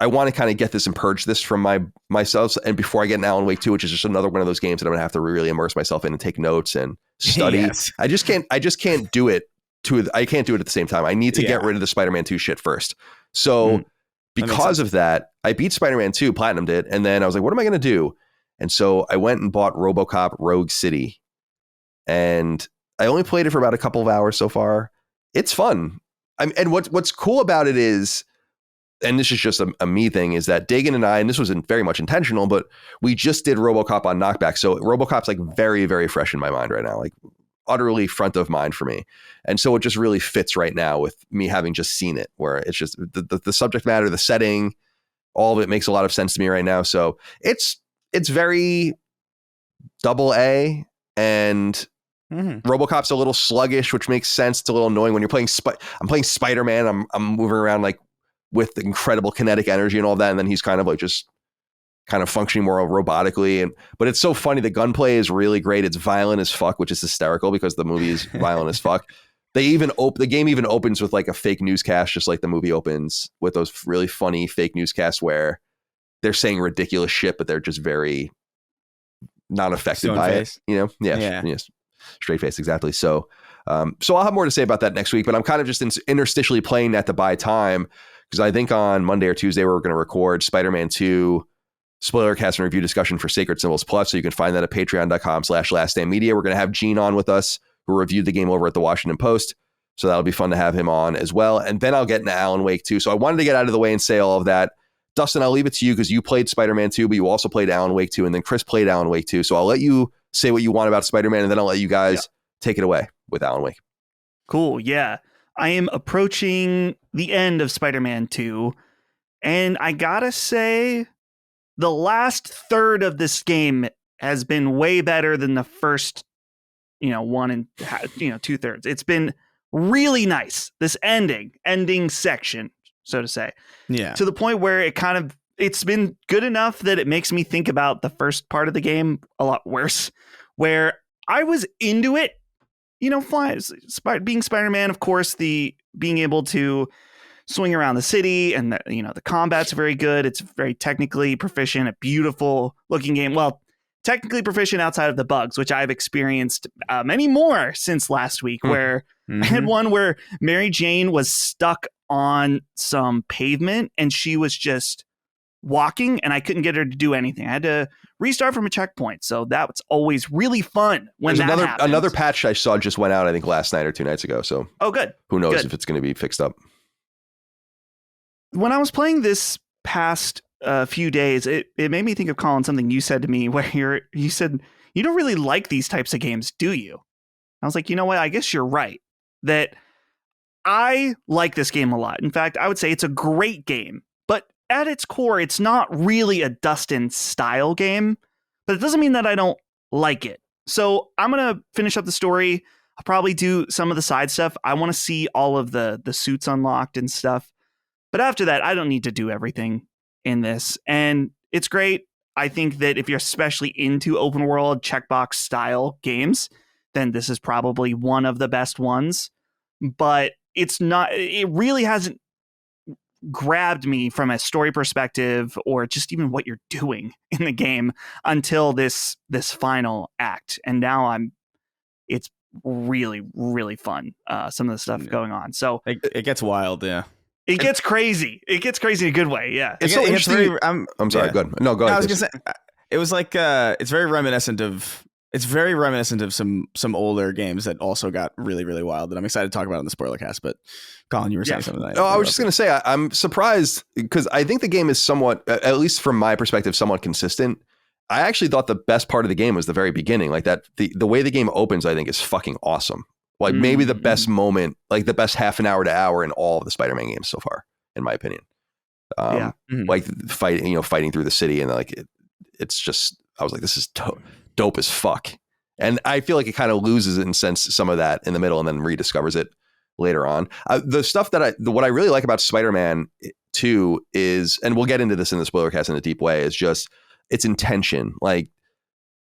I want to kind of get this and purge this from myself. And before I get an Alan Wake 2, which is just another one of those games that I'm gonna have to really immerse myself in and take notes and study. Yes. I just can't do it I can't do it at the same time. I need to get rid of the Spider-Man 2 shit first. So because of that, I beat Spider-Man 2, platinumed it, and then I was like, what am I gonna do? And so I went and bought RoboCop Rogue City. And I only played it for about a couple of hours so far. It's fun. And what's cool about it is, and this is just a me thing, is that Dagan and I, and this was very much intentional, but we just did RoboCop on Knockback. So RoboCop's like very, very fresh in my mind right now, like utterly front of mind for me. And so it just really fits right now with me having just seen it, where it's just the subject matter, the setting, all of it makes a lot of sense to me right now. So it's very AA, and RoboCop's a little sluggish, which makes sense. It's a little annoying when you're playing I'm playing Spider-Man. I'm moving around like with the incredible kinetic energy and all that, and then he's kind of like just kind of functioning more robotically. But it's so funny. The gunplay is really great. It's violent as fuck, which is hysterical because the movie is violent as fuck. The game even opens with like a fake newscast, just like the movie opens with those really funny fake newscasts where they're saying ridiculous shit, but they're just very not affected by it. You know? Yeah. Yes. Straight face. Exactly. So I'll have more to say about that next week, but I'm kind of just interstitially playing that to buy time. Because I think on Monday or Tuesday, we're going to record Spider-Man 2 spoiler cast and review discussion for Sacred Symbols Plus. So you can find that at patreon.com/laststandmedia. We're going to have Gene on with us, who reviewed the game over at the Washington Post. So that'll be fun to have him on as well. And then I'll get into Alan Wake 2. So I wanted to get out of the way and say all of that. Dustin, I'll leave it to you because you played Spider-Man 2, but you also played Alan Wake 2. And then Chris played Alan Wake 2. So I'll let you say what you want about Spider-Man, and then I'll let you guys take it away with Alan Wake. Cool. Yeah. I am approaching the end of Spider-Man 2, and I gotta say, the last third of this game has been way better than the first, 1 and 2/3. It's been really nice. This ending section, so to say, to the point where it's been good enough that it makes me think about the first part of the game a lot worse, where I was into it being Spider-Man, of course, the being able to swing around the city, and the combat's very good. It's very technically proficient, a beautiful looking game. Well, technically proficient outside of the bugs, which I've experienced many more since last week, where I had one where Mary Jane was stuck on some pavement and she was just walking and I couldn't get her to do anything. I had to restart from a checkpoint. So that's always really fun when There's that happens. another patch I saw just went out, I think last night or 2 nights ago. So good. Who knows if it's going to be fixed up. When I was playing this past few days, it made me think of, Colin, something you said to me where you said, you don't really like these types of games, do you? I was like, you know what? I guess you're right. That I like this game a lot. In fact, I would say it's a great game. But at its core, it's not really a Dustin style game. But it doesn't mean that I don't like it. So I'm going to finish up the story. I'll probably do some of the side stuff. I want to see all of the suits unlocked and stuff. But after that, I don't need to do everything in this. And it's great. I think that if you're especially into open world checkbox style games, then this is probably one of the best ones. But it really hasn't grabbed me from a story perspective or just even what you're doing in the game until this final act. And now it's really, really fun. Some of the stuff going on. So it gets wild. Yeah. It gets crazy. It gets crazy in a good way. Yeah. It's so interesting. I'm sorry. Yeah. Go ahead. No, go ahead. I was going to say, it was like, it's very reminiscent of some older games that also got really, really wild that I'm excited to talk about in the spoiler cast. But Colin, you were saying something. I was just going to say, I'm surprised because I think the game is somewhat, at least from my perspective, somewhat consistent. I actually thought the best part of the game was the very beginning. Like that, the way the game opens, I think is fucking awesome. Like maybe the best moment, like the best half an hour to hour in all of the Spider-Man games so far, in my opinion. Like fighting through the city and like it's just, I was like, this is dope as fuck. And I feel like it kind of loses it and sense some of that in the middle and then rediscovers it later on. The stuff what I really like about Spider-Man 2 is, and we'll get into this in the spoiler cast in a deep way, is just its intention. Like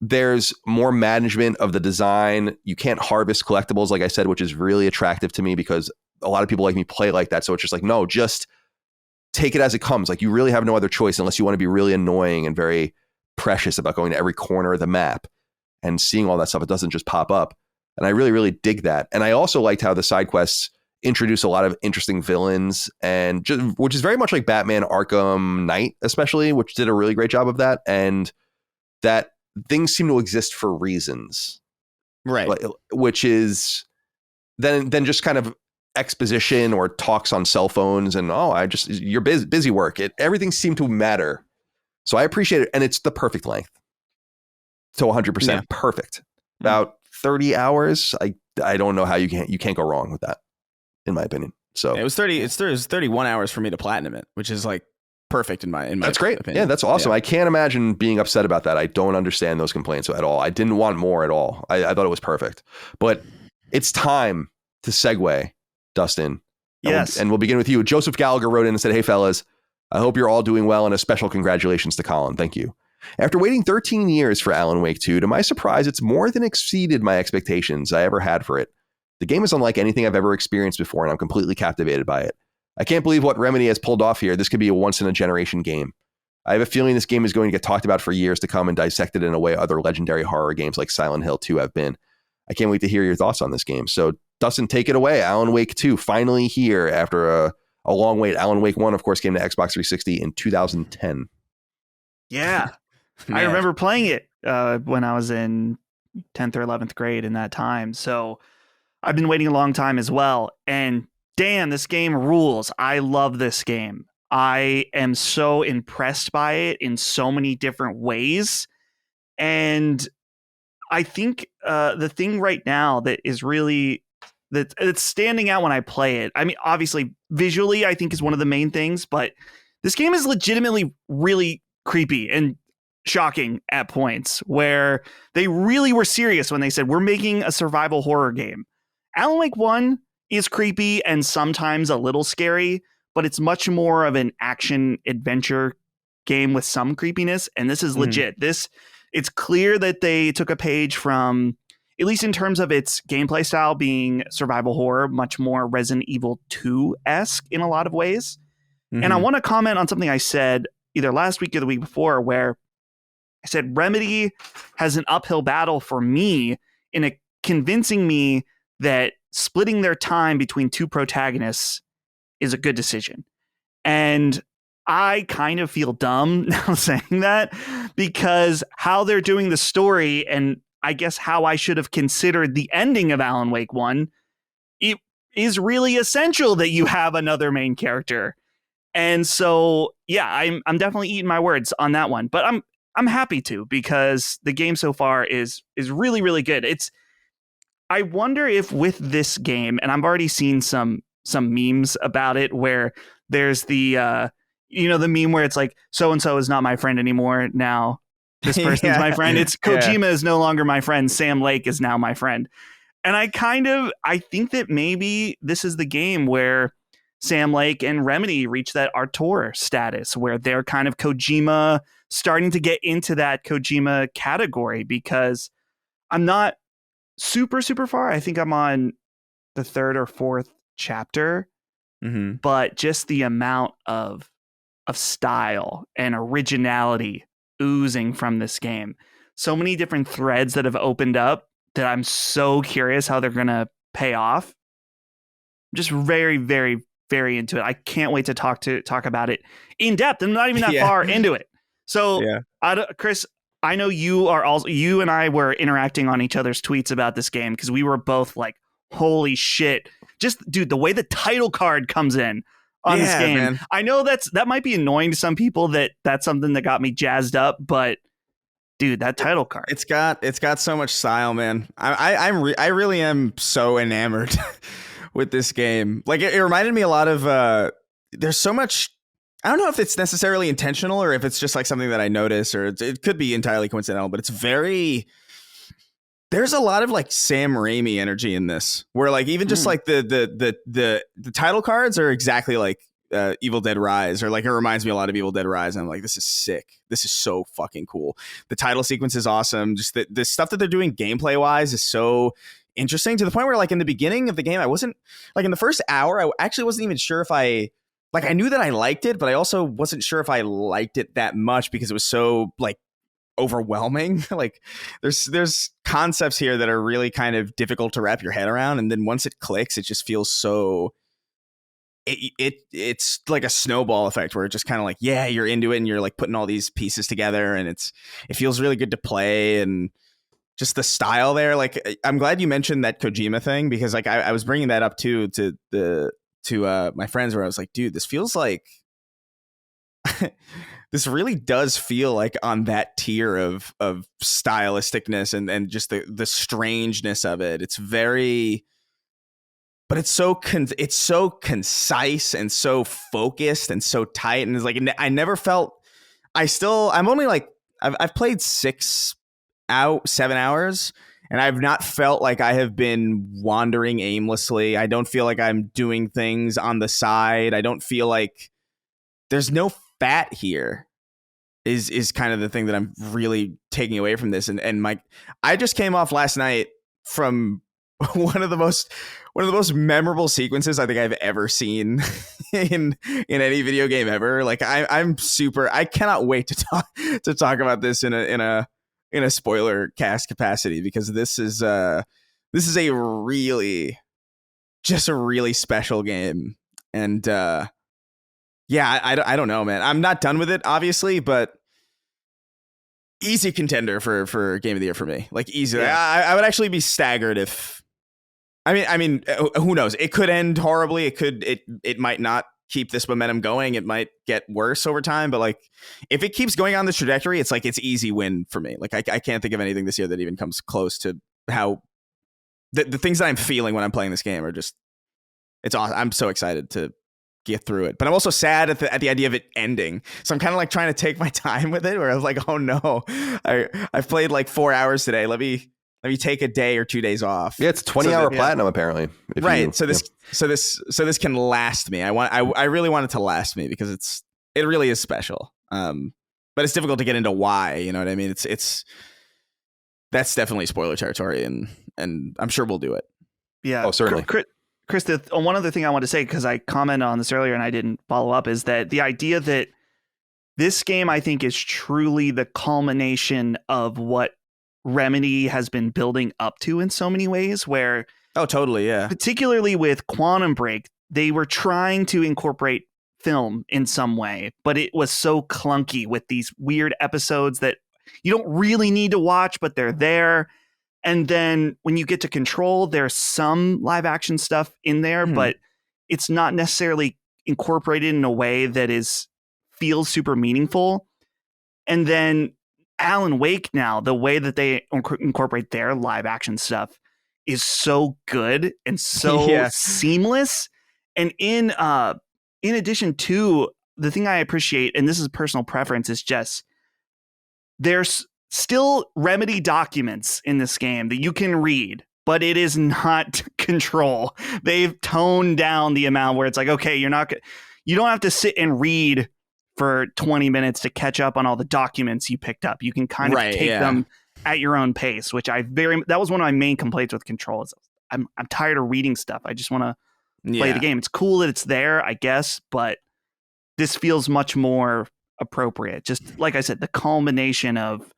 there's more management of the design. You can't harvest collectibles, like I said, which is really attractive to me because a lot of people like me play like that. So it's just like, no, just take it as it comes. Like you really have no other choice unless you want to be really annoying and very precious about going to every corner of the map and seeing all that stuff. It doesn't just pop up. And I really, really dig that. And I also liked how the side quests introduce a lot of interesting villains and which is very much like Batman Arkham Knight, especially, which did a really great job of that. And that things seem to exist for reasons, right? Which is then just kind of exposition or talks on cell phones and you're busy work. Everything seemed to matter, so I appreciate it, and it's the perfect length, so 100% perfect. About 30 hours. I don't know how you can't go wrong with that, in my opinion. So it was 31 hours for me to platinum it, which is like perfect in my that's great opinion. Yeah, that's awesome. I can't imagine being upset about that. I don't understand those complaints at all. I didn't want more at all. I thought it was perfect. But it's time to segue, Dustin. Yes. And we'll begin with you. Joseph Gallagher wrote in and said, "Hey fellas, I hope you're all doing well, and a special congratulations to Colin. Thank you. After waiting 13 years for Alan Wake 2, to my surprise, it's more than exceeded my expectations I ever had for it. The game is unlike anything I've ever experienced before, and I'm completely captivated by it. I can't believe what Remedy has pulled off here. This could be a once-in-a-generation game. I have a feeling this game is going to get talked about for years to come and dissected in a way other legendary horror games like Silent Hill 2 have been. I can't wait to hear your thoughts on this game." So, Dustin, take it away. Alan Wake 2, finally here after a long wait. Alan Wake 1, of course, came to Xbox 360 in 2010. Yeah. I remember playing it when I was in 10th or 11th grade in that time. So I've been waiting a long time as well. And damn, this game rules. I love this game. I am so impressed by it in so many different ways. And I think the thing right now that is really it's standing out when I play it. I mean, obviously, visually, I think is one of the main things, but this game is legitimately really creepy and shocking at points where they really were serious when they said, we're making a survival horror game. Alan Wake 1 is creepy and sometimes a little scary, but it's much more of an action adventure game with some creepiness. And this is legit. It's clear that they took a page from at least in terms of its gameplay style being survival horror, much more Resident Evil 2-esque in a lot of ways. Mm-hmm. And I want to comment on something I said either last week or the week before, where I said Remedy has an uphill battle for me in convincing me that splitting their time between two protagonists is a good decision. And I kind of feel dumb now saying that, because how they're doing the story, and I guess how I should have considered the ending of Alan Wake 1, it is really essential that you have another main character. And so, yeah, I'm definitely eating my words on that one, but I'm happy to, because the game so far is really, really good. I wonder if with this game, and I've already seen some memes about it, where there's the the meme where it's like, so and so is not my friend anymore. Now this person's my friend. It's Kojima is no longer my friend. Sam Lake is now my friend. And I think that maybe this is the game where Sam Lake and Remedy reach that auteur status, where they're kind of Kojima, starting to get into that Kojima category, because I'm not super, super far. I think I'm on the 3rd or 4th chapter, but just the amount of style and originality oozing from this game. So many different threads that have opened up that I'm so curious how they're going to pay off. I'm just very, very, very into it. I can't wait to talk about it in depth. I'm not even that far into it. So, Chris, I know you and I were interacting on each other's tweets about this game, because we were both like, holy shit. Just, dude, the way the title card comes in on this game. Man. I know that might be annoying to some people, that's something that got me jazzed up, but dude, that title card. It's got so much style, man. I really am so enamored with this game. Like it reminded me a lot of there's so much. I don't know if it's necessarily intentional or if it's just like something that I notice, or it could be entirely coincidental, but there's a lot of like Sam Raimi energy in this, where like even just like the title cards are exactly like Evil Dead Rise, or like it reminds me a lot of Evil Dead Rise. And I'm like, this is sick. This is so fucking cool. The title sequence is awesome. Just the stuff that they're doing gameplay wise is so interesting, to the point where like in the beginning of the game, I wasn't like, in the first hour, I actually wasn't even sure if I knew that I liked it, but I also wasn't sure if I liked it that much, because it was so like overwhelming. Like there's concepts here that are really kind of difficult to wrap your head around, and then once it clicks, it just feels so it's like a snowball effect, where it just kind of like, yeah, you're into it, and you're like putting all these pieces together, and it feels really good to play. And just the style there, like I'm glad you mentioned that Kojima thing, because like I was bringing that up too to my friends, where I was like, dude, this feels like this really does feel like on that tier of stylisticness and just the strangeness of it. It's very, but it's so concise and so focused and so tight. And it's like, I never felt, I'm only like, I've played 7 hours, and I've not felt like I have been wandering aimlessly. I don't feel like I'm doing things on the side. I don't feel like there's no fat here is kind of the thing that I'm really taking away from this. And I just came off last night from one of the most memorable sequences I think I've ever seen in any video game ever. Like I cannot wait to talk about this in a spoiler cast capacity, because this is a really special game. And yeah, I don't know, man. I'm not done with it, obviously, but easy contender for game of the year for me. Like easy. Yeah. I would actually be staggered if. I mean, who knows? It could end horribly. It might not keep this momentum going. It might get worse over time. But like, if it keeps going on this trajectory, it's like it's easy win for me. Like I can't think of anything this year that even comes close to how the things that I'm feeling when I'm playing this game are just. It's awesome. I'm so excited to get through it, but I'm also sad at the idea of it ending. So I'm kind of like trying to take my time with it, where I was like, oh no, I've played like 4 hours today. Let me take a day or 2 days off. Yeah, it's 20-hour platinum apparently. Right. So this can last me. I really want it to last me, because it really is special. But it's difficult to get into why. You know what I mean? It's that's definitely spoiler territory, and and I'm sure we'll do it. Yeah. Oh, certainly. Chris, one other thing I want to say, because I commented on this earlier and I didn't follow up, is that the idea that this game, I think, is truly the culmination of what Remedy has been building up to in so many ways, where Oh, totally. Yeah. particularly with Quantum Break, they were trying to incorporate film in some way, but it was so clunky with these weird episodes that you don't really need to watch, but they're there. And then when you get to Control, there's some live action stuff in there, but it's not necessarily incorporated in a way that feels super meaningful. And then Alan Wake now, the way that they incorporate their live action stuff is so good and so seamless. And in addition to the thing I appreciate, and this is personal preference, is just there's still Remedy documents in this game that you can read, but it is not Control. They've toned down the amount where it's like, okay, you don't have to sit and read for 20 minutes to catch up on all the documents you picked up. You can kind of take them at your own pace, which that was one of my main complaints with Control. Is I'm tired of reading stuff. I just want to play the game. It's cool that it's there, I guess, but this feels much more appropriate. Just like I said, the culmination of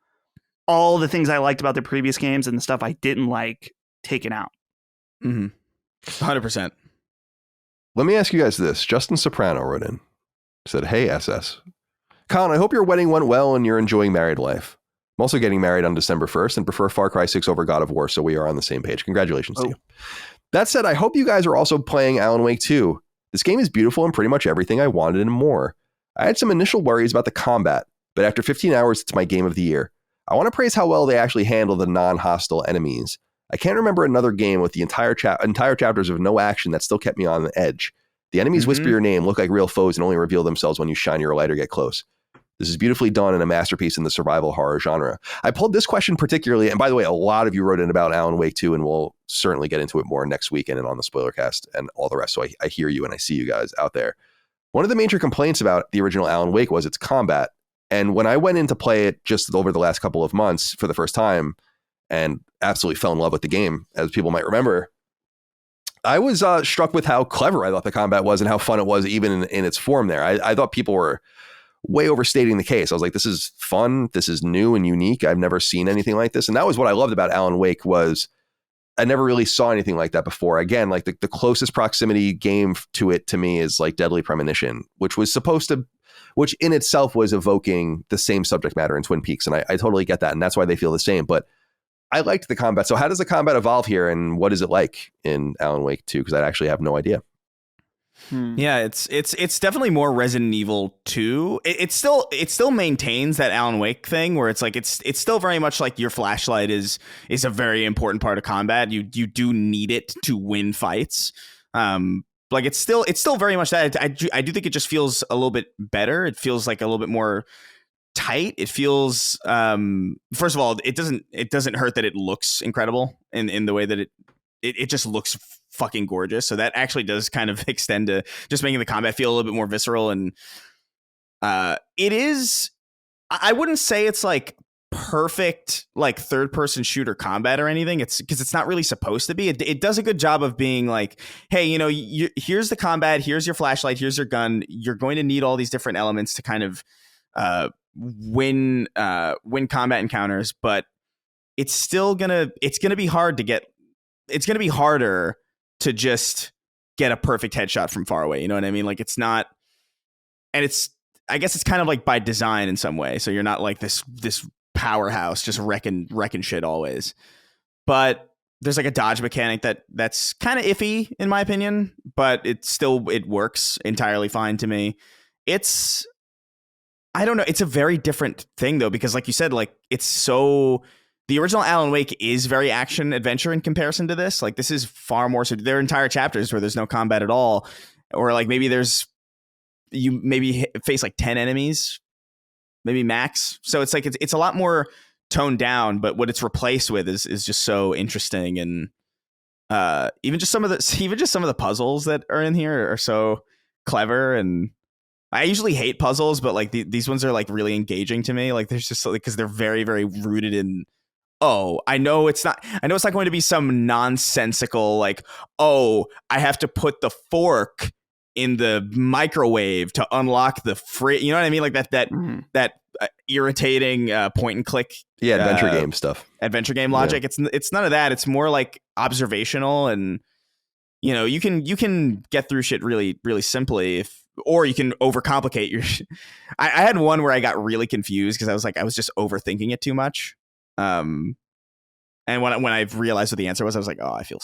all the things I liked about the previous games and the stuff I didn't like taken out. 100%. Let me ask you guys this. Justin Soprano wrote in, said, "Hey, SS. Colin, I hope your wedding went well and you're enjoying married life. I'm also getting married on December 1st and prefer Far Cry 6 over God of War, so we are on the same page. Congratulations to you. That said, I hope you guys are also playing Alan Wake 2. This game is beautiful and pretty much everything I wanted and more. I had some initial worries about the combat, but after 15 hours, it's my game of the year. I want to praise how well they actually handle the non-hostile enemies. I can't remember another game with the entire chapters of no action that still kept me on the edge. The enemies whisper your name, look like real foes, and only reveal themselves when you shine your light or get close. This is beautifully done and a masterpiece in the survival horror genre. I pulled this question particularly, and by the way, a lot of you wrote in about Alan Wake 2, and we'll certainly get into it more next weekend and on the spoiler cast and all the rest. So I hear you and I see you guys out there. One of the major complaints about the original Alan Wake was its combat. And when I went in to play it just over the last couple of months for the first time and absolutely fell in love with the game, as people might remember, I was struck with how clever I thought the combat was and how fun it was even in its form there. I thought people were way overstating the case. I was like, this is fun. This is new and unique. I've never seen anything like this. And that was what I loved about Alan Wake was I never really saw anything like that before. Again, like the closest proximity game to it to me is like Deadly Premonition, which in itself was evoking the same subject matter in Twin Peaks. And I totally get that. And that's why they feel the same. But I liked the combat. So how does the combat evolve here? And what is it like in Alan Wake 2? Because I actually have no idea. Yeah, it's definitely more Resident Evil 2. It still maintains that Alan Wake thing where it's like it's still very much like your flashlight is a very important part of combat. You do need it to win fights. Like it's still very much that. I do think it just feels a little bit better. It feels like a little bit more tight. It feels first of all, it doesn't hurt that it looks incredible in the way that it just looks fucking gorgeous. So that actually does kind of extend to just making the combat feel a little bit more visceral. And it is, I wouldn't say it's like perfect, like third person shooter combat or anything. It's because it's not really supposed to be. It does a good job of being like, hey, here's the combat, here's your flashlight, here's your gun. You're going to need all these different elements to kind of win combat encounters, but it's gonna be hard to get. It's going to be harder to just get a perfect headshot from far away. You know what I mean? Like it's not, and I guess it's kind of like by design in some way. So you're not like this powerhouse just wrecking shit always. But there's like a dodge mechanic that's kind of iffy in my opinion, but it works entirely fine to me. I don't know. It's a very different thing though, because like you said, like the original Alan Wake is very action adventure in comparison to this. Like this is far more so. There are entire chapters where there's no combat at all, or like maybe you face like 10 enemies, maybe max. So it's like it's a lot more toned down. But what it's replaced with is just so interesting, and even just some of the puzzles that are in here are so clever. And I usually hate puzzles, but like these ones are like really engaging to me. Like there's just like because they're very very rooted in oh, I know it's not going to be some nonsensical like, oh, I have to put the fork in the microwave to unlock the you know what I mean? Like that irritating point and click. Yeah, adventure game logic. Yeah. It's none of that. It's more like observational, and you know, you can get through shit really, really simply or you can overcomplicate your shit. I had one where I got really confused because I was just overthinking it too much. And when I realized what the answer was, I was like, oh, I feel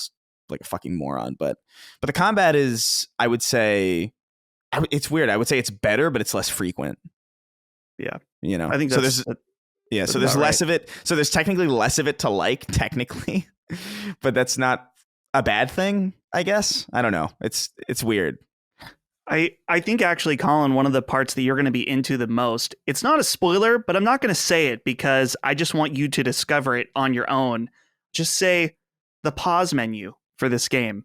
like a fucking moron. But the combat is, I would say, it's weird. I would say it's better, but it's less frequent. Yeah, you know. I think so. There's less of it. So there's technically less of it to like, technically, but that's not a bad thing, I guess. I don't know. It's weird. I think actually, Colin, one of the parts that you're going to be into the most, it's not a spoiler, but I'm not going to say it because I just want you to discover it on your own. Just say the pause menu for this game.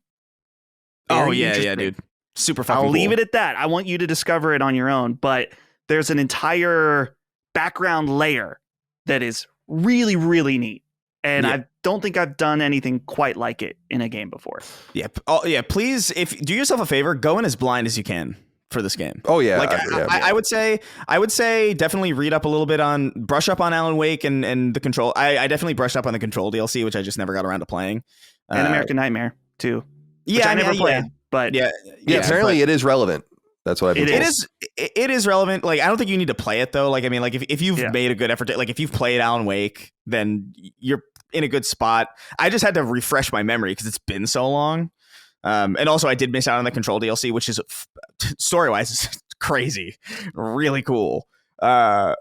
Oh, yeah, dude. Super fucking I'll leave cool. it at that. I want you to discover it on your own, but there's an entire background layer that is really, really neat. And I don't think I've done anything quite like it in a game before. Yeah. Oh, yeah. Please, do yourself a favor, go in as blind as you can for this game. Oh yeah. Like I would say definitely brush up on Alan Wake and the Control. I definitely brushed up on the Control DLC, which I just never got around to playing. And American Nightmare too. Yeah, I never played, but yeah. Apparently, it is relevant. That's what I've been told. It is relevant. Like, I don't think you need to play it though. Like, I mean, like if you've made a good effort like if you've played Alan Wake, then you're in a good spot. I just had to refresh my memory because it's been so long. And also I did miss out on the Control DLC, which is story wise is crazy, really cool. But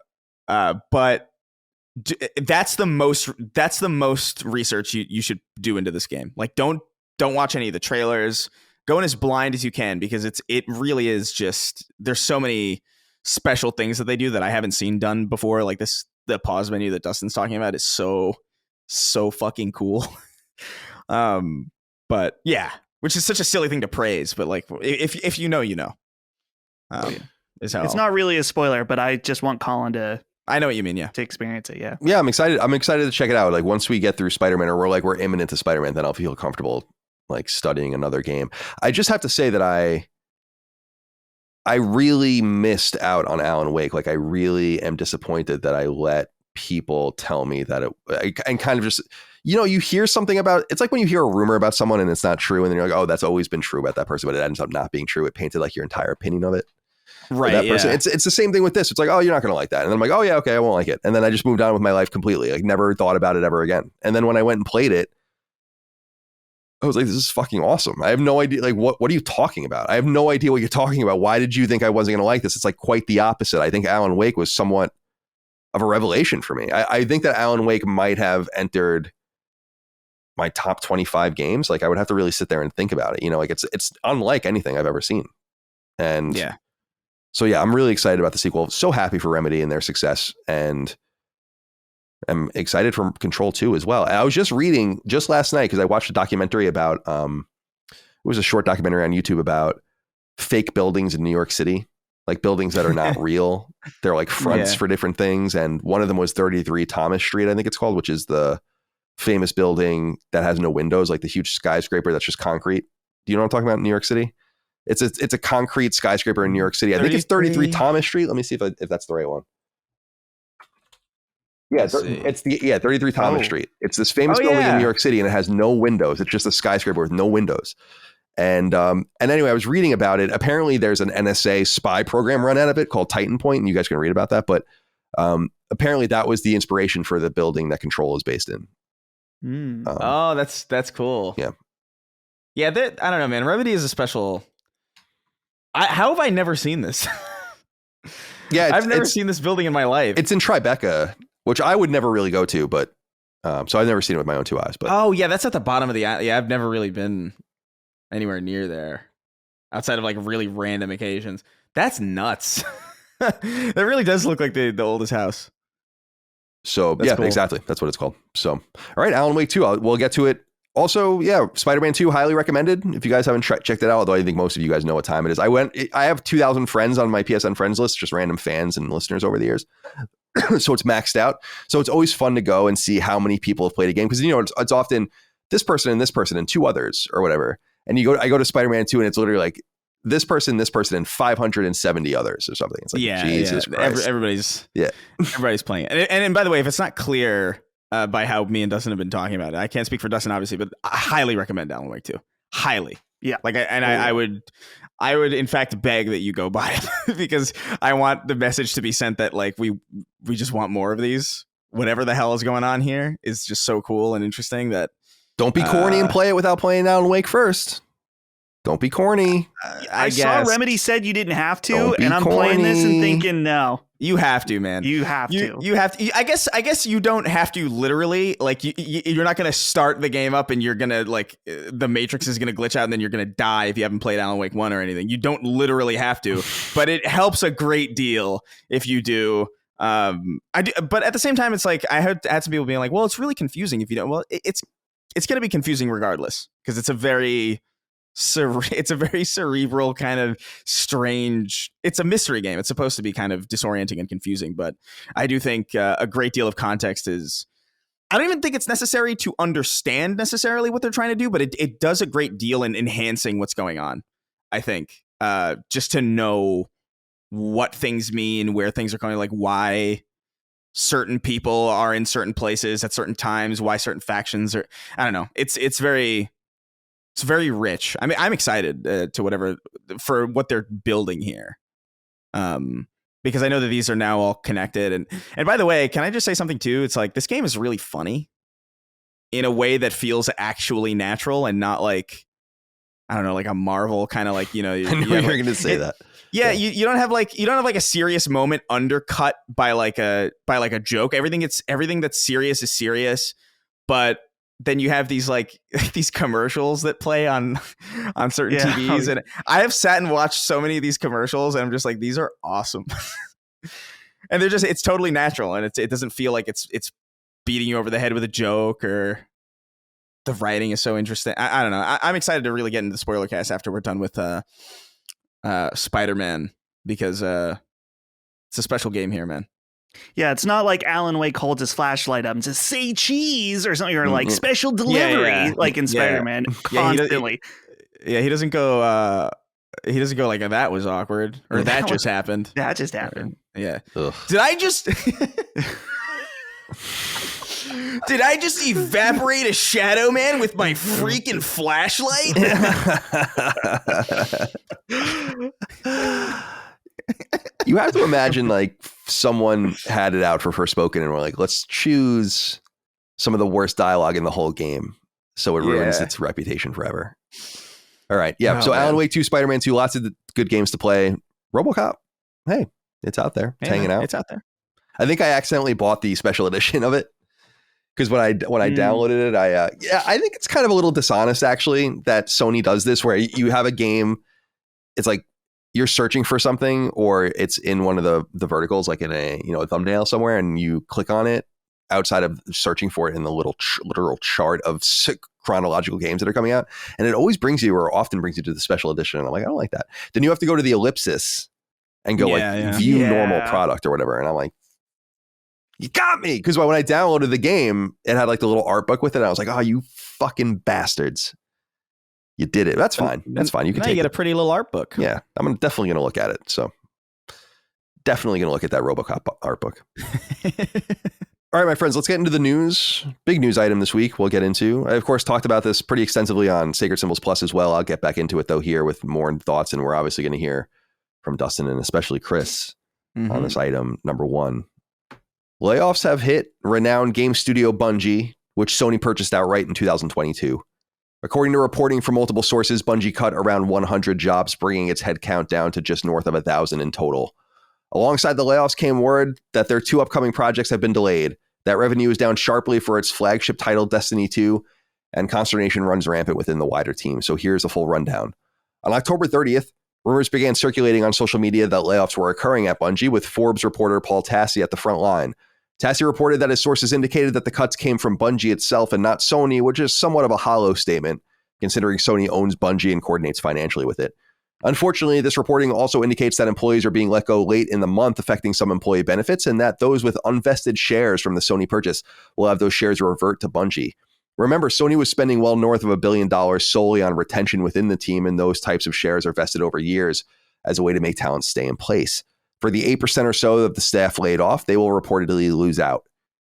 that's the most research you should do into this game. Like, don't watch any of the trailers. Go in as blind as you can because it really is just, there's so many special things that they do that I haven't seen done before. Like the pause menu that Dustin's talking about is so fucking cool. But yeah, which is such a silly thing to praise, but like if you know, you know. Is how it's not really a spoiler, but I just want Colin to. I know what you mean, yeah. To experience it, yeah. Yeah, I'm excited. I'm excited to check it out. Like once we get through Spider-Man, or we're imminent to Spider-Man, then I'll feel comfortable like studying another game. I just have to say that I really missed out on Alan Wake. Like I really am disappointed that I let people tell me that and kind of just, you know, you hear something about, it's like when you hear a rumor about someone and it's not true. And then you're like, oh, that's always been true about that person, but it ends up not being true. It painted like your entire opinion of it. Right. That person. It's the same thing with this. It's like, oh, you're not going to like that. And then I'm like, oh yeah, okay, I won't like it. And then I just moved on with my life completely. Like never thought about it ever again. And then when I went and played it, I was like, this is fucking awesome. I have no idea. Like, what are you talking about? I have no idea what you're talking about. Why did you think I wasn't going to like this? It's like quite the opposite. I think Alan Wake was somewhat of a revelation for me. I think that Alan Wake might have entered my top 25 games. Like I would have to really sit there and think about it. You know, like it's unlike anything I've ever seen. And yeah. So yeah, I'm really excited about the sequel. So happy for Remedy and their success. And I'm excited for Control 2 as well. And I was just reading just last night because I watched a documentary about, it was a short documentary on YouTube about fake buildings in New York City, like buildings that are not real. They're like fronts for different things. And one of them was 33 Thomas Street, I think it's called, which is the famous building that has no windows, like the huge skyscraper that's just concrete. Do you know what I'm talking about in New York City? It's a concrete skyscraper in New York City. I think it's 33 Thomas Street. Let me see if that's the right one. Yeah, it's 33 Thomas Street. It's this famous building in New York City, and it has no windows. It's just a skyscraper with no windows. And anyway, I was reading about it. Apparently, there's an NSA spy program run out of it called Titan Point, and you guys can read about that. But apparently, that was the inspiration for the building that Control is based in. That's cool. Yeah, I don't know, man. Remedy is a special. How have I never seen this? Yeah, I've never seen this building in my life. It's in Tribeca, which I would never really go to, but so I've never seen it with my own two eyes. But that's at the bottom of the island. Yeah, I've never really been anywhere near there outside of like really random occasions. That's nuts. That really does look like the oldest house. So that's cool. Exactly. That's what it's called. So, all right, Alan Wake 2. We'll get to it. Also, yeah, Spider-Man 2, highly recommended. If you guys haven't checked it out, although I think most of you guys know what time it is. I have 2,000 friends on my PSN friends list, just random fans and listeners over the years. So it's maxed out. So it's always fun to go and see how many people have played a game, because it's often this person and two others or whatever. And I go to Spider-Man 2 and it's literally like this person, and 570 others or something. It's like, Jesus Christ. Everybody's playing it. And by the way, if it's not clear by how me and Dustin have been talking about it, I can't speak for Dustin obviously, but I highly recommend Alan Wake 2. Highly. Yeah. I would in fact beg that you go buy it because I want the message to be sent that like we just want more of these. Whatever the hell is going on here is just so cool and interesting that don't be corny and play it without playing Alan Wake first. Don't be corny. I saw Remedy said you didn't have to, and I'm playing this and thinking, no. You have to, man. You have to. You have to. I guess you don't have to literally. Like you're not going to start the game up and you're going to like the Matrix is going to glitch out and then you're going to die if you haven't played Alan Wake 1 or anything. You don't literally have to, but it helps a great deal if you do. I do, but at the same time, it's like I had some people being like, "Well, it's really confusing if you don't." Well, it's going to be confusing regardless because it's a very cerebral kind of strange. It's a mystery game. It's supposed to be kind of disorienting and confusing, but I do think a great deal of context is. I don't even think it's necessary to understand necessarily what they're trying to do, but it does a great deal in enhancing what's going on. I think just to know what things mean, where things are going, like why certain people are in certain places at certain times, why certain factions are. I don't know. It's very rich. I mean, I'm excited for what they're building here. Because I know that these are now all connected. And by the way, can I just say something too? It's like this game is really funny in a way that feels actually natural and not like, I don't know, like a Marvel kind of like, I know you're going to say that. Yeah, you don't have like a serious moment undercut by like a joke. Everything that's serious is serious, but then you have these like these commercials that play on certain TVs, and I have sat and watched so many of these commercials, and I'm just like, these are awesome, and it's totally natural, and it doesn't feel like it's beating you over the head with a joke, or the writing is so interesting. I don't know. I'm excited to really get into the spoiler cast after we're done with Spider-Man, because it's a special game here, man. Yeah, it's not like Alan Wake holds his flashlight up and says, say cheese or something, or like special delivery, like in Spider-Man, constantly. He doesn't go like, that was awkward, or that just happened. That just happened. Yeah. Ugh. Did I just evaporate a Shadow Man with my freaking flashlight? You have to imagine like someone had it out for Forspoken and we're like, let's choose some of the worst dialogue in the whole game so it ruins its reputation forever. All right. Yeah. So Alan Wake 2, Spider-Man 2, lots of good games to play. RoboCop, hey, it's out there. It's hanging out. It's out there. I think I accidentally bought the special edition of it because when I downloaded it, I think it's kind of a little dishonest actually that Sony does this, where you have a game, it's like you're searching for something, or it's in one of the verticals, like in a thumbnail somewhere, and you click on it outside of searching for it in the little literal chart of chronological games that are coming out, and it always brings you, or often brings you, to the special edition. And I'm like, I don't like that. Then you have to go to the ellipsis and go view normal product or whatever, and I'm like, you got me, because when I downloaded the game, it had like the little art book with it. And I was like, oh, you fucking bastards. You did it. That's fine. That's fine. You can take a pretty little art book. Yeah, I'm definitely going to look at it. So definitely going to look at that RoboCop art book. All right, my friends, let's get into the news. Big news item this week we'll get into. I, of course, talked about this pretty extensively on Sacred Symbols Plus as well. I'll get back into it, though, here with more thoughts. And we're obviously going to hear from Dustin and especially Chris on this item. Number one, layoffs have hit renowned game studio Bungie, which Sony purchased outright in 2022. According to reporting from multiple sources, Bungie cut around 100 jobs, bringing its headcount down to just north of 1,000 in total. Alongside the layoffs came word that their two upcoming projects have been delayed, that revenue is down sharply for its flagship title, Destiny 2, and consternation runs rampant within the wider team. So here's a full rundown. On October 30th, rumors began circulating on social media that layoffs were occurring at Bungie, with Forbes reporter Paul Tassi at the front line. Tassi reported that his sources indicated that the cuts came from Bungie itself and not Sony, which is somewhat of a hollow statement, considering Sony owns Bungie and coordinates financially with it. Unfortunately, this reporting also indicates that employees are being let go late in the month, affecting some employee benefits, and that those with unvested shares from the Sony purchase will have those shares revert to Bungie. Remember, Sony was spending well north of $1 billion solely on retention within the team, and those types of shares are vested over years as a way to make talent stay in place. For the 8% or so of the staff laid off, they will reportedly lose out.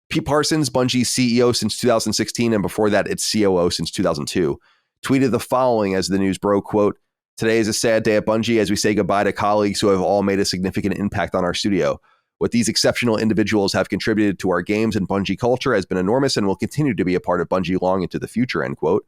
Pete Parsons, Bungie's CEO since 2016, and before that, its COO since 2002, tweeted the following as the news broke, quote, "Today is a sad day at Bungie as we say goodbye to colleagues who have all made a significant impact on our studio. What these exceptional individuals have contributed to our games and Bungie culture has been enormous and will continue to be a part of Bungie long into the future," end quote.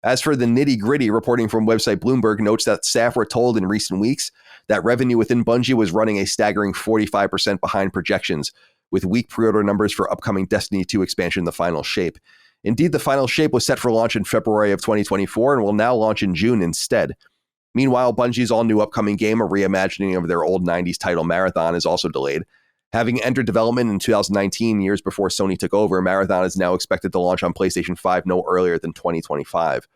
As for the nitty-gritty, reporting from website Bloomberg notes that staff were told in recent weeks that revenue within Bungie was running a staggering 45% behind projections, with weak pre-order numbers for upcoming Destiny 2 expansion, The Final Shape. Indeed, The Final Shape was set for launch in February of 2024 and will now launch in June instead. Meanwhile, Bungie's all-new upcoming game, a reimagining of their old 90s title Marathon, is also delayed. Having entered development in 2019, years before Sony took over, Marathon is now expected to launch on PlayStation 5 no earlier than 2025.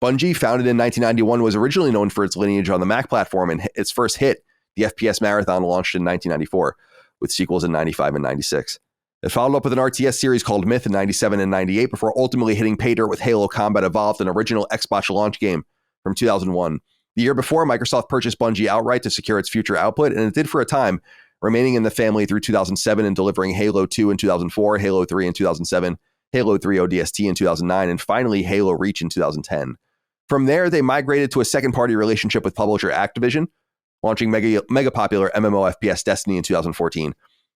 Bungie, founded in 1991, was originally known for its lineage on the Mac platform, and its first hit, the FPS Marathon, launched in 1994, with sequels in 95 and 96. It followed up with an RTS series called Myth in 97 and 98, before ultimately hitting pay dirt with Halo Combat Evolved, an original Xbox launch game from 2001. The year before, Microsoft purchased Bungie outright to secure its future output, and it did for a time, remaining in the family through 2007 and delivering Halo 2 in 2004, Halo 3 in 2007, Halo 3 ODST in 2009, and finally Halo Reach in 2010. From there, they migrated to a second-party relationship with publisher Activision, launching mega popular MMO FPS Destiny in 2014,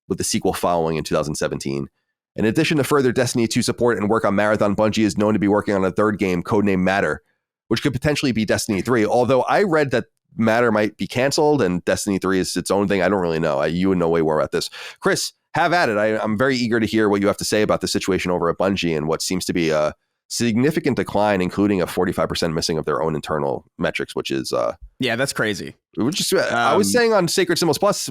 with the sequel following in 2017. In addition to further Destiny 2 support and work on Marathon, Bungie is known to be working on a third game, codenamed Matter, which could potentially be Destiny 3, although I read that Matter might be canceled and Destiny 3 is its own thing. I don't really know. You would know way more about this. Chris, have at it. I'm very eager to hear what you have to say about the situation over at Bungie and what seems to be a significant decline, including a 45% missing of their own internal metrics, which is yeah, that's crazy. I was saying on Sacred Symbols Plus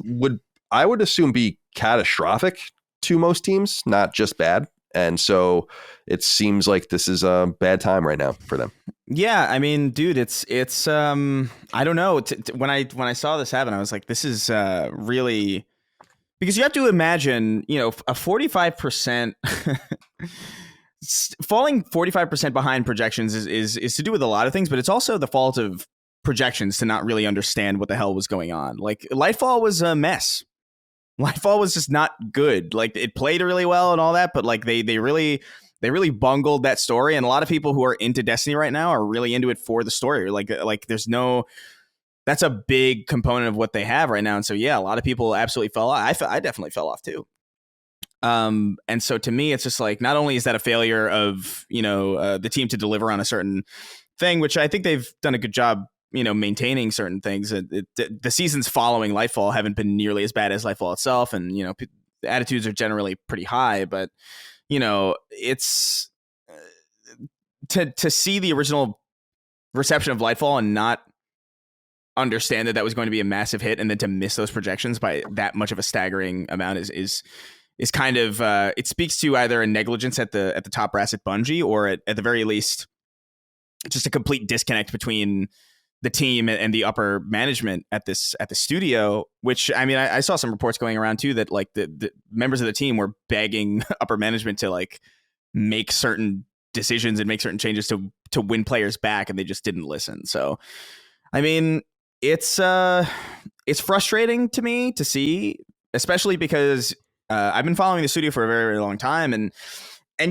I would assume be catastrophic to most teams, not just bad. And so it seems like this is a bad time right now for them. Yeah, I mean, dude, it's I don't know. When I saw this happen, I was like, this is really, because you have to imagine, a 45% falling 45% behind projections is to do with a lot of things, but it's also the fault of projections to not really understand what the hell was going on. Like, Lightfall was a mess. Lightfall was just not good. Like, it played really well and all that, but like they really bungled that story. And a lot of people who are into Destiny right now are really into it for the story. Like that's a big component of what they have right now. And so, yeah, a lot of people absolutely fell off. I definitely fell off too. And so to me, it's just like, not only is that a failure of, the team to deliver on a certain thing, which I think they've done a good job, maintaining certain things. The seasons following Lightfall haven't been nearly as bad as Lightfall itself. And, the attitudes are generally pretty high, but it's to see the original reception of Lightfall and not understand that was going to be a massive hit, and then to miss those projections by that much of a staggering amount is kind of it speaks to either a negligence at the top brass at Bungie, or at the very least just a complete disconnect between the team and the upper management at the studio. Which, I mean, I saw some reports going around too that like the members of the team were begging upper management to like make certain decisions and make certain changes to win players back, and they just didn't listen. So, I mean, it's frustrating to me to see, especially because I've been following the studio for a very, very long time, and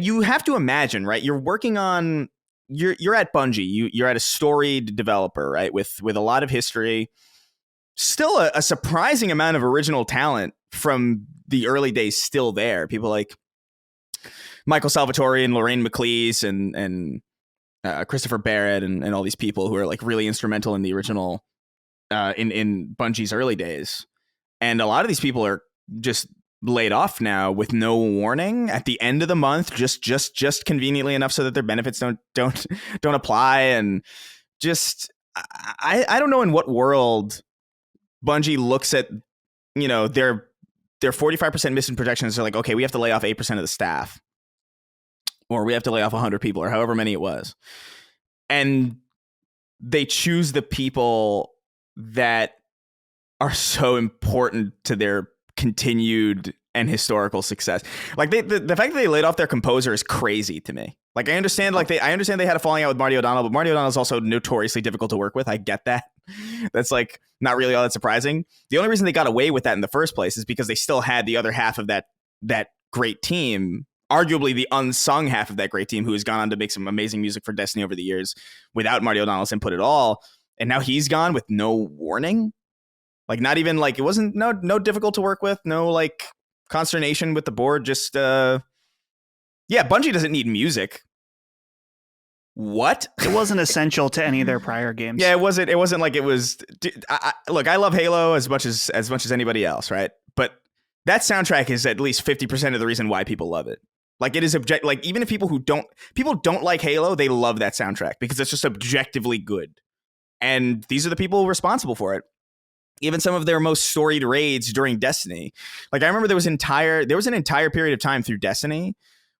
you have to imagine, right? You're working on. You're at Bungie. You're at a storied developer, right? With a lot of history, still a surprising amount of original talent from the early days still there. People like Michael Salvatore and Lorraine McLeese and Christopher Barrett and all these people who are like really instrumental in the original in Bungie's early days. And a lot of these people are just laid off now with no warning at the end of the month, just conveniently enough so that their benefits don't apply. And just I don't know in what world Bungie looks at their 45% missing projections. They're like, okay, we have to lay off 8% of the staff, or we have to lay off 100 people, or however many it was, and they choose the people that are so important to their continued and historical success. Like the fact that they laid off their composer is crazy to me. Like I understand they had a falling out with Marty O'Donnell, but Marty O'Donnell is also notoriously difficult to work with. I get that. That's like not really all that surprising. The only reason they got away with that in the first place is because they still had the other half of that great team, arguably the unsung half of that great team, who has gone on to make some amazing music for Destiny over the years without Marty O'Donnell's input at all. And now he's gone with no warning. Like not even like it wasn't no difficult to work with, no like consternation with the board. Just Bungie doesn't need music. What? It wasn't essential to any of their prior games. Yeah, it wasn't like it was. Look, I love Halo as much as anybody else, right? But that soundtrack is at least 50% of the reason why people love it. Like it is like even if people don't like Halo, they love that soundtrack because it's just objectively good. And these are the people responsible for it. Even some of their most storied raids during Destiny. Like I remember there was an entire period of time through Destiny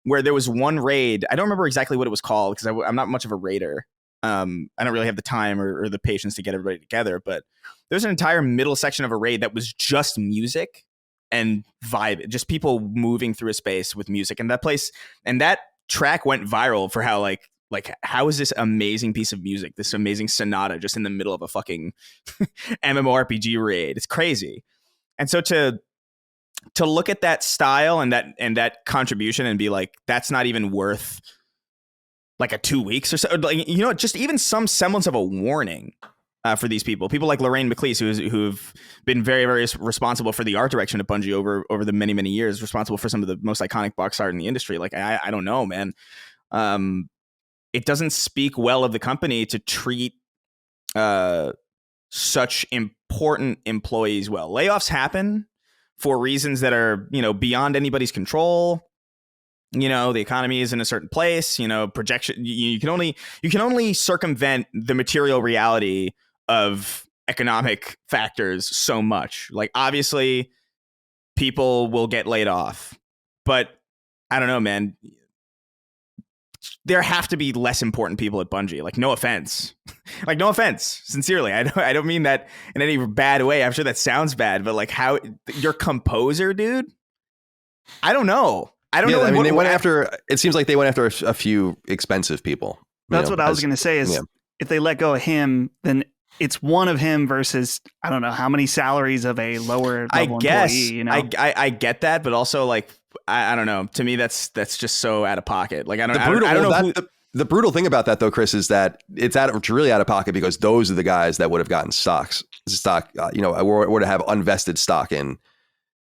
where there was one raid. I don't remember exactly what it was called because I'm not much of a raider. I don't really have the time or the patience to get everybody together. But there's an entire middle section of a raid that was just music and vibe, just people moving through a space with music. And that track went viral for how like how is this amazing piece of music, this amazing sonata just in the middle of a fucking MMORPG raid? It's crazy. And so to look at that style and that contribution and be like, that's not even worth like a 2 weeks or so, like, you know, just even some semblance of a warning for these people like Lorraine McLeese, who've been very, very responsible for the art direction of Bungie over the many, many years, responsible for some of the most iconic box art in the industry. Like, I don't know, man. It doesn't speak well of the company to treat such important employees well. Layoffs happen for reasons that are, you know, beyond anybody's control. You know, the economy is in a certain place, you know, projection. You can only circumvent the material reality of economic factors so much. Like, obviously, people will get laid off, but I don't know, man. There have to be less important people at Bungie. Like, no offense. Like, no offense. Sincerely, I don't mean that in any bad way. I'm sure that sounds bad, but like, how your composer, dude? I don't know. I don't know. I mean, they went after. It seems like they went after a few expensive people. That's what I was going to say. Is if they let go of him, then it's one of him versus I don't know how many salaries of a lower level employee. You know, I get that, but also like. I don't know. To me, that's just so out of pocket. Like I don't know. The brutal thing about that, though, Chris, is that it's really out of pocket because those are the guys that would have gotten stock, or to have unvested stock in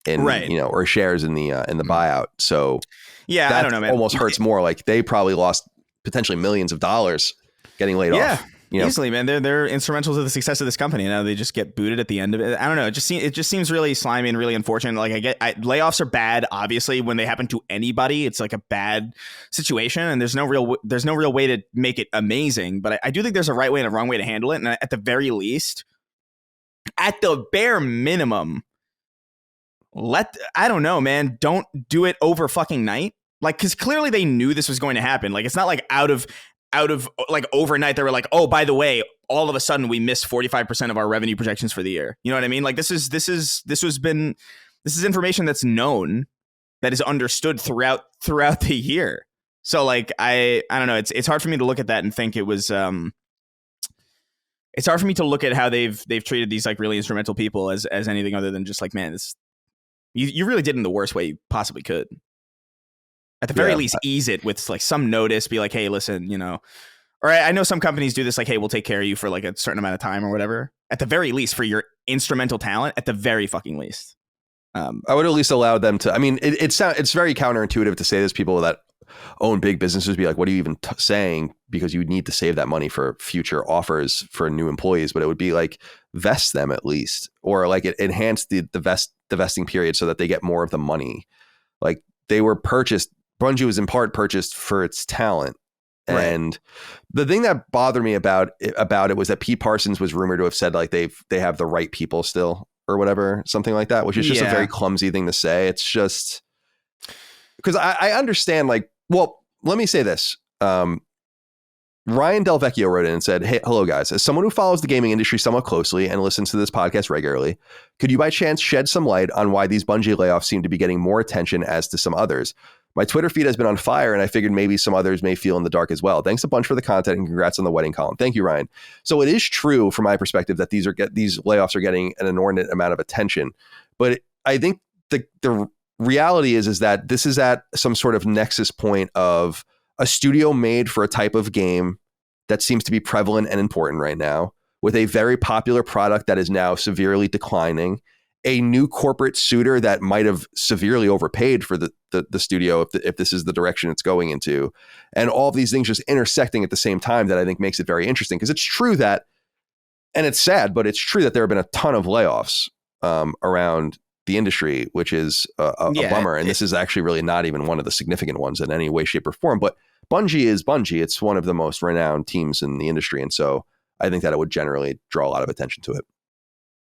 right. You know, or shares in the buyout. So yeah, I don't know, man. Almost hurts more. Like they probably lost potentially millions of dollars getting laid off. You know? Easily, man. They're instrumental to the success of this company. Now they just get booted at the end of it. I don't know. It just seems really slimy and really unfortunate. Like layoffs are bad. Obviously, when they happen to anybody, it's like a bad situation, and there's no real way to make it amazing. But I do think there's a right way and a wrong way to handle it. And at the very least, at the bare minimum, I don't know, man. Don't do it over fucking night. Like, because clearly they knew this was going to happen. Like, it's not like out of like overnight they were like, oh, by the way, all of a sudden we missed 45% of our revenue projections for the year. You know what I mean? Like this is information that's known, that is understood throughout the year. So like I don't know. It's hard for me to look at that and think it was. It's hard for me to look at how they've treated these like really instrumental people as anything other than just like, man, you really did in the worst way you possibly could. At the very least, ease it with like some notice. Be like, hey, listen, you know, or I know some companies do this. Like, hey, we'll take care of you for like a certain amount of time or whatever. At the very least, for your instrumental talent, at the very fucking least, I would at least allow them to. I mean, it's very counterintuitive to say there's people that own big businesses be like, what are you even saying? Because you need to save that money for future offers for new employees. But it would be like vest them at least, or like it enhance the vesting period so that they get more of the money. Like they were purchased. Bungie was in part purchased for its talent. Right. And the thing that bothered me about it was that Pete Parsons was rumored to have said like they have the right people still or whatever, something like that, which is just a very clumsy thing to say. It's just because I understand like, well, let me say this. Ryan Del Vecchio wrote in and said, "Hey, hello guys. As someone who follows the gaming industry somewhat closely and listens to this podcast regularly, could you by chance shed some light on why these Bungie layoffs seem to be getting more attention as to some others? My Twitter feed has been on fire, and I figured maybe some others may feel in the dark as well. Thanks a bunch for the content, and congrats on the wedding column." Thank you, Ryan. So it is true from my perspective that these layoffs are getting an inordinate amount of attention, but I think the reality is that this is at some sort of nexus point of a studio made for a type of game that seems to be prevalent and important right now, with a very popular product that is now severely declining, a new corporate suitor that might have severely overpaid for the studio if this is the direction it's going into, and all of these things just intersecting at the same time that I think makes it very interesting. Because it's true that, and it's sad, but it's true that there have been a ton of layoffs around the industry, which is a bummer. And this is actually really not even one of the significant ones in any way, shape, or form. But Bungie is Bungie. It's one of the most renowned teams in the industry. And so I think that it would generally draw a lot of attention to it.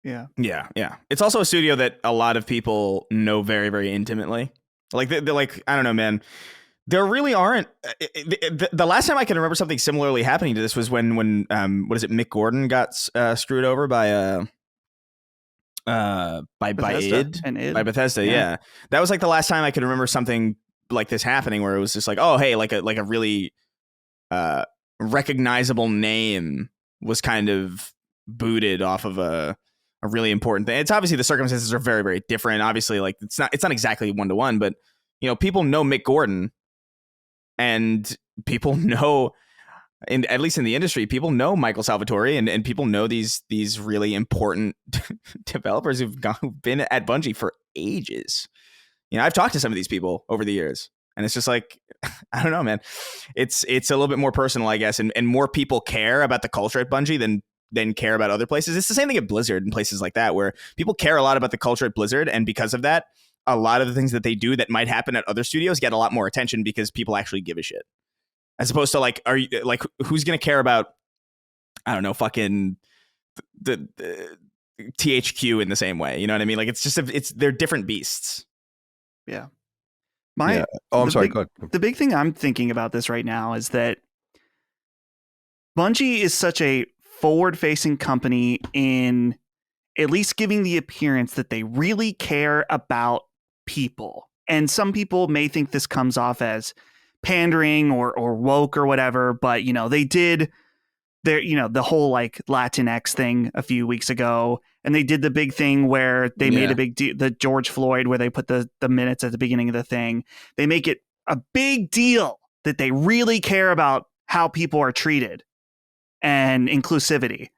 Yeah. It's also a studio that a lot of people know very, very intimately. Like, they're like, I don't know, man. There really aren't. The last time I can remember something similarly happening to this was when what is it? Mick Gordon got screwed over by Bethesda. Yeah. That was like the last time I could remember something like this happening, where it was just like, oh, hey, like a really recognizable name was kind of booted off of a really important thing. It's obviously the circumstances are very, very different. Obviously, like it's not exactly 1-to-1, but people know Mick Gordon, and people know, at least in the industry, people know Michael Salvatore, and people know these really important developers who've been at Bungie for ages. I've talked to some of these people over the years, and it's just like, I don't know, man. It's a little bit more personal, I guess, and more people care about the culture at Bungie than care about other places. It's the same thing at Blizzard and places like that, where people care a lot about the culture at Blizzard, and because of that, a lot of the things that they do that might happen at other studios get a lot more attention because people actually give a shit. As opposed to like, are you like, who's going to care about, I don't know, fucking the THQ in the same way? You know what I mean? Like, they're different beasts. Yeah. I'm sorry. Go ahead. The big thing I'm thinking about this right now is that Bungie is such a forward-facing company in at least giving the appearance that they really care about people. And some people may think this comes off as pandering or woke or whatever, but they did their the whole like Latinx thing a few weeks ago, and they did the big thing where they made a big deal, the George Floyd, where they put the minutes at the beginning of the thing. They make it a big deal that they really care about how people are treated and inclusivity.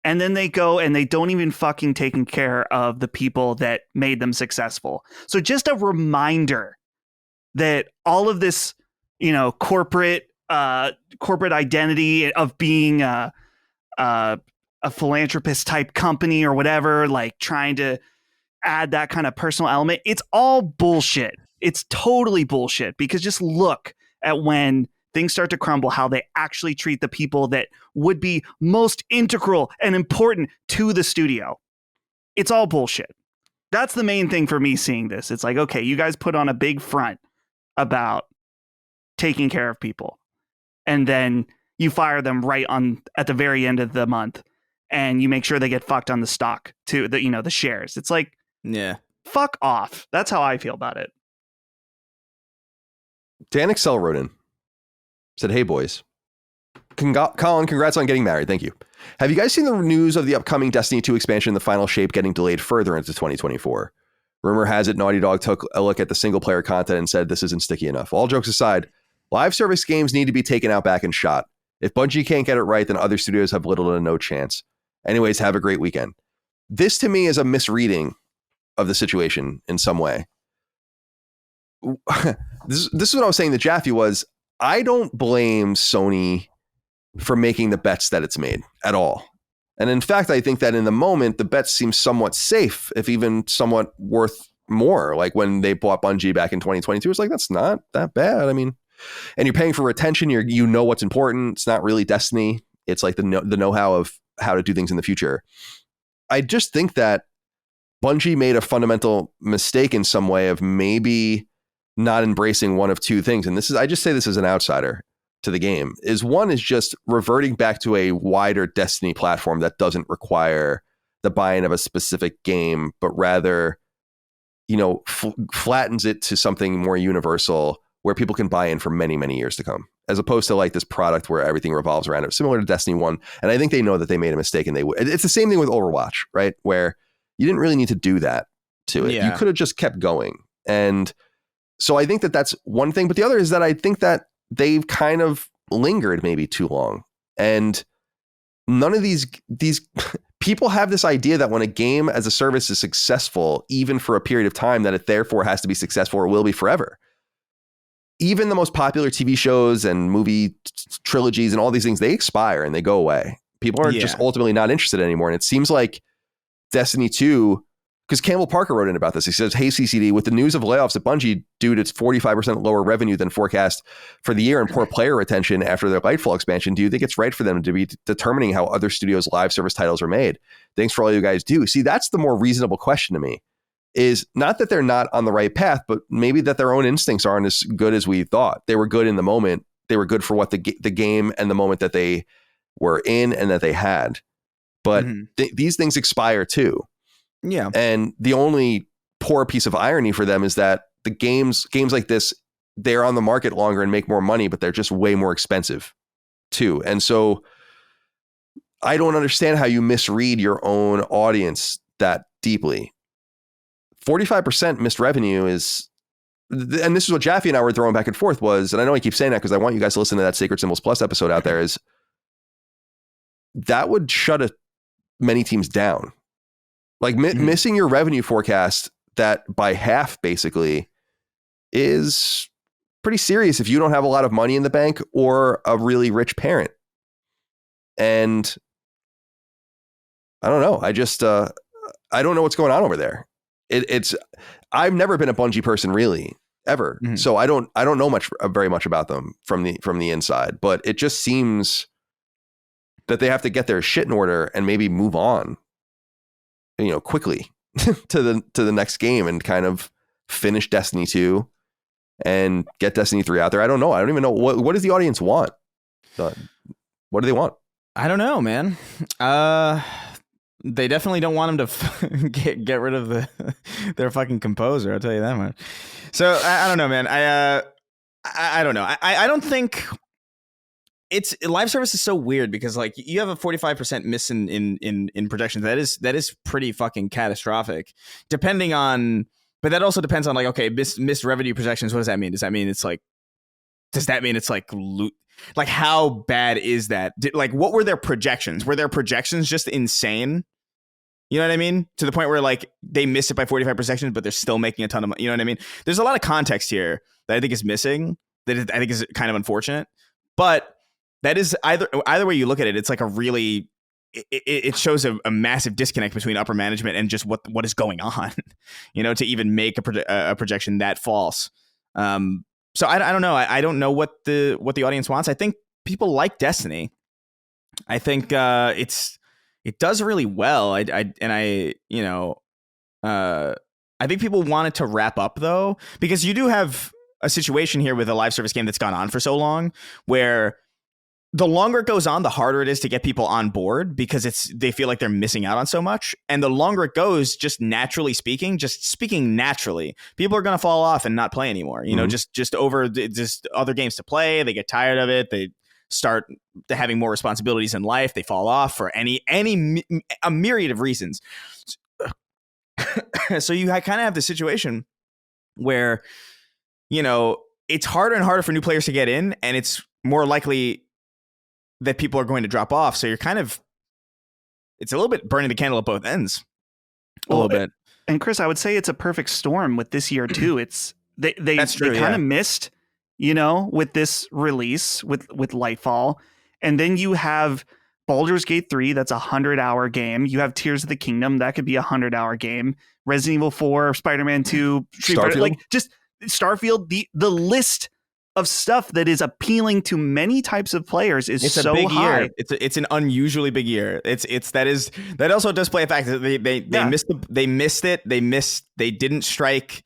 And then they go and they don't even fucking take care of the people that made them successful. So just a reminder that all of this, corporate identity of being a philanthropist type company or whatever, like trying to add that kind of personal element, it's all bullshit. It's totally bullshit, because just look at when things start to crumble, how they actually treat the people that would be most integral and important to the studio. It's all bullshit. That's the main thing for me seeing this. It's like, okay, you guys put on a big front about taking care of people, and then you fire them right at the very end of the month, and you make sure they get fucked on the stock to the shares. It's like, yeah, fuck off. That's how I feel about it. Dan Excel wrote in, said, "Hey boys, Colin, congrats on getting married. Thank you. Have you guys seen the news of the upcoming Destiny 2 expansion, The Final Shape, getting delayed further into 2024? Rumor has it Naughty Dog took a look at the single player content and said this isn't sticky enough. All jokes aside, live service games need to be taken out back and shot. If Bungie can't get it right, then other studios have little to no chance. Anyways, have a great weekend." This to me is a misreading of the situation in some way. This is what I was saying to Jaffe was, I don't blame Sony for making the bets that it's made at all. And in fact, I think that in the moment, the bets seem somewhat safe, if even somewhat worth more. Like when they bought Bungie back in 2022, it's like, that's not that bad. I mean, and you're paying for retention. You know what's important. It's not really Destiny. It's like the know-how of how to do things in the future. I just think that Bungie made a fundamental mistake in some way of maybe not embracing one of two things. And I just say this as an outsider. to the game is one is just reverting back to a wider Destiny platform that doesn't require the buy-in of a specific game, but rather, flattens it to something more universal where people can buy in for many, many years to come, as opposed to like this product where everything revolves around it, similar to Destiny 1. And I think they know that they made a mistake, and it's the same thing with Overwatch, right? Where you didn't really need to do that to it. You could have just kept going. And so I think that that's one thing. But the other is that I think that they've kind of lingered maybe too long. And none of these people have this idea that when a game as a service is successful, even for a period of time, that it therefore has to be successful or will be forever. Even the most popular TV shows and movie trilogies and all these things, they expire and they go away. People are just ultimately not interested anymore. And it seems like Destiny 2, because Campbell Parker wrote in about this. He says, "Hey, CCD, with the news of layoffs at Bungie due to its 45% lower revenue than forecast for the year and poor player retention after their Lightfall expansion, do you think it's right for them to be determining how other studios' live service titles are made? Thanks for all you guys do." See, that's the more reasonable question to me, is not that they're not on the right path, but maybe that their own instincts aren't as good as we thought. They were good in the moment. They were good for what the game and the moment that they were in and that they had. But these things expire too. Yeah. And the only poor piece of irony for them is that the games like this, they're on the market longer and make more money, but they're just way more expensive too. And so I don't understand how you misread your own audience that deeply. 45% missed revenue is, and this is what Jaffe and I were throwing back and forth was, and I know I keep saying that because I want you guys to listen to that Sacred Symbols Plus episode out there, is that would shut many teams down. Like missing your revenue forecast that by half basically is pretty serious if you don't have a lot of money in the bank or a really rich parent. And I don't know. I just I don't know what's going on over there. I've never been a Bungie person really ever. So I don't know very much about them from the inside, but it just seems that they have to get their shit in order and maybe move on, quickly to the next game and kind of finish Destiny 2 and get Destiny 3 out there. I don't know. I don't even know what does the audience want? What do they want? I don't know, man. They definitely don't want him to get rid of their fucking composer. I'll tell you that much. So I don't know, man. I don't know. I don't think it's live service is so weird because like you have a 45% miss in projections. That is pretty fucking catastrophic. Depending on, but that also depends on like, okay, missed revenue projections. What does that mean? Does that mean it's like like how bad is that? Like what were their projections? Were their projections just insane? You know what I mean? To the point where like they missed it by 45 projections, but they're still making a ton of money. You know what I mean? There's a lot of context here that I think is missing. That I think is kind of unfortunate. But that is either way you look at it, it's like a really it shows a massive disconnect between upper management and just what is going on. To even make a projection that false. So I don't know. I don't know what the audience wants. I think people like Destiny. I think it does really well. I think people want it to wrap up though, because you do have a situation here with a live service game that's gone on for so long where the longer it goes on, the harder it is to get people on board because they feel like they're missing out on so much. And the longer it goes, just speaking naturally, people are going to fall off and not play anymore. Just over just other games to play. They get tired of it. They start having more responsibilities in life. They fall off for a myriad of reasons. So you kind of have the situation where, it's harder and harder for new players to get in, and it's more likely that people are going to drop off. So you're it's a little bit burning the candle at both ends. A little bit. And Chris, I would say it's a perfect storm with this year too. It's they kind of missed, with this release with Lightfall. And then you have Baldur's Gate 3, that's a 100-hour game. You have Tears of the Kingdom, that could be a 100-hour game. Resident Evil 4, Spider-Man 2, Starfield. Just Starfield, the list of stuff that is appealing to many types of players is so high. Year. It's an unusually big year. That also does play a factor. They missed it. They didn't strike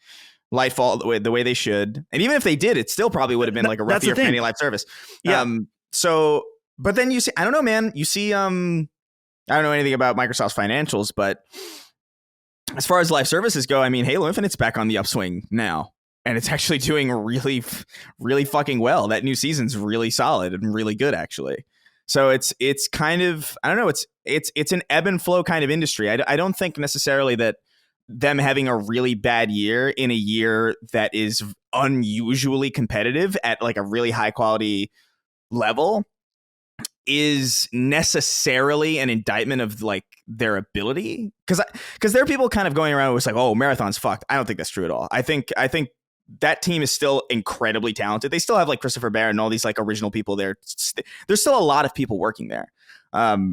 Lightfall the way they should. And even if they did, it still probably would have been like a rough year for any live service. Yeah. So, but then you see, I don't know, man. You see, I don't know anything about Microsoft's financials, but as far as live services go, I mean, Halo Infinite's back on the upswing now. And it's actually doing really, really fucking well. That new season's really solid and really good, actually. So it's kind of, I don't know, it's an ebb and flow kind of industry. I don't think necessarily that them having a really bad year in a year that is unusually competitive at like a really high quality level is necessarily an indictment of like their ability. Because there are people kind of going around with like, oh, Marathon's fucked. I don't think that's true at all. I think that team is still incredibly talented. They still have like Christopher Barrett and all these like original people there. There's still a lot of people working there.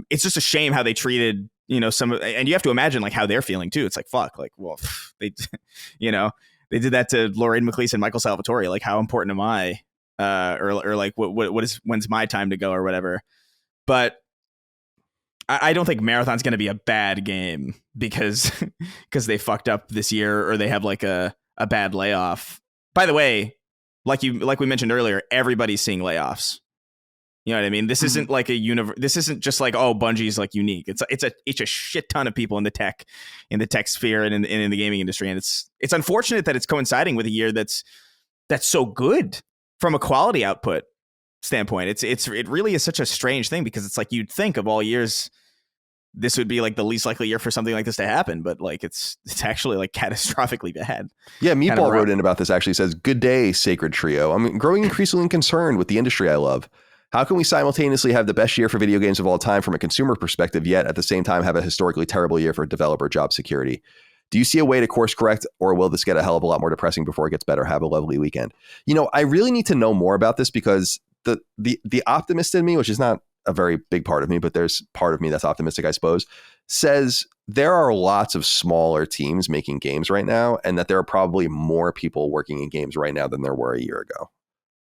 It's just a shame how they treated, some, and you have to imagine like how they're feeling too. It's like, fuck, like, well, they, they did that to Lorraine McLeese and Michael Salvatore. Like, how important am I? Or like, when's my time to go or whatever. But I don't think Marathon's going to be a bad game because they fucked up this year or they have like a bad layoff. By the way, like we mentioned earlier, everybody's seeing layoffs. You know what I mean? This isn't like this isn't just like, oh, Bungie's like unique. It's a shit ton of people in the tech sphere and in the gaming industry, and it's unfortunate that it's coinciding with a year that's so good from a quality output standpoint. It really is such a strange thing because it's like you'd think of all years this would be like the least likely year for something like this to happen, but like it's actually like catastrophically bad. Yeah, Meatball wrote in about this, actually says, "Good day, Sacred Trio. I'm growing increasingly concerned with the industry I love. How can we simultaneously have the best year for video games of all time from a consumer perspective, yet at the same time have a historically terrible year for developer job security? Do you see a way to course correct, or will this get a hell of a lot more depressing before it gets better? Have a lovely weekend." I really need to know more about this because the optimist in me, which is not a very big part of me, but there's part of me that's optimistic, I suppose, says there are lots of smaller teams making games right now, and that there are probably more people working in games right now than there were a year ago.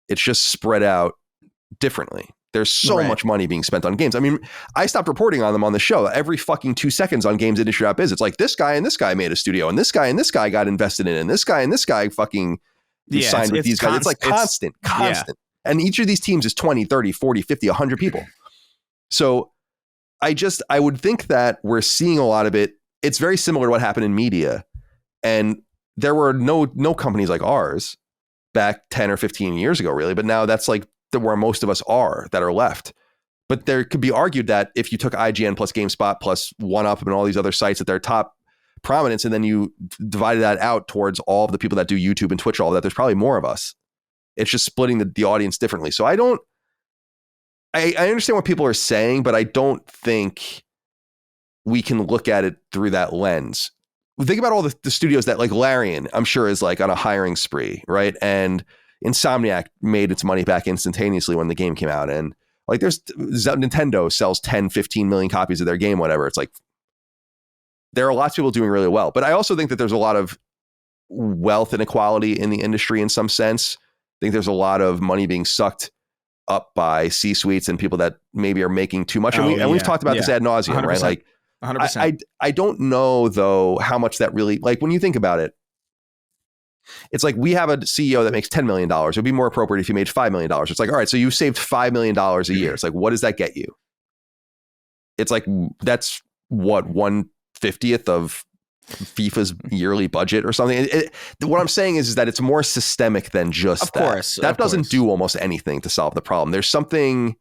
It's just spread out differently. There's so much money being spent on games. I mean, I stopped reporting on them on the show. Every fucking 2 seconds on Games Industry Biz, it's like this guy and this guy made a studio, and this guy got invested in it, and this guy fucking signed with these guys. It's like constant. Yeah. And each of these teams is 20, 30, 40, 50, 100 people. So I would think that we're seeing a lot of it. It's very similar to what happened in media. And there were no companies like ours back 10 or 15 years ago, really. But now that's like where most of us are that are left. But there could be argued that if you took IGN plus GameSpot plus 1UP and all these other sites at their top prominence, and then you divided that out towards all of the people that do YouTube and Twitch, all of that, there's probably more of us. It's just splitting the audience differently. So I understand what people are saying, but I don't think we can look at it through that lens. Think about all the studios that like Larian, I'm sure, is like on a hiring spree, right? And Insomniac made its money back instantaneously when the game came out. And like Nintendo sells 10, 15 million copies of their game, whatever. It's like there are lots of people doing really well. But I also think that there's a lot of wealth inequality in the industry in some sense. I think there's a lot of money being sucked up by C-suites and people that maybe are making too much. And we've talked about this ad nauseum, right? Like 100%. I don't know though how much that really, like when you think about it, it's like we have a CEO that makes $10 million. It would be more appropriate if you made $5 million. It's like, all right, so you saved $5 million a year. It's like, what does that get you? It's like, that's what, 1/50th of FIFA's yearly budget or something. What I'm saying is that it's more systemic than just of course. That doesn't do almost anything to solve the problem. There's something,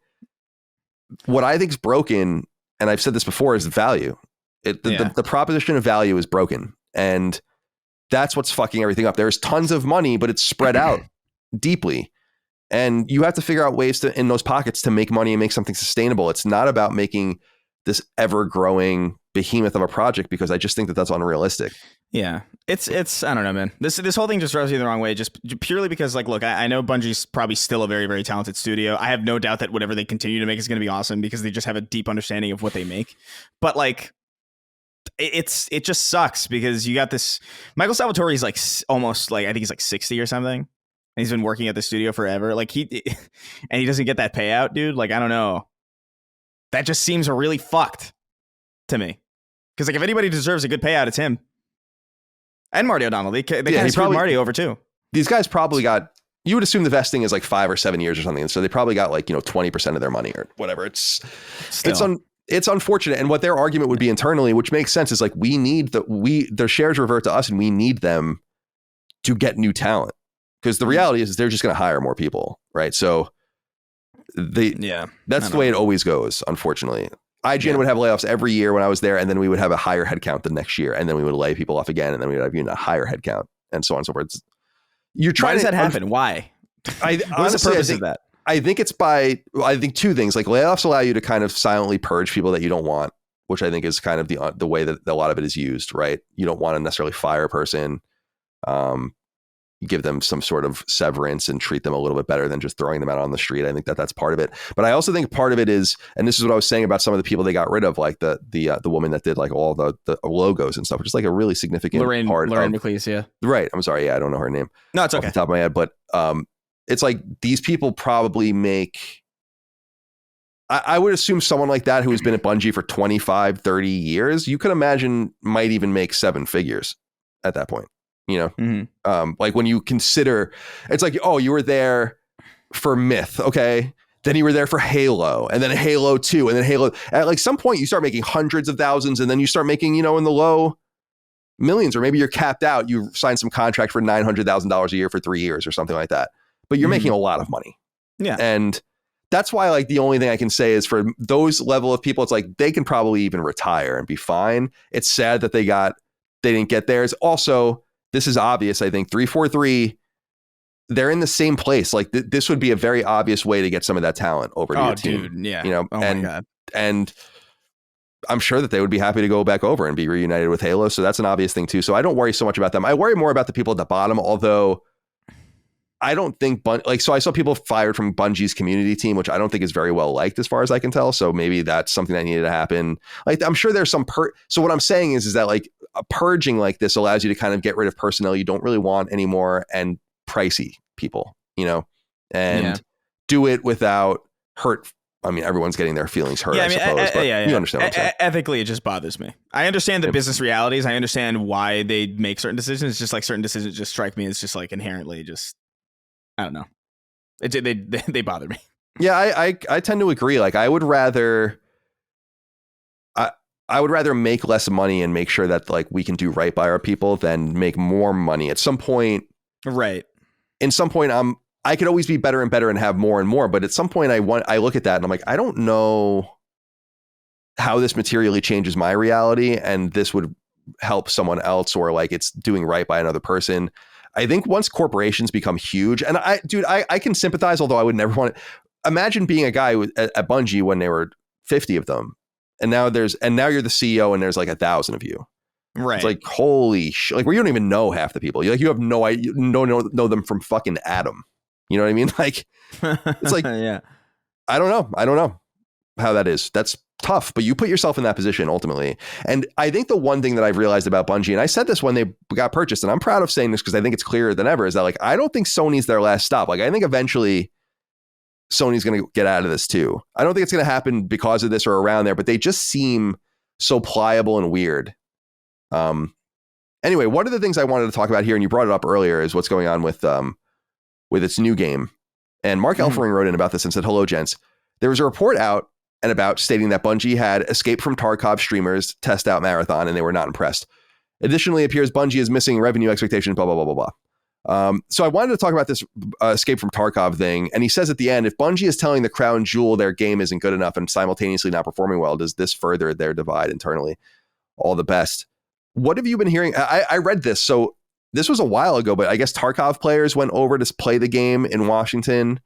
what I think is broken, and I've said this before, is value. The proposition of value is broken. And that's what's fucking everything up. There's tons of money, but it's spread out deeply. And you have to figure out ways to, in those pockets, to make money and make something sustainable. It's not about making this ever-growing behemoth of a project, because I just think that that's unrealistic. Yeah, it's I don't know, man. This whole thing just rubs me the wrong way, just purely because, like, look, I know Bungie's probably still a very, very talented studio. I have no doubt that whatever they continue to make is going to be awesome because they just have a deep understanding of what they make. But like, it just sucks because you got this Michael Salvatore is like almost like, I think he's like 60 or something. And he's been working at the studio forever. Like he doesn't get that payout, dude. Like, I don't know. That just seems really fucked to me. Because like if anybody deserves a good payout, it's him. And Marty O'Donnell. They kind he of screwed probably- Marty over too. These guys probably got, you would assume the vesting is like 5 or 7 years or something. So they probably got like, 20% of their money or whatever. It's unfortunate. And what their argument would be internally, which makes sense, is like, their shares revert to us and we need them to get new talent. Because the reality is they're just going to hire more people. Right. So that's the way it always goes. Unfortunately, IGN would have layoffs every year when I was there. And then we would have a higher headcount the next year. And then we would lay people off again. And then we would have even a higher headcount and so on and so forth. Why does that happen? Why? What's the purpose of that? I think it's I think two things. Like, layoffs allow you to kind of silently purge people that you don't want, which I think is kind of the way that a lot of it is used, right? You don't want to necessarily fire a person. You give them some sort of severance and treat them a little bit better than just throwing them out on the street. I think that's part of it. But I also think part of it is, and this is what I was saying about some of the people they got rid of, like the woman that did like all the logos and stuff, which is like a really significant part. Lorraine McLeese, yeah. Right. I'm sorry. Yeah, I don't know her name. No, it's okay. Off the top of my head, but it's like these people probably make. I would assume someone like that who has been at Bungie for 25, 30 years, you could imagine might even make 7 figures at that point. Like when you consider, it's like, oh, you were there for Myth. Okay. Then you were there for Halo, and then Halo 2, and then Halo. At like some point you start making hundreds of thousands, and then you start making, in the low millions, or maybe you're capped out. You sign some contract for $900,000 a year for 3 years or something like that, but you're making a lot of money. Yeah. And that's why, like, the only thing I can say is for those level of people, it's like they can probably even retire and be fine. It's sad that they didn't get theirs. Also, this is obvious. I think 343, they're in the same place. Like this would be a very obvious way to get some of that talent over to your team. Dude, yeah. My God. And I'm sure that they would be happy to go back over and be reunited with Halo. So that's an obvious thing too. So I don't worry so much about them. I worry more about the people at the bottom, although I don't think so I saw people fired from Bungie's community team, which I don't think is very well liked as far as I can tell. So maybe that's something that needed to happen. Like, I'm sure there's some so what I'm saying is that like a purging like this allows you to kind of get rid of personnel you don't really want anymore and pricey people, and do it without hurt. I mean, everyone's getting their feelings hurt, I suppose. But you understand what I'm saying. Ethically, it just bothers me. I understand the business realities. I understand why they make certain decisions. It's just like certain decisions just strike me as just like inherently just, I don't know. They bother me. Yeah, I tend to agree. Like, I would rather make less money and make sure that like we can do right by our people than make more money at some point. Right. In some point, I could always be better and better and have more and more. But at some point I look at that and I'm like, I don't know how this materially changes my reality. And this would help someone else, or like it's doing right by another person. I think once corporations become huge, and I can sympathize, although I would never want to imagine being a guy at Bungie when there were 50 of them. And now you're the CEO and there's like 1,000 of you. Right. It's like, holy shit. Like, where you don't even know half the people. You have no idea, you don't know them from fucking Adam. You know what I mean? Like, it's like, yeah. I don't know how that is. That's tough, but you put yourself in that position ultimately. And I think the one thing that I've realized about Bungie, and I said this when they got purchased, and I'm proud of saying this because I think it's clearer than ever, is that like, I don't think Sony's their last stop. Like, I think eventually Sony's going to get out of this too. I don't think it's going to happen because of this or around there, but they just seem so pliable and weird. Anyway, one of the things I wanted to talk about here, and you brought it up earlier, is what's going on with its new game. And Mark Elfering wrote in about this and said, hello, gents. There was a report out and about stating that Bungie had Escape from Tarkov streamers test out Marathon and they were not impressed. Additionally, it appears Bungie is missing revenue expectations, blah, blah, blah, blah, blah. So I wanted to talk about this Escape from Tarkov thing. And he says at the end, if Bungie is telling the crown jewel their game isn't good enough and simultaneously not performing well, does this further their divide internally? All the best. What have you been hearing? I read this. So this was a while ago, but I guess Tarkov players went over to play the game in Washington.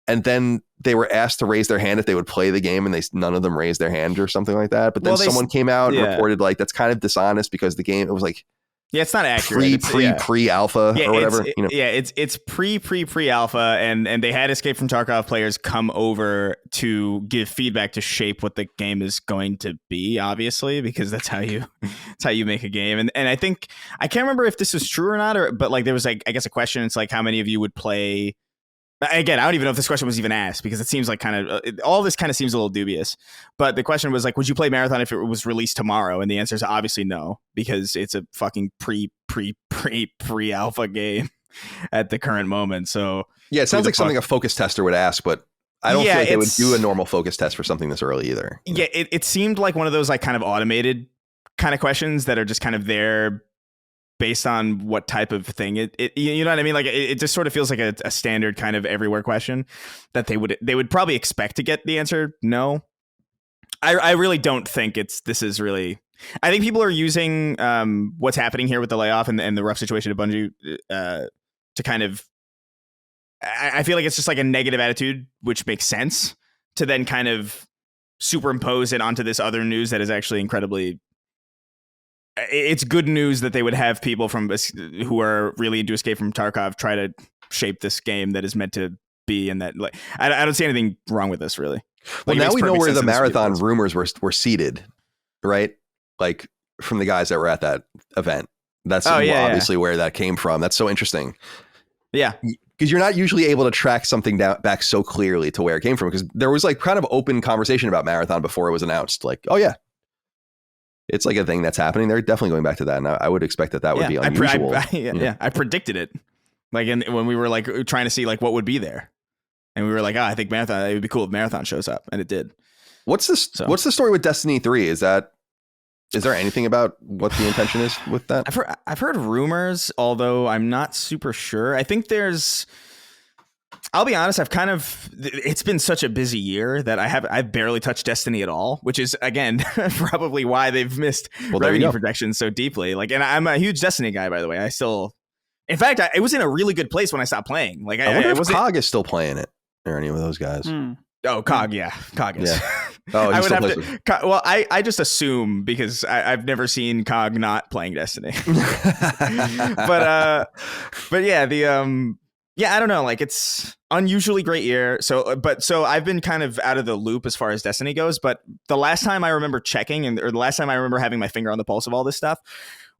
And then they were asked to raise their hand if they would play the game, and none of them raised their hand or something like that. But then someone came out and reported like that's kind of dishonest because the game, it was like, yeah, it's not accurate. Pre alpha or whatever. It's pre alpha, and they had Escape from Tarkov players come over to give feedback to shape what the game is going to be, obviously, because that's how you make a game. And I think I can't remember if this was true or not, but like there was like, I guess, a question. It's like how many of you would play, Again, I don't even know if this question was even asked because it seems like kind of all this kind of seems a little dubious. But the question was like, would you play Marathon if it was released tomorrow? And the answer is obviously no, because it's a fucking pre-alpha game at the current moment. So yeah, it sounds like something a focus tester would ask, but I don't feel like they would do a normal focus test for something this early either. Yeah, it seemed like one of those like kind of automated kind of questions that are just kind of there based on what type of thing it you know what I mean? Like it just sort of feels like a standard kind of everywhere question that they would probably expect to get the answer no. I really don't think this is really. I think people are using what's happening here with the layoff and the rough situation at Bungie to kind of. I feel like it's just like a negative attitude, which makes sense to then kind of superimpose it onto this other news that is actually incredibly. It's good news that they would have people who are really into Escape from Tarkov try to shape this game that is meant to be, and that like I don't see anything wrong with this really. Well, now we know where the Marathon rumors were seeded, right? Like from the guys that were at that event. That's obviously where that came from. That's so interesting. Yeah. Because you're not usually able to track something back so clearly to where it came from. Because there was like kind of open conversation about Marathon before it was announced. Like, oh yeah, it's like a thing that's happening. They're definitely going back to that. And I would expect that would be unusual. I predicted it. Like when we were like trying to see like what would be there. And we were like, I think Marathon, it would be cool if Marathon shows up. And it did. What's the story with Destiny 3? Is there anything about what the intention is with that? I've heard rumors, although I'm not super sure. I think I'll be honest, it's been such a busy year that I've barely touched Destiny at all, which is again, probably why they've missed revenue projections so deeply. Like, and I'm a huge Destiny guy, by the way. In fact, it was in a really good place when I stopped playing. Like, I wonder if COG is still playing it or any of those guys. Oh, COG, yeah. COG is. Yeah. Oh, I would have to. Well, I just assume because I've never seen COG not playing Destiny. but yeah, I don't know. Like it's unusually great year. So I've been kind of out of the loop as far as Destiny goes. But the last time I remember checking or the last time I remember having my finger on the pulse of all this stuff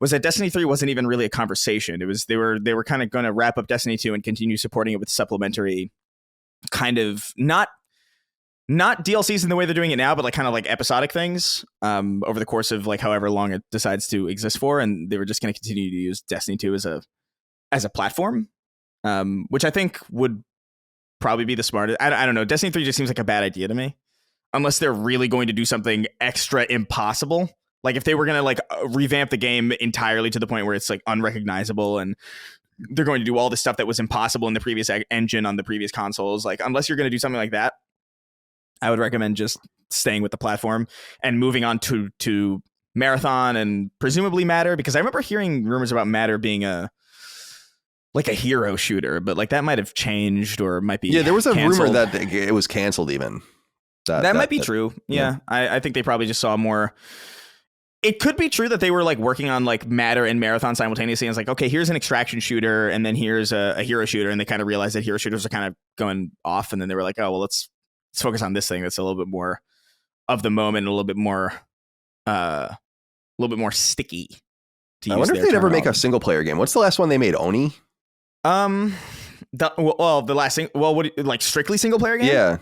was that Destiny 3 wasn't even really a conversation. It was they were kind of going to wrap up Destiny 2 and continue supporting it with supplementary kind of not DLCs in the way they're doing it now, but like kind of like episodic things over the course of like however long it decides to exist for. And they were just going to continue to use Destiny 2 as a platform, which I think would probably be the smartest. I don't know. Destiny 3 just seems like a bad idea to me, unless they're really going to do something extra impossible. Like if they were going to like revamp the game entirely to the point where it's like unrecognizable and they're going to do all the stuff that was impossible in the previous engine on the previous consoles. Like unless you're going to do something like that, I would recommend just staying with the platform and moving on to Marathon and presumably Matter, because I remember hearing rumors about Matter being a hero shooter, but like that might have changed or might be. Yeah, there was a canceled. Rumor that it was canceled even. That might be true. Yeah. I think they probably just saw more. It could be true that they were like working on like Matter and Marathon simultaneously. And it's like, okay, here's an extraction shooter and then here's a hero shooter. And they kind of realized that hero shooters are kind of going off. And then they were like, oh, well, let's focus on this thing that's a little bit more of the moment, a little bit more sticky. I wonder if they'd ever make a single player game. What's the last one they made? Oni? The last thing. Well, like strictly single player game? Yeah.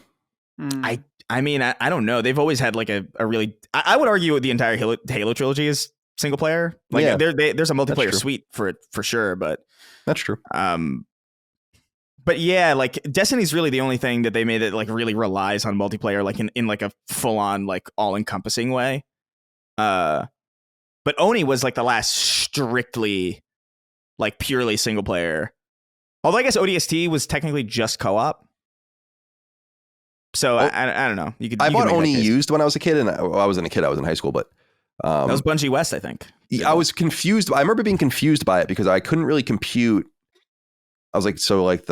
I mean, I don't know. They've always had like a really. I would argue the entire Halo trilogy is single player. Like there's a multiplayer suite for it for sure, but that's true. But yeah, like Destiny's really the only thing that they made that like really relies on multiplayer, like in like a full on like all encompassing way. But Oni was like the last strictly like purely single player. Although I guess ODST was technically just co-op. So I don't know. I bought Oni used when I was a kid, and I wasn't a kid. I was in high school, but that was Bungie West, I think. I was confused. I remember being confused by it because I couldn't really compute. I was like, so like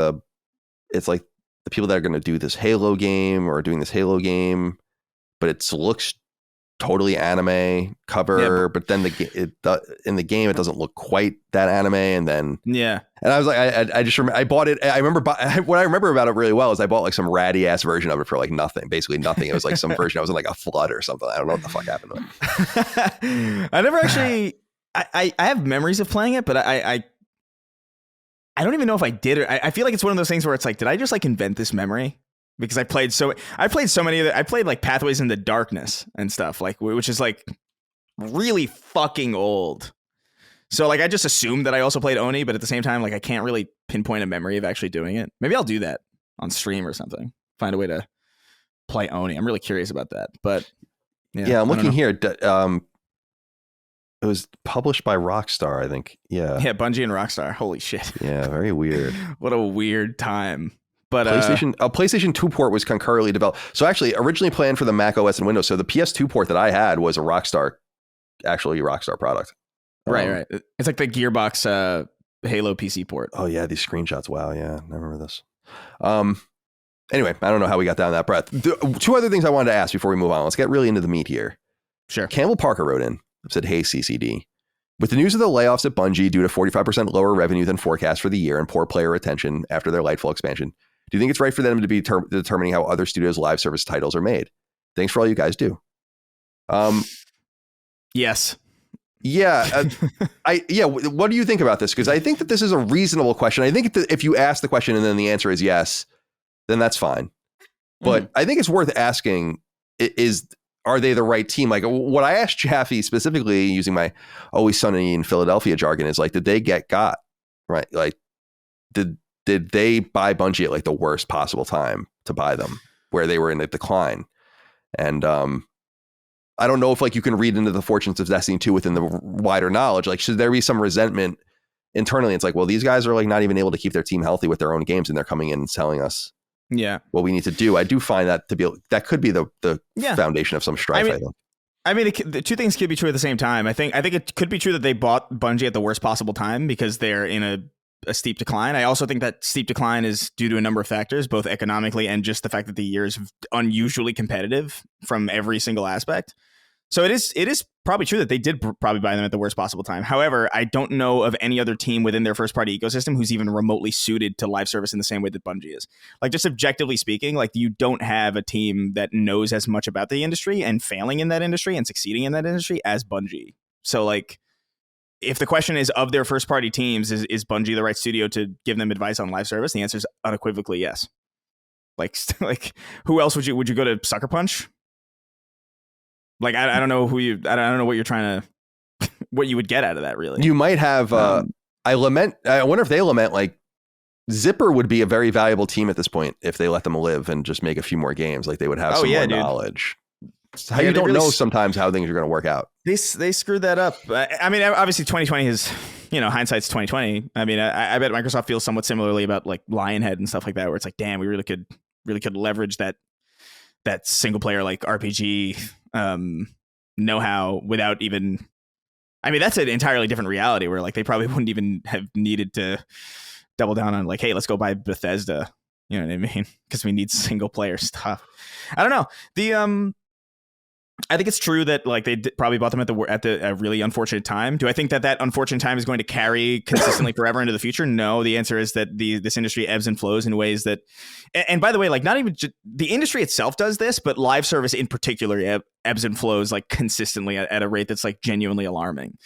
it's like the people that are going to do this Halo game or doing this Halo game, but it looks totally anime cover, but then in the game it doesn't look quite that anime, and then and I was like, I just remember I bought it. I remember what I remember about it really well is I bought like some ratty ass version of it for like basically nothing. It was like some version I was in like a flood or something. I don't know what the fuck happened to it. I never actually. I have memories of playing it, but I I don't even know if I did it. I feel like it's one of those things where it's like, did I just like invent this memory? Because I played so many of the, I played like Pathways into Darkness and stuff, like, which is like really fucking old. So like I just assumed that I also played Oni, but at the same time, like I can't really pinpoint a memory of actually doing it. Maybe I'll do that on stream or something. Find a way to play Oni. I'm really curious about that. But yeah, I'm looking here. It was published by Rockstar, I think. Yeah. Yeah, Bungie and Rockstar. Holy shit. Yeah, very weird. What a weird time. But PlayStation 2 port was concurrently developed. So actually, originally planned for the Mac OS and Windows. So the PS2 port that I had was a Rockstar product. Right. It's like the Gearbox Halo PC port. Oh yeah, these screenshots. Wow, yeah, I remember this. Anyway, I don't know how we got down that breath. Two other things I wanted to ask before we move on. Let's get really into the meat here. Sure. Campbell Parker wrote in, said, "Hey CCD. With the news of the layoffs at Bungie due to 45% lower revenue than forecast for the year and poor player retention after their Lightfall expansion, do you think it's right for them to be determining how other studios' live service titles are made? Thanks for all you guys do." Yes. Yeah. What do you think about this? Because I think that this is a reasonable question. I think if you ask the question and then the answer is yes, then that's fine. But I think it's worth asking, are they the right team? Like what I asked Chaffee specifically using my always sunny in Philadelphia jargon is like, did they get got? Right? Like, did they buy Bungie at like the worst possible time to buy them where they were in a decline? And I don't know if like you can read into the fortunes of Destiny 2 within the wider knowledge. Like, should there be some resentment internally? It's like, well, these guys are like not even able to keep their team healthy with their own games and they're coming in and telling us what we need to do. I do find that could be the foundation of some strife. I mean, the two things could be true at the same time. I think it could be true that they bought Bungie at the worst possible time because they're in a steep decline. I also think that steep decline is due to a number of factors, both economically and just the fact that the year is unusually competitive from every single aspect. So it is probably true that they did probably buy them at the worst possible time. However, I don't know of any other team within their first party ecosystem who's even remotely suited to live service in the same way that Bungie is. Like, just objectively speaking, like you don't have a team that knows as much about the industry and failing in that industry and succeeding in that industry as Bungie. So like, if the question is of their first party teams, is Bungie the right studio to give them advice on live service? The answer is unequivocally yes. Like who else would you go to Sucker Punch? Like, I don't know I don't know what you're trying to, what you would get out of that, really. You might have, I wonder if they lament, like, Zipper would be a very valuable team at this point if they let them live and just make a few more games. Like, they would have some more knowledge. It's how you don't know sometimes how things are going to work out. They screwed that up. I mean, obviously 2020 is, hindsight's 2020. I mean, I bet Microsoft feels somewhat similarly about like Lionhead and stuff like that, where it's like, damn, we really could leverage that single player like RPG know-how without even, I mean, that's an entirely different reality where like they probably wouldn't even have needed to double down on like, hey, let's go buy Bethesda, you know what I mean, because we need single player stuff. I don't know. I think it's true that like they probably bought them at a really unfortunate time. Do I think that unfortunate time is going to carry consistently forever into the future? No. The answer is that this industry ebbs and flows in ways that, and by the way, like not even the industry itself does this, but live service in particular ebbs and flows like consistently at a rate that's like genuinely alarming.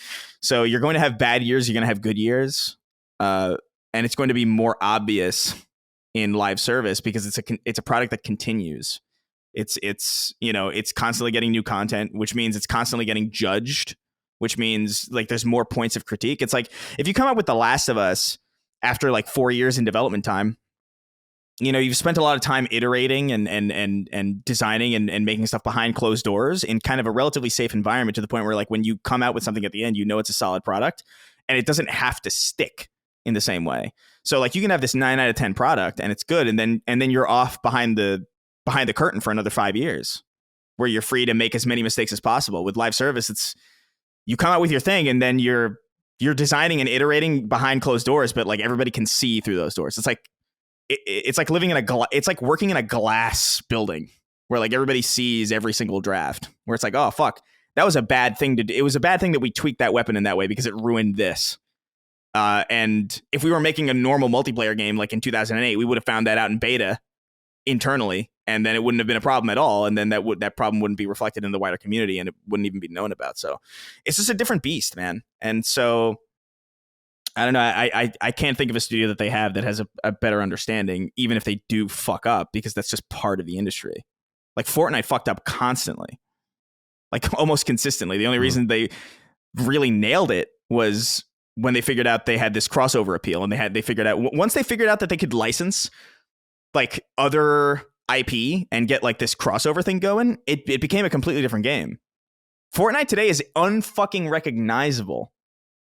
So you're going to have bad years, you're going to have good years, and it's going to be more obvious in live service because it's a product that continues. It's constantly getting new content, which means it's constantly getting judged, which means like there's more points of critique. It's like if you come out with The Last of Us after like 4 years in development time, you've spent a lot of time iterating and designing and making stuff behind closed doors in kind of a relatively safe environment to the point where like when you come out with something at the end, it's a solid product and it doesn't have to stick in the same way. So like you can have this 9 out of 10 product and it's good. And then you're off behind the curtain for another 5 years where you're free to make as many mistakes as possible. With live service, it's you come out with your thing and then you're designing and iterating behind closed doors, but like everybody can see through those doors. It's like living in it's like working in a glass building where like everybody sees every single draft where it's like, oh fuck, that was a bad thing to do. It was a bad thing that we tweaked that weapon in that way because it ruined this. And if we were making a normal multiplayer game like in 2008, we would have found that out in beta internally, and then it wouldn't have been a problem at all, and then that problem wouldn't be reflected in the wider community, and it wouldn't even be known about. So it's just a different beast, man. And so I don't know. I can't think of a studio that they have that has a better understanding, even if they do fuck up, because that's just part of the industry. Like Fortnite fucked up constantly, like almost consistently. The only reason they really nailed it was when they figured out they had this crossover appeal, and they figured out once they figured out that they could license like other IP and get like this crossover thing going, it became a completely different game. Fortnite today is unfucking recognizable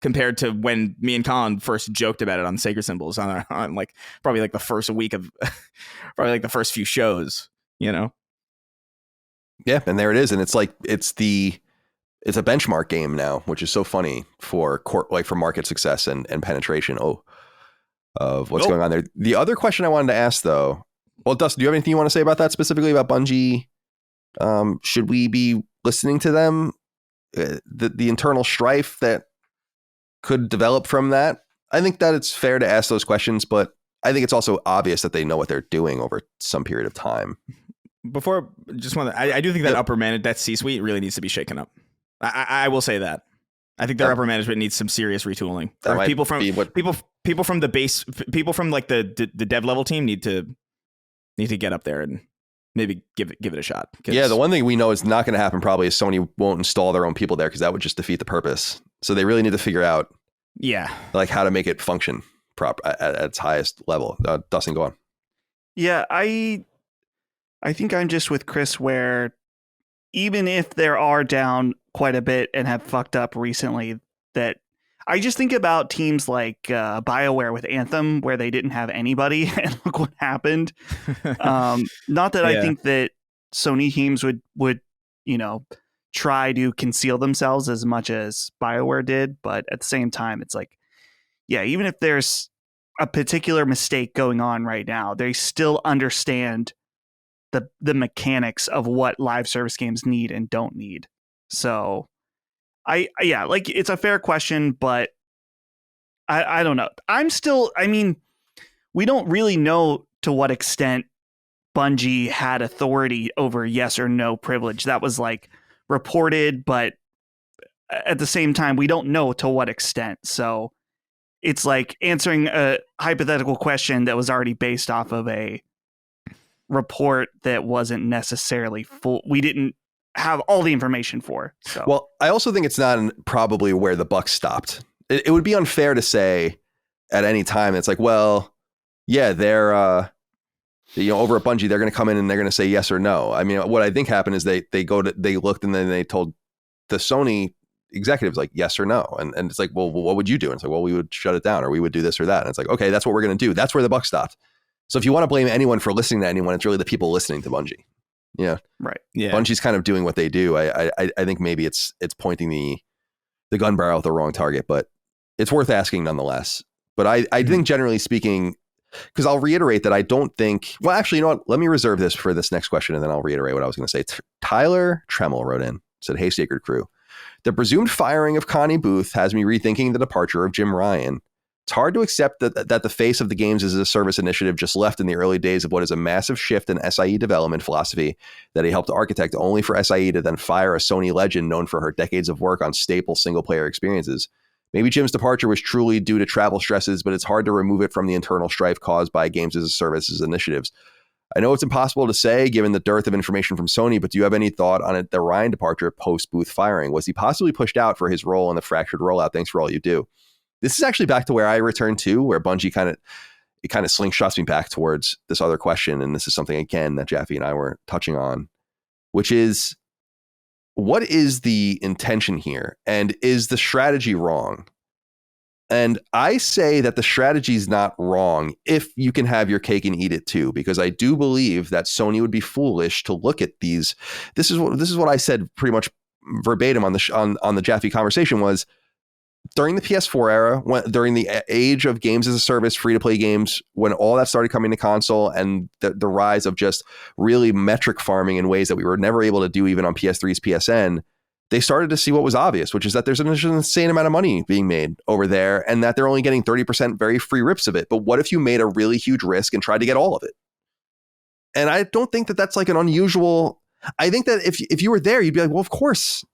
compared to when me and Colin first joked about it on Sacred Symbols on like probably like the first week of probably like the first few shows, you know? Yeah, and there it is. And it's like it's a benchmark game now, which is so funny for market success and penetration of what's going on there. The other question I wanted to ask though, well, Dustin, do you have anything you want to say about that specifically about Bungie? Should we be listening to them? The internal strife that could develop from that? I think that it's fair to ask those questions, but I think it's also obvious that they know what they're doing over some period of time. Before, I do think that that C-suite really needs to be shaken up. I will say that. I think their upper management needs some serious retooling. People from the base, people from like the dev level team need to get up there and maybe give it a shot. Yeah, the one thing we know is not going to happen probably is Sony won't install their own people there because that would just defeat the purpose. So they really need to figure out, like how to make it function at its highest level. Dustin, go on. Yeah, I think I'm just with Chris where even if there are down quite a bit and have fucked up recently, that I just think about teams like BioWare with Anthem where they didn't have anybody and look what happened. Not that I think that Sony teams would try to conceal themselves as much as BioWare did, but at the same time, it's like, yeah, even if there's a particular mistake going on right now, they still understand the mechanics of what live service games need and don't need. So like it's a fair question, but I don't know. We don't really know to what extent Bungie had authority over yes or no privilege. That was like reported, but at the same time, we don't know to what extent. So it's like answering a hypothetical question that was already based off of a report that wasn't necessarily full. We didn't have all the information for. So, well, I also think it's not probably where the buck stopped. It would be unfair to say at any time. It's like, well, yeah, they're over at Bungie, they're going to come in and they're going to say yes or no. I mean, what I think happened is they looked and then they told the Sony executives like yes or no, and it's like, well, what would you do? And it's like, well, we would shut it down or we would do this or that. And it's like, okay, that's what we're going to do. That's where the buck stopped. So if you want to blame anyone for listening to anyone, it's really the people listening to Bungie. Yeah, right. Yeah, Bungie's kind of doing what they do. I think maybe it's pointing the gun barrel at the wrong target, but it's worth asking nonetheless. But I think generally speaking, because I'll reiterate that I don't think, well, actually, you know what? Let me reserve this for this next question, and then I'll reiterate what I was going to say. Tyler Tremmel wrote in, said, "Hey, Sacred Crew, the presumed firing of Connie Booth has me rethinking the departure of Jim Ryan. It's hard to accept that the face of the Games as a Service initiative just left in the early days of what is a massive shift in SIE development philosophy that he helped architect, only for SIE to then fire a Sony legend known for her decades of work on staple single-player experiences. Maybe Jim's departure was truly due to travel stresses, but it's hard to remove it from the internal strife caused by Games as a Service's initiatives. I know it's impossible to say given the dearth of information from Sony, but do you have any thought on the Ryan departure post-Booth firing? Was he possibly pushed out for his role in the fractured rollout? Thanks for all you do." This is actually back to where I returned to, where Bungie kind of slingshots me back towards this other question. And this is something, again, that Jaffe and I were touching on, which is, what is the intention here? And is the strategy wrong? And I say that the strategy is not wrong if you can have your cake and eat it too, because I do believe that Sony would be foolish to look at these. This is what I said pretty much verbatim on the Jaffe conversation was, during the PS4 era, during the age of Games as a Service, free-to-play games, when all that started coming to console and the rise of just really metric farming in ways that we were never able to do even on PS3's PSN, they started to see what was obvious, which is that there's an insane amount of money being made over there and that they're only getting 30% very free rips of it. But what if you made a really huge risk and tried to get all of it? And I don't think that that's like an unusual... I think that if you were there, you'd be like, well, of course...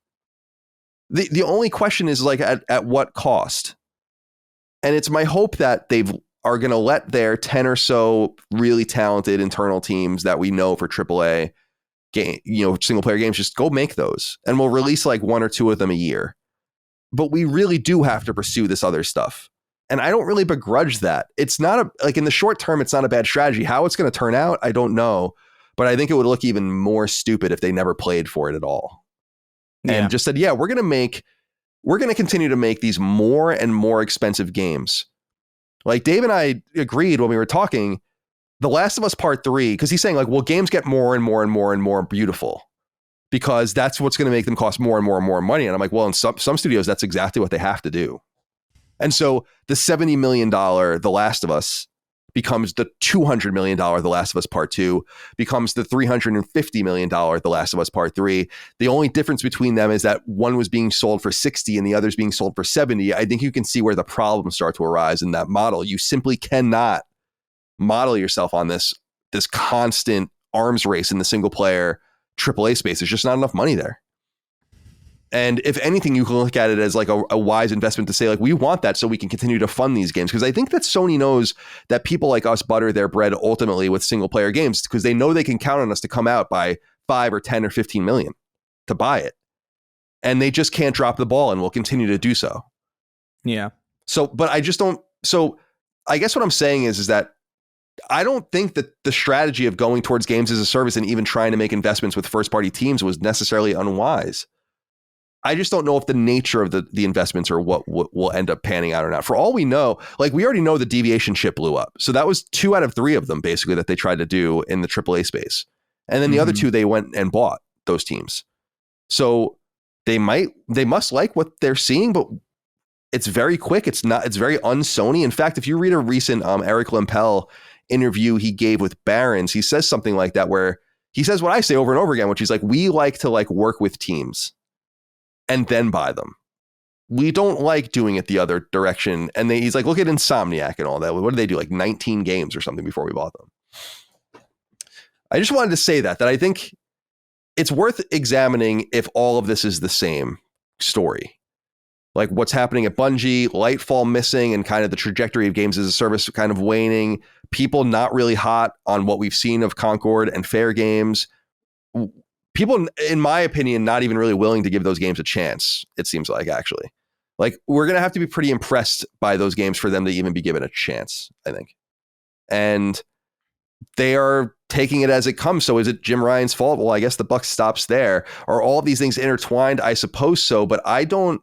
The only question is like at what cost? And it's my hope that are going to let their 10 or so really talented internal teams that we know for AAA game, single player games, just go make those, and we'll release like 1 or 2 of them a year. But we really do have to pursue this other stuff. And I don't really begrudge that. It's not in the short term, it's not a bad strategy. How it's going to turn out, I don't know. But I think it would look even more stupid if they never played for it at all. And just said, we're going to continue to make these more and more expensive games. Like Dave and I agreed when we were talking, The Last of Us Part 3, because he's saying like, well, games get more and more and more and more beautiful because that's what's going to make them cost more and more and more money. And I'm like, well, in some studios, that's exactly what they have to do. And so the $70 million The Last of Us becomes the $200 million The Last of Us Part 2, becomes the $350 million The Last of Us Part 3. The only difference between them is that one was being sold for 60 and the other's being sold for 70. I think you can see where the problems start to arise in that model. You simply cannot model yourself on this constant arms race in the single player AAA space. There's just not enough money there. And if anything, you can look at it as like a wise investment to say, like, we want that so we can continue to fund these games. Because I think that Sony knows that people like us butter their bread ultimately with single player games because they know they can count on us to come out by 5 or 10 or 15 million to buy it. And they just can't drop the ball and will continue to do so. Yeah. So, but I just don't. So I guess what I'm saying is that I don't think that the strategy of going towards games as a service and even trying to make investments with first party teams was necessarily unwise. I just don't know if the nature of the investments or what will end up panning out or not. For all we know, like we already know the Deviation ship blew up. So that was 2 out of 3 of them basically that they tried to do in the AAA space. And then the other 2, they went and bought those teams. So they must like what they're seeing, but it's very quick. It's very un-Sony. In fact, if you read a recent Eric Lempel interview he gave with Barron's, he says something like that, where he says what I say over and over again, which is like, we like to like work with teams and then buy them. We don't like doing it the other direction. And he's like, look at Insomniac and all that. What did they do? Like 19 games or something before we bought them. I just wanted to say that I think it's worth examining if all of this is the same story. Like what's happening at Bungie, Lightfall missing, and kind of the trajectory of games as a service kind of waning. People not really hot on what we've seen of Concord and Fair Games. People, in my opinion, not even really willing to give those games a chance, it seems like, actually. Like, we're going to have to be pretty impressed by those games for them to even be given a chance, I think. And they are taking it as it comes. So is it Jim Ryan's fault? Well, I guess the buck stops there. Are all of these things intertwined? I suppose so, but I don't.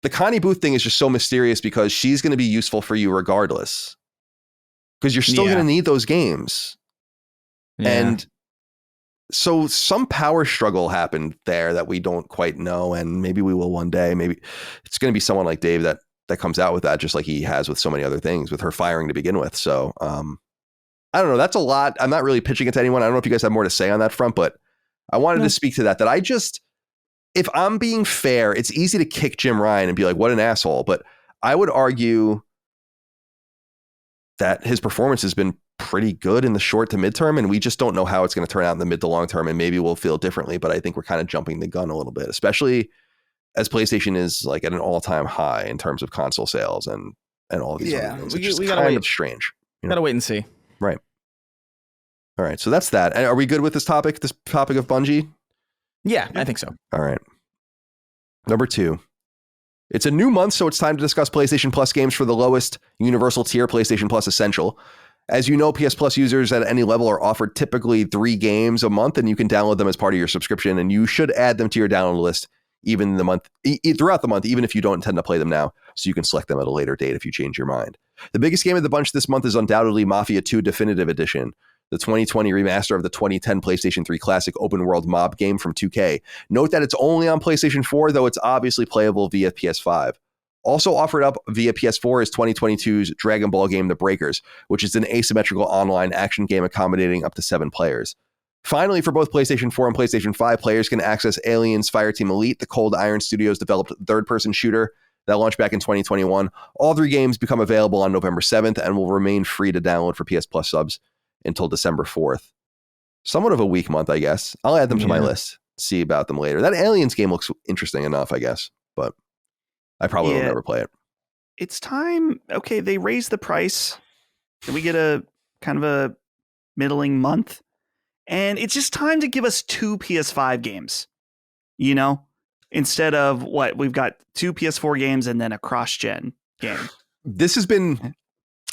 The Connie Booth thing is just so mysterious because she's going to be useful for you regardless. Because you're still going to need those games. Yeah. And so some power struggle happened there that we don't quite know, and maybe we will one day. Maybe it's going to be someone like Dave that comes out with that, just like he has with so many other things, with her firing to begin with. So I don't know. That's a lot. I'm not really pitching it to anyone. I don't know if you guys have more to say on that front, but I wanted to speak to that. That I just, if I'm being fair, it's easy to kick Jim Ryan and be like, what an asshole. But I would argue that his performance has been pretty good in the short to midterm, and we just don't know how it's going to turn out in the mid to long term, and maybe we'll feel differently, but I think we're kind of jumping the gun a little bit, especially as PlayStation is like at an all-time high in terms of console sales and all of these other things. It's just kind of strange. Gotta wait and see. Right. All right, so that's that. Are we good with this topic of Bungie? Yeah, I think so. All right. Number 2. It's a new month, so it's time to discuss PlayStation Plus games for the lowest universal tier, PlayStation Plus Essential. As you know, PS Plus users at any level are offered typically 3 games a month, and you can download them as part of your subscription, and you should add them to your download list even throughout the month, even if you don't intend to play them now, so you can select them at a later date if you change your mind. The biggest game of the bunch this month is undoubtedly Mafia 2 Definitive Edition, the 2020 remaster of the 2010 PlayStation 3 classic open world mob game from 2K. Note that it's only on PlayStation 4, though it's obviously playable via PS5. Also offered up via PS4 is 2022's Dragon Ball game The Breakers, which is an asymmetrical online action game accommodating up to 7 players. Finally, for both PlayStation 4 and PlayStation 5, players can access Aliens Fireteam Elite, the Cold Iron Studios developed third-person shooter that launched back in 2021. All 3 games become available on November 7th and will remain free to download for PS Plus subs until December 4th. Somewhat of a weak month, I guess. I'll add them to my list, see about them later. That Aliens game looks interesting enough, I guess, but I probably will never play it. it's time. Okay, they raised the price. Then we get a kind of a middling month. And it's just time to give us 2 PS5 games, you know, instead of what we've got 2 PS4 games and then a cross-gen game. This has been,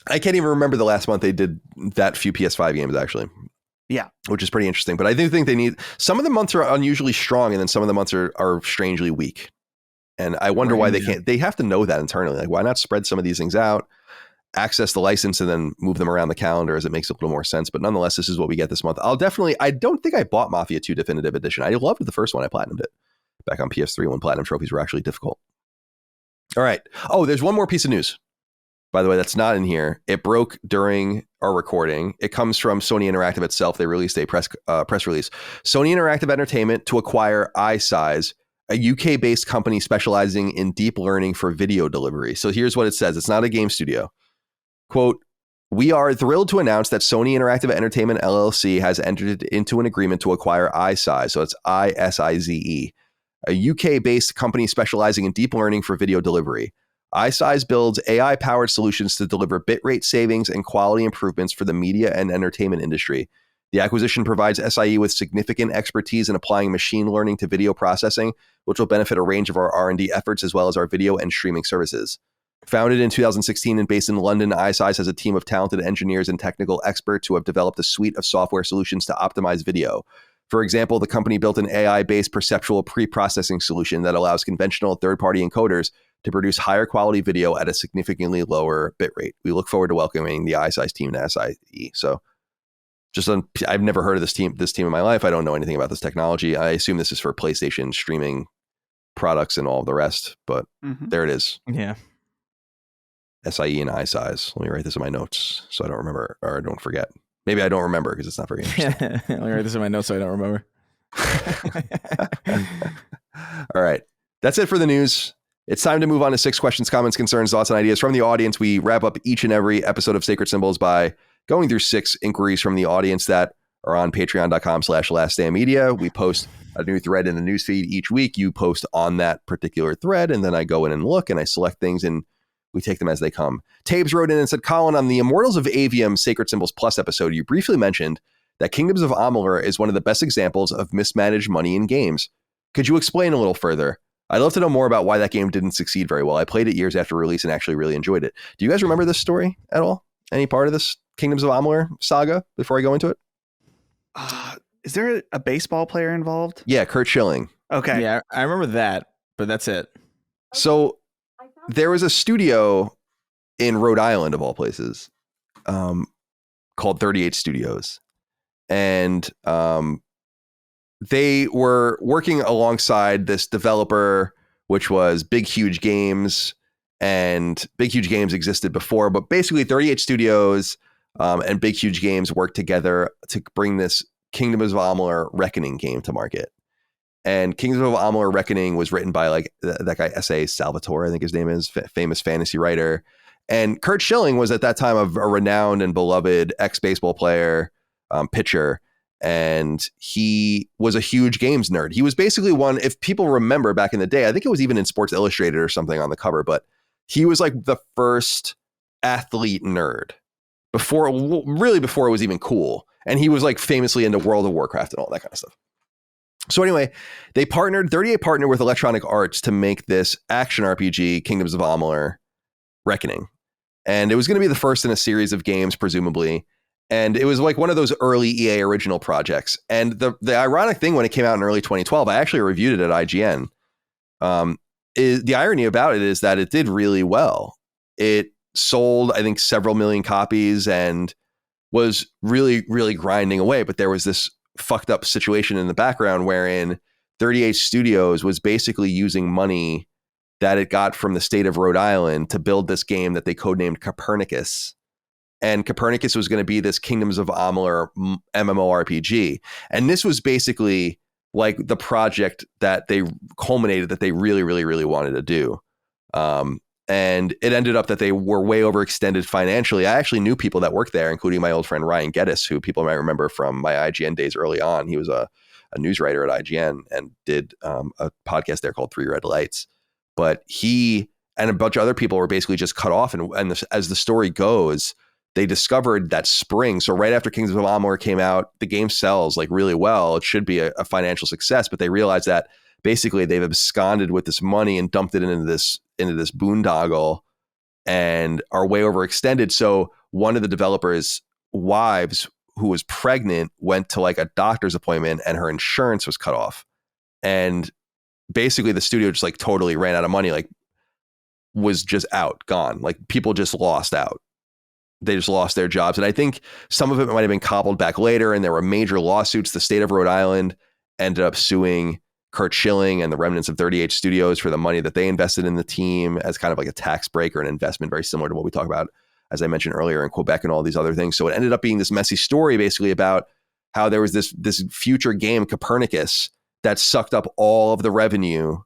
I can't even remember the last month they did that few PS5 games, actually. Yeah. Which is pretty interesting. But I do think they need, some of the months are unusually strong and then some of the months are strangely weak. And I wonder why they can't, they have to know that internally. Like, why not spread some of these things out, access the license and then move them around the calendar as it makes a little more sense. But nonetheless, this is what we get this month. I don't think I bought Mafia 2 Definitive Edition. I loved the first one. I platinumed it back on PS3 when platinum trophies were actually difficult. All right. Oh, there's one more piece of news, by the way, that's not in here. It broke during our recording. It comes from Sony Interactive itself. They released a press release. Sony Interactive Entertainment to acquire iSIZE, a UK-based company specializing in deep learning for video delivery. So here's what it says. It's not a game studio. Quote, "We are thrilled to announce that Sony Interactive Entertainment LLC has entered into an agreement to acquire iSIZE." So it's ISIZE, a UK-based company specializing in deep learning for video delivery. iSIZE builds AI-powered solutions to deliver bitrate savings and quality improvements for the media and entertainment industry. The acquisition provides SIE with significant expertise in applying machine learning to video processing, which will benefit a range of our R&D efforts as well as our video and streaming services. Founded in 2016 and based in London, iSIZE has a team of talented engineers and technical experts who have developed a suite of software solutions to optimize video. For example, the company built an AI-based perceptual pre-processing solution that allows conventional third-party encoders to produce higher quality video at a significantly lower bitrate. We look forward to welcoming the iSIZE team to SIE. So I've never heard of this team in my life. I don't know anything about this technology. I assume this is for PlayStation streaming products and all the rest, but there it is. Yeah. SIE and iSIZE. Let me write this in my notes so I don't remember or I don't forget. Maybe I don't remember because it's not very interesting. Let me write this in my notes so I don't remember. All right. That's it for the news. It's time to move on to 6 questions, comments, concerns, thoughts, and ideas from the audience. We wrap up each and every episode of Sacred Symbols by going through 6 inquiries from the audience that are on patreon.com/laststandmedia. We post a new thread in the newsfeed each week. You post on that particular thread, and then I go in and look, and I select things, and we take them as they come. Tabes wrote in and said, "Colin, on the Immortals of Avium Sacred Symbols Plus episode, you briefly mentioned that Kingdoms of Amalur is one of the best examples of mismanaged money in games. Could you explain a little further? I'd love to know more about why that game didn't succeed very well. I played it years after release and actually really enjoyed it." Do you guys remember this story at all? Any part of this Kingdoms of Amalur saga before I go into it? Is there a baseball player involved? Yeah, Kurt Schilling. Okay. Yeah, I remember that, but that's it. So there was a studio in Rhode Island, of all places, called 38 Studios. And they were working alongside this developer, which was Big Huge Games. And Big Huge Games existed before, but basically 38 Studios and Big Huge Games worked together to bring this Kingdoms of Amalur Reckoning game to market. And Kingdoms of Amalur Reckoning was written by like that guy S.A. Salvatore, I think his name is, famous fantasy writer. And Kurt Schilling was at that time a renowned and beloved ex-baseball player, pitcher. And he was a huge games nerd. He was basically one, if people remember back in the day, I think it was even in Sports Illustrated or something on the cover, but he was like the first athlete nerd before it was even cool. And he was like famously into World of Warcraft and all that kind of stuff. So anyway, 38 partnered with Electronic Arts to make this action RPG, Kingdoms of Amalur Reckoning. And it was going to be the first in a series of games, presumably. And it was like one of those early EA original projects. And the ironic thing when it came out in early 2012, I actually reviewed it at IGN. The irony about it is that it did really well. It sold, I think, several million copies and was really, really grinding away. But there was this fucked up situation in the background wherein 38 Studios was basically using money that it got from the state of Rhode Island to build this game that they codenamed Copernicus. And Copernicus was going to be this Kingdoms of Amalur MMORPG. And this was basically like the project that they culminated that they really, really, really wanted to do. And it ended up that they were way overextended financially. I actually knew people that worked there, including my old friend Ryan Geddes, who people might remember from my IGN days early on. He was a news writer at IGN and did a podcast there called 3 Red Lights. But he and a bunch of other people were basically just cut off. And as the story goes, they discovered that spring. So right after Kingdoms of Amalur came out, the game sells like really well. It should be a financial success, but they realized that basically they've absconded with this money and dumped it into this boondoggle and are way overextended. So one of the developers' wives, who was pregnant, went to like a doctor's appointment and her insurance was cut off. And basically the studio just like totally ran out of money, like was just gone. Like people just lost out. They just lost their jobs. And I think some of it might have been cobbled back later, and there were major lawsuits. The state of Rhode Island ended up suing Kurt Schilling and the remnants of 38 Studios for the money that they invested in the team as kind of like a tax break or an investment, very similar to what we talk about, as I mentioned earlier, in Quebec and all these other things. So it ended up being this messy story basically about how there was this future game, Copernicus, that sucked up all of the revenue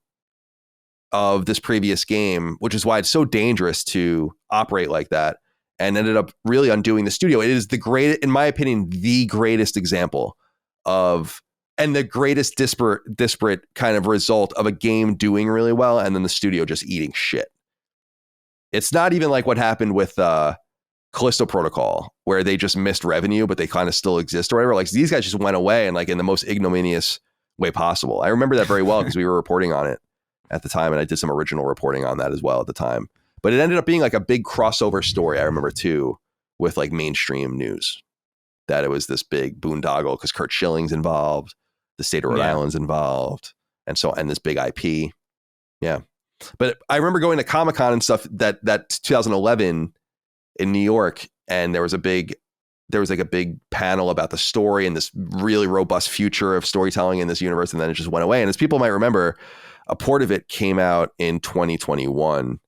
of this previous game, which is why it's so dangerous to operate like that, and ended up really undoing the studio. It is the greatest, in my opinion, the greatest example of, and the greatest disparate kind of result of a game doing really well and then the studio just eating shit. It's not even like what happened with Callisto Protocol, where they just missed revenue, but they kind of still exist or whatever. Like these guys just went away and like in the most ignominious way possible. I remember that very well because we were reporting on it at the time, and I did some original reporting on that as well at the time. But it ended up being like a big crossover story, I remember too, with like mainstream news, that it was this big boondoggle because Kurt Schilling's involved, the state of Rhode Island's involved, and this big IP. Yeah. But I remember going to Comic-Con and stuff that 2011 in New York, and there was like a big panel about the story and this really robust future of storytelling in this universe, and then it just went away. And as people might remember, a port of it came out in 2021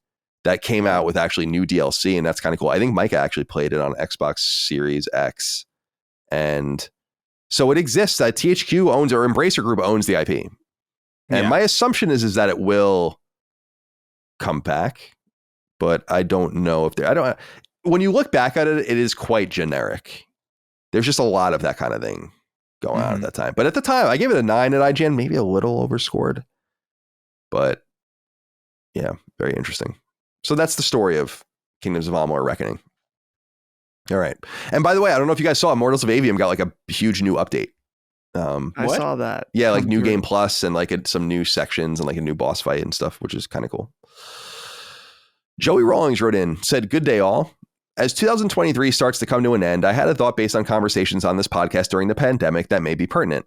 that came out with actually new DLC, and that's kind of cool. I think Micah actually played it on Xbox Series X. And so it exists. THQ owns, or Embracer Group owns the IP. And my assumption is that it will come back, but I don't know if when you look back at it, it is quite generic. There's just a lot of that kind of thing going on at that time. But at the time, I gave it a 9 at IGN, maybe a little overscored. But yeah, very interesting. So that's the story of Kingdoms of Amalur Reckoning. All right. And by the way, I don't know if you guys saw, Immortals of Avium got like a huge new update. I saw that. Yeah, like New Game Plus and like some new sections and like a new boss fight and stuff, which is kind of cool. Joey Rawlings wrote in, said, "Good day, all. As 2023 starts to come to an end, I had a thought based on conversations on this podcast during the pandemic that may be pertinent.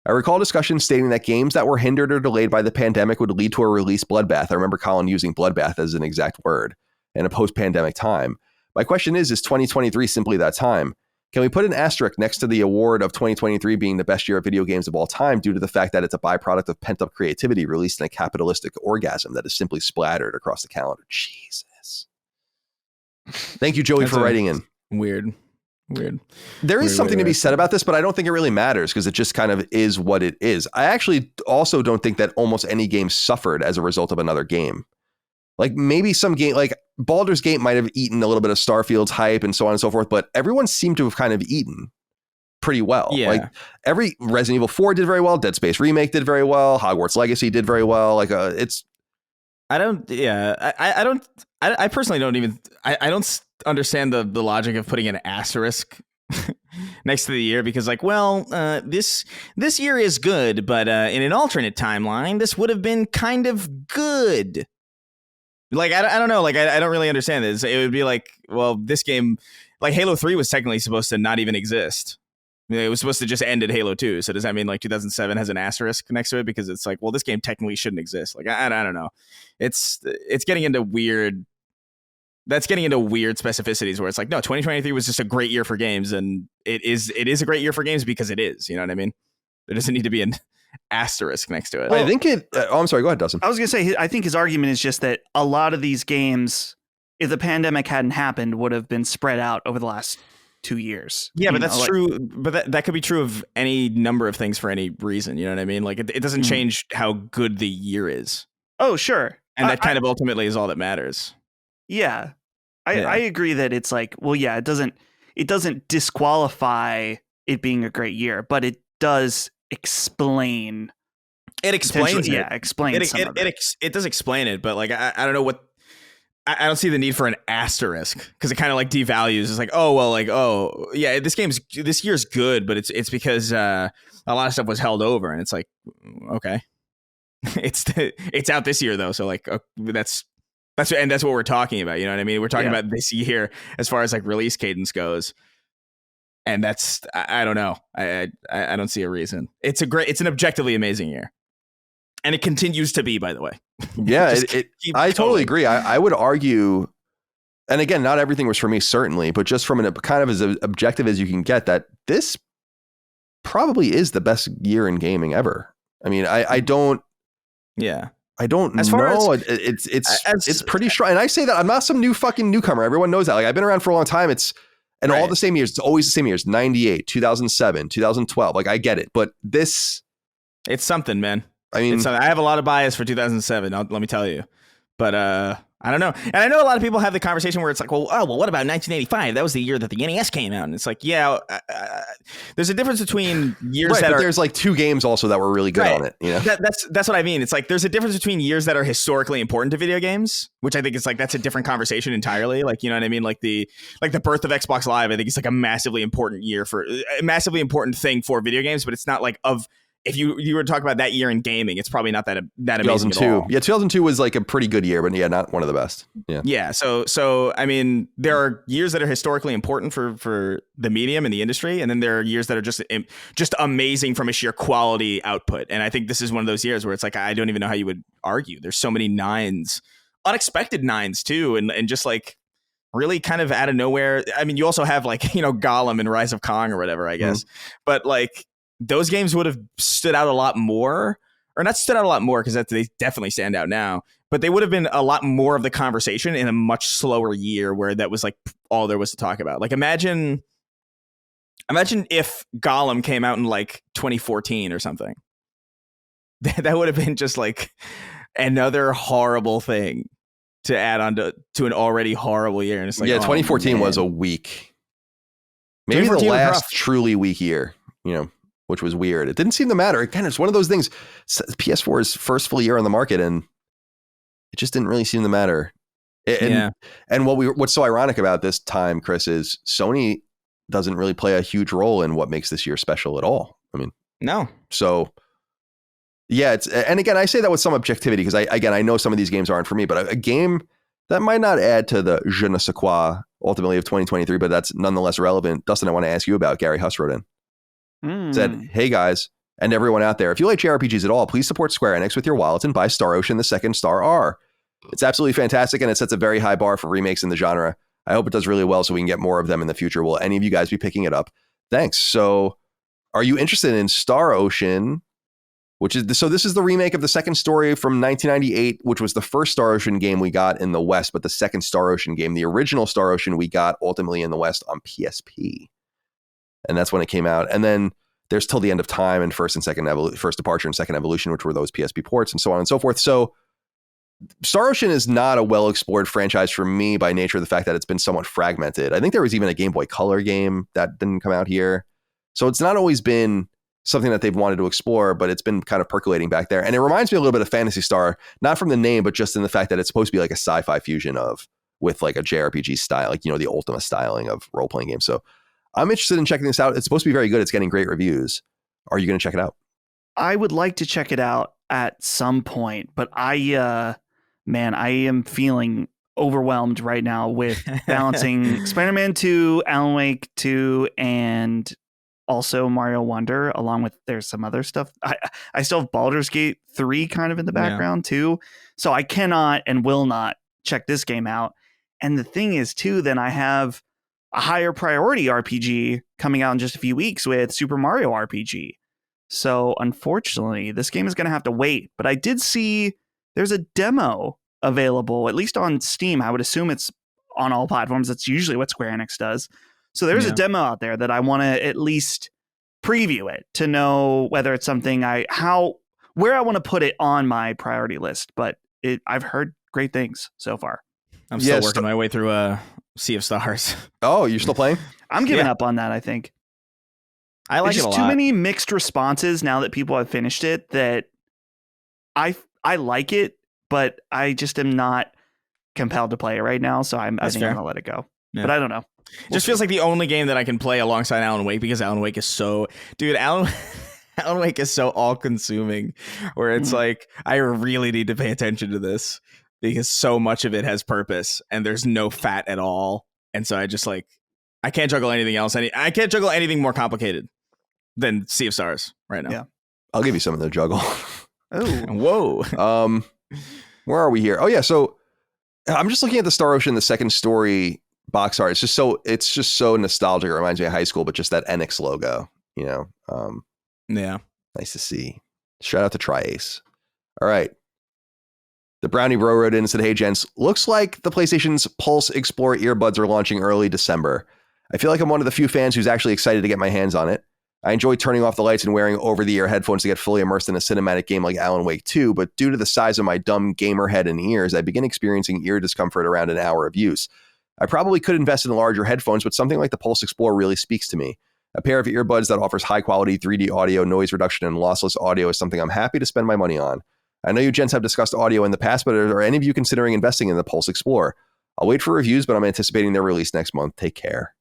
I recall discussions stating that games that were hindered or delayed by the pandemic would lead to a release bloodbath." I remember Colin using bloodbath as an exact word in a post-pandemic time. My question is 2023 simply that time? Can we put an asterisk next to the award of 2023 being the best year of video games of all time due to the fact that it's a byproduct of pent-up creativity released in a capitalistic orgasm that is simply splattered across the calendar? Jesus. Thank you, Joey, for writing in. Weird. There is something to be said about this, but I don't think it really matters because it just kind of is what it is. I actually also don't think that almost any game suffered as a result of another game. Like maybe some game, like Baldur's Gate might have eaten a little bit of Starfield's hype and so on and so forth, but everyone seemed to have kind of eaten pretty well. Yeah. Like every Resident Evil 4 did very well. Dead Space Remake did very well. Hogwarts Legacy did very well. Like I personally don't understand the logic of putting an asterisk next to the year because this year is good, but in an alternate timeline, this would have been kind of good. Like, I don't know. Like, I don't really understand this. It would be like, well, this game, like Halo 3 was technically supposed to not even exist. I mean, it was supposed to just end at Halo 2. So does that mean like 2007 has an asterisk next to it? Because it's like, well, this game technically shouldn't exist. Like, I don't know. It's getting into weird. That's getting into weird specificities where it's like, no, 2023 was just a great year for games. And it is a great year for games because it is. You know what I mean? There doesn't need to be an asterisk next to it. I think it. I'm sorry. Go ahead, Dustin. I was going to say, I think his argument is just that a lot of these games, if the pandemic hadn't happened, would have been spread out over the last 2 years. Yeah, but that's true. But that could be true of any number of things for any reason. You know what I mean? Like it doesn't change how good the year is. Oh, sure. And that kind of ultimately is all that matters. Yeah. I agree that it's like, well, yeah, it doesn't disqualify it being a great year, but it does explain. It explains it. Yeah, explains some of it. It does explain it, but like I don't know what I don't see the need for an asterisk because it kind of like devalues. It's like, oh well, like, oh yeah, this year's good, but it's because a lot of stuff was held over, and it's like, okay, it's out this year though, so like that's what we're talking about. You know what I mean? We're talking about this year as far as like release cadence goes, and that's I don't know. I don't see a reason. It's an objectively amazing year. And it continues to be, by the way. Yeah, I totally agree. I would argue, and again, not everything was for me, certainly, but just from kind of as objective as you can get, that this probably is the best year in gaming ever. I mean, I don't. Yeah. I don't as far know. As, it's pretty strong. And I say that I'm not some new fucking newcomer. Everyone knows that. Like, I've been around for a long time. All the same years. It's always the same years. 98, 2007, 2012. Like, I get it. But this. It's something, man. I mean, I have a lot of bias for 2007. Let me tell you, but I don't know. And I know a lot of people have the conversation where it's like, well, what about 1985? That was the year that the NES came out, and it's like, yeah, there's a difference between years that are. There's like 2 games also that were really good on it. You know, that's what I mean. It's like there's a difference between years that are historically important to video games, which I think is like that's a different conversation entirely. Like, you know what I mean? Like the birth of Xbox Live, I think it's like a massively important thing for video games, but it's not like of. If you were to talk about that year in gaming, it's probably not that amazing 2002. at all. Yeah, 2002 was like a pretty good year, but not one of the best. Yeah. Yeah. So I mean, there are years that are historically important for the medium and the industry, and then there are years that are just amazing from a sheer quality output. And I think this is one of those years where it's like I don't even know how you would argue. There's so many 9s, unexpected 9s too, and just like really kind of out of nowhere. I mean, you also have like, you know, Gollum and Rise of Kong or whatever, I guess, but like. Those games would have stood out a lot more, or not stood out a lot more because they definitely stand out now, but they would have been a lot more of the conversation in a much slower year where that was like all there was to talk about. Like imagine if Gollum came out in like 2014 or something. That would have been just like another horrible thing to add on to an already horrible year. And it's like, 2014 was a week, maybe the last truly weak year, you know. Which was weird. It didn't seem to matter. Again, it's one of those things. PS4's first full year on the market, and it just didn't really seem to matter. And what's so ironic about this time, Chris, is Sony doesn't really play a huge role in what makes this year special at all. I mean, no. So, yeah, and again, I say that with some objectivity because I know some of these games aren't for me, but a game that might not add to the je ne sais quoi ultimately of 2023, but that's nonetheless relevant. Dustin, I want to ask you about. Gary Huss wrote in. Said, hey guys, and everyone out there, if you like JRPGs at all, please support Square Enix with your wallets and buy Star Ocean: The Second Star R. It's absolutely fantastic, and it sets a very high bar for remakes in the genre. I hope it does really well so we can get more of them in the future. Will any of you guys be picking it up? Thanks. So are you interested in Star Ocean, this is the remake of the second story from 1998, which was the first Star Ocean game we got in the West, but the second Star Ocean game, the original Star Ocean we got ultimately in the West on PSP. And that's when it came out. And then there's Till the End of Time and First Departure and Second Evolution, which were those PSP ports and so on and so forth. So Star Ocean is not a well-explored franchise for me by nature of the fact that it's been somewhat fragmented. I think there was even a Game Boy Color game that didn't come out here. So it's not always been something that they've wanted to explore, but it's been kind of percolating back there. And it reminds me a little bit of Phantasy Star, not from the name, but just in the fact that it's supposed to be like a sci-fi fusion with like a JRPG style, like, you know, the Ultima styling of role-playing games. So I'm interested in checking this out. It's supposed to be very good. It's getting great reviews. Are you going to check it out? I would like to check it out at some point, but I am feeling overwhelmed right now with balancing Spider-Man 2, Alan Wake 2, and also Mario Wonder, along with there's some other stuff. I still have Baldur's Gate 3 kind of in the background too. So I cannot and will not check this game out. And the thing is too, then I have a higher priority RPG coming out in just a few weeks with Super Mario RPG. So unfortunately, this game is going to have to wait. But I did see there's a demo available, at least on Steam. I would assume it's on all platforms. That's usually what Square Enix does. So there's a demo out there that I want to at least preview it to know whether it's something where I want to put it on my priority list. But I've heard great things so far. I'm still working my way through Sea of Stars. Oh, you're still playing? I'm giving up on that, I think. I like it a lot. There's too many mixed responses now that people have finished it that I like it, but I just am not compelled to play it right now, so I think fair. I'm gonna let it go. Yeah. But I don't know. It just feels like the only game that I can play alongside Alan Wake, because Alan Wake is so, dude, Alan Wake is so all consuming, where it's like, I really need to pay attention to this because so much of it has purpose and there's no fat at all. And so I just like, I can't juggle anything else. I can't juggle anything more complicated than Sea of Stars right now. Yeah. I'll give you something to juggle. Oh, whoa. Where are we here? Oh yeah. So I'm just looking at the Star Ocean, the second story box art. It's just so nostalgic. It reminds me of high school, but just that Enix logo, you know? Yeah. Nice to see. Shout out to Tri-Ace. All right. The Brownie Bro wrote in and said, hey, gents, looks like the PlayStation's Pulse Explorer earbuds are launching early December. I feel like I'm one of the few fans who's actually excited to get my hands on it. I enjoy turning off the lights and wearing over-the-ear headphones to get fully immersed in a cinematic game like Alan Wake 2, but due to the size of my dumb gamer head and ears, I begin experiencing ear discomfort around an hour of use. I probably could invest in larger headphones, but something like the Pulse Explorer really speaks to me. A pair of earbuds that offers high-quality 3D audio, noise reduction, and lossless audio is something I'm happy to spend my money on. I know you gents have discussed audio in the past, but are any of you considering investing in the Pulse Explorer? I'll wait for reviews, but I'm anticipating their release next month. Take care.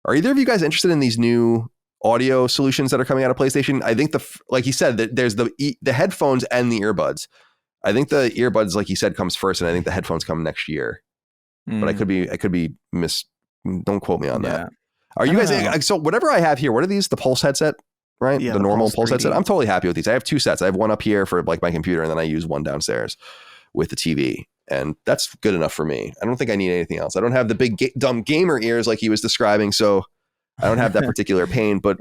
Are either of you guys interested in these new audio solutions that are coming out of PlayStation? I think like he said, there's the headphones and the earbuds. I think the earbuds, like he said, comes first, and I think the headphones come next year. But I could be don't quote me on that. Are you guys, so whatever I have here, what are these? The Pulse headset, right? Yeah, the normal Pulse 3D. headset. I'm totally happy with these. I have two sets. I have one up here for like my computer, and then I use one downstairs with the TV. And that's good enough for me. I don't think I need anything else. I don't have the big dumb gamer ears like he was describing, so I don't have that particular pain. But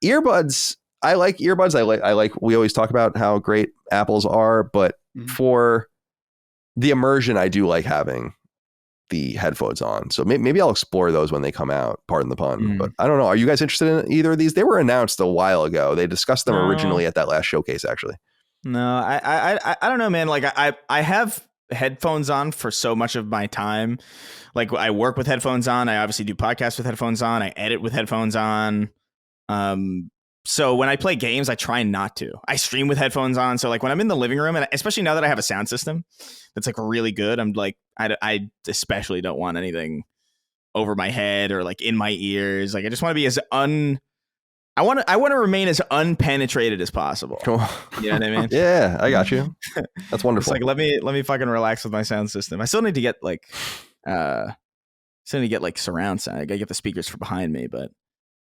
earbuds, I like earbuds. I like. We always talk about how great Apple's are, but for the immersion, I do like having the headphones on. So maybe I'll explore those when they come out. Pardon the pun, but I don't know. Are you guys interested in either of these? They were announced a while ago. They discussed them originally at that last showcase, actually. No, I don't know, man. Like I have headphones on for so much of my time. Like I work with headphones on. I obviously do podcasts with headphones on. I edit with headphones on. So when I play games, I try not to. I stream with headphones on. So like when I'm in the living room, and especially now that I have a sound system that's like really good, I'm like, I especially don't want anything over my head or like in my ears. Like I just want to be as I want to remain as unpenetrated as possible. Cool. You know what I mean? Yeah, I got you. That's wonderful. It's like let me fucking relax with my sound system. I still need to get like surround sound. I gotta get the speakers for behind me, but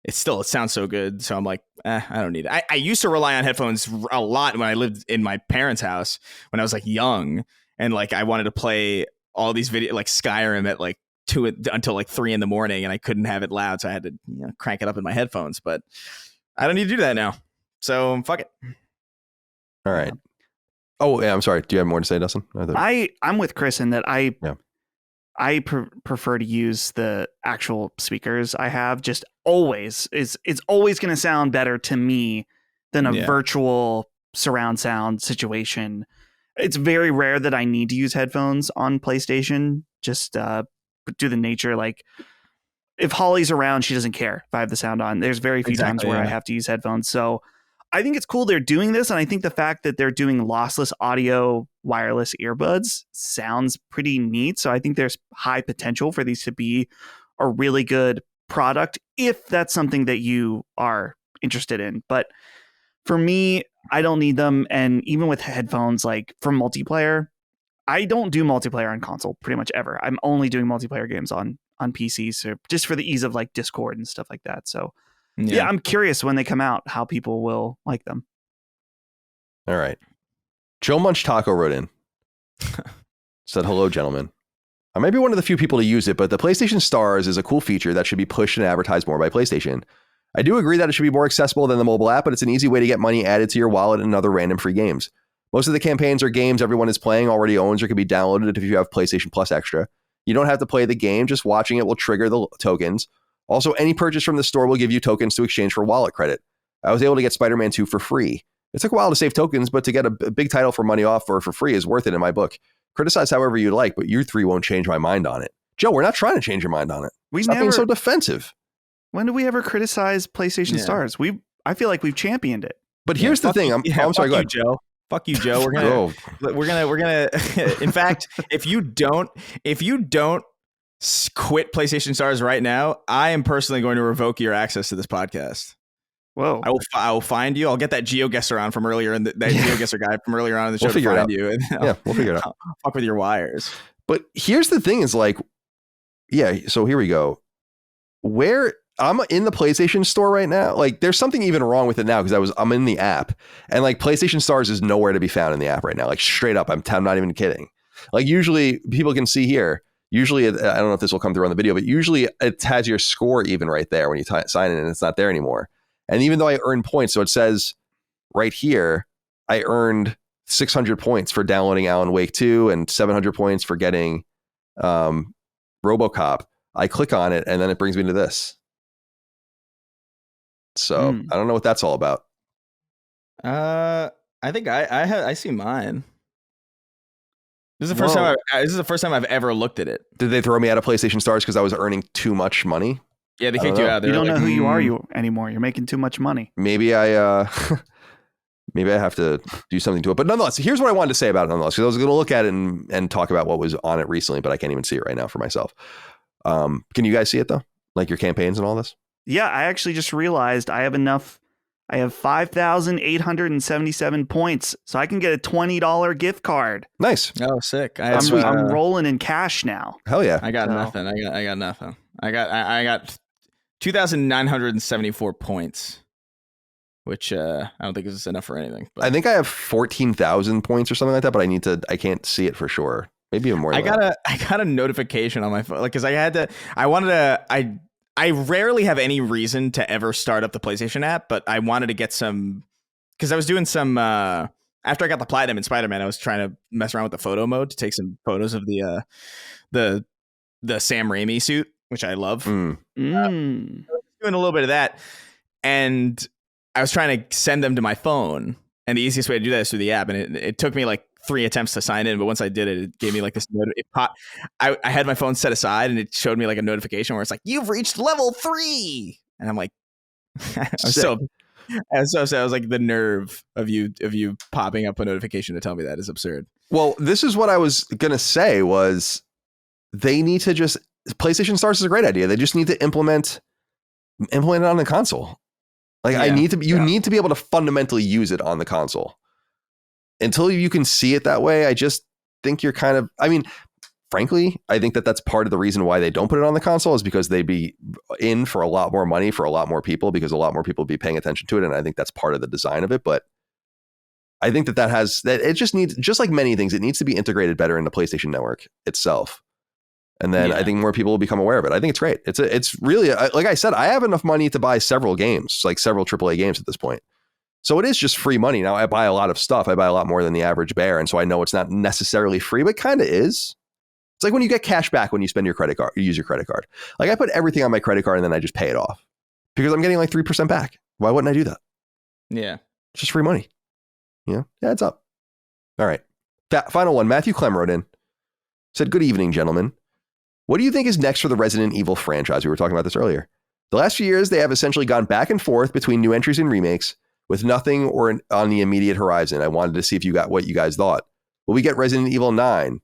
it sounds so good. So I'm like, I don't need it. I used to rely on headphones a lot when I lived in my parents' house when I was like young, and like I wanted to play all these video like Skyrim at like 2 until like 3 a.m, and I couldn't have it loud, so I had to crank it up in my headphones. But I don't need to do that now, so fuck it. All right. Oh yeah, I'm sorry. Do you have more to say, Dustin? I'm with Chris in that I prefer to use the actual speakers I have. Just always it's always going to sound better to me than a virtual surround sound situation. It's very rare that I need to use headphones on PlayStation. Just due to the nature, like if Holly's around, she doesn't care if I have the sound on. There's very few times where I have to use headphones. So I think it's cool they're doing this, and I think the fact that they're doing lossless audio wireless earbuds sounds pretty neat. So I think there's high potential for these to be a really good product if that's something that you are interested in. But for me, I don't need them. And even with headphones, like for multiplayer, I don't do multiplayer on console pretty much ever. I'm only doing multiplayer games on PC, so just for the ease of like Discord and stuff like that. So yeah, I'm curious when they come out how people will like them. All right. Joe Munch Taco wrote in. Said, hello, gentlemen. I might be one of the few people to use it, but the PlayStation Stars is a cool feature that should be pushed and advertised more by PlayStation. I do agree that it should be more accessible than the mobile app, but it's an easy way to get money added to your wallet and other random free games. Most of the campaigns or games everyone is playing already owns or can be downloaded if you have PlayStation Plus Extra. You don't have to play the game, just watching it will trigger the tokens. Also, any purchase from the store will give you tokens to exchange for wallet credit. I was able to get Spider-Man 2 for free. It took a while to save tokens, but to get a big title for money off or for free is worth it in my book. Criticize however you like, but you three won't change my mind on it. Joe, we're not trying to change your mind on it. Stop being so defensive. When do we ever criticize PlayStation Stars? I feel like we've championed it. But here's the thing. I'm sorry, go ahead. Joe. Fuck you, Joe. We're gonna. In fact, if you don't quit PlayStation Stars right now, I am personally going to revoke your access to this podcast. Whoa! I will find you. I'll get that GeoGuessr on from earlier, and that GeoGuessr guy from earlier on in the show We'll figure to it find out. you. And We'll figure it out. I'll fuck with your wires. But here's the thing: is like, yeah. So here we go. Where I'm in the PlayStation Store right now, like, there's something even wrong with it now because I'm in the app, and like PlayStation Stars is nowhere to be found in the app right now. Like, straight up, I'm not even kidding. Like, usually people can see here. Usually, I don't know if this will come through on the video, but usually it has your score even right there when you sign in, and it's not there anymore. And even though I earned points, so it says right here, I earned 600 points for downloading Alan Wake 2 and 700 points for getting RoboCop. I click on it and then it brings me to this. So I don't know what that's all about. I think I see mine. This is the first time. This is the first time I've ever looked at it. Did they throw me out of PlayStation Stars because I was earning too much money? Yeah, they kicked you out. You don't know who you are anymore. You're making too much money. Maybe I maybe I have to do something to it. But nonetheless, here's what I wanted to say about it nonetheless, because I was going to look at it and talk about what was on it recently, but I can't even see it right now for myself. Can you guys see it though? Like your campaigns and all this? Yeah, I actually just realized I have enough. I have 5,877 points, so I can get a $20 gift card. Nice. Oh, sick. I'm rolling in cash now. Hell yeah. I got nothing. I got nothing. I got 2,974 points, which I don't think is enough for anything. But I think I have 14,000 points or something like that, but I can't see it for sure. Maybe even more than that. I got a notification on my phone, like, because I rarely have any reason to ever start up the PlayStation app, but I wanted to get some, because I was doing some after I got the platinum in Spider-Man, I was trying to mess around with the photo mode to take some photos of the Sam Raimi suit, which I love. Doing a little bit of that, and I was trying to send them to my phone, and the easiest way to do that is through the app, and it took me like 3 attempts to sign in, but once I did it, it gave me like this I had my phone set aside, and it showed me like a notification where it's like, you've reached level 3, and I'm like, I was so sad. I was like, the nerve of you popping up a notification to tell me that is absurd. Well, this is what I was gonna say was they need to just, PlayStation Stars is a great idea. They just need to implement it on the console. Like, you need to be able to fundamentally use it on the console. Until you can see it that way, I just think you're kind of, I mean, frankly, I think that's part of the reason why they don't put it on the console is because they'd be in for a lot more money for a lot more people, because a lot more people would be paying attention to it. And I think that's part of the design of it. But I think that it just needs, just like many things, it needs to be integrated better in the PlayStation Network itself. And then I think more people will become aware of it. I think it's great. It's really, like I said, I have enough money to buy several games, like several AAA games at this point. So it is just free money. Now, I buy a lot of stuff. I buy a lot more than the average bear. And so I know it's not necessarily free, but kind of is. It's like when you get cash back when you spend your credit card, you use your credit card. Like, I put everything on my credit card and then I just pay it off because I'm getting like 3% back. Why wouldn't I do that? Yeah. It's just free money. Yeah, it's up. All right. Final one. Matthew Clem wrote in, said, good evening, gentlemen. What do you think is next for the Resident Evil franchise? We were talking about this earlier. The last few years, they have essentially gone back and forth between new entries and remakes, with nothing on the immediate horizon. I wanted to see if you got what you guys thought. Will we get Resident Evil 9?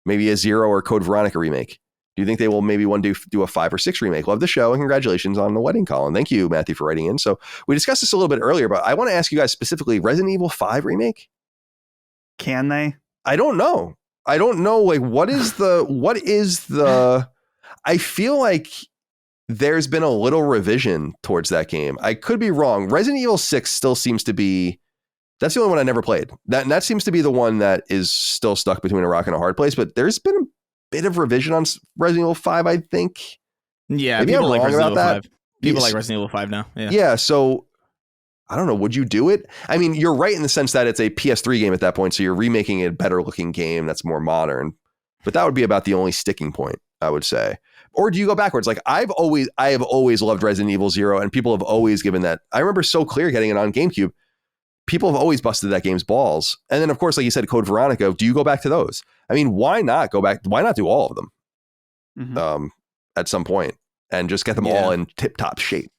Maybe a 0 or Code Veronica remake? Do you think they will maybe one do a 5 or 6 remake? Love the show, and congratulations on the wedding, Colin. Thank you, Matthew, for writing in. So we discussed this a little bit earlier, but I want to ask you guys specifically, Resident Evil 5 remake? Can they? I don't know. Like, what is the, I feel like there's been a little revision towards that game. I could be wrong. Resident Evil 6 still seems to be, that's the only one I never played. That seems to be the one that is still stuck between a rock and a hard place, but there's been a bit of revision on Resident Evil 5, I think. Yeah, maybe I'm wrong about that. People like Resident Evil 5 now. Yeah, so I don't know. Would you do it? I mean, you're right in the sense that it's a PS3 game at that point, so you're remaking a better looking game that's more modern. But that would be about the only sticking point, I would say. Or do you go backwards? Like, I have always loved Resident Evil 0, and people have always given that. I remember So Clear getting it on GameCube. People have always busted that game's balls. And then, of course, like you said, Code Veronica, do you go back to those? I mean, why not go back? Why not do all of them at some point and just get them all in tip-top shape?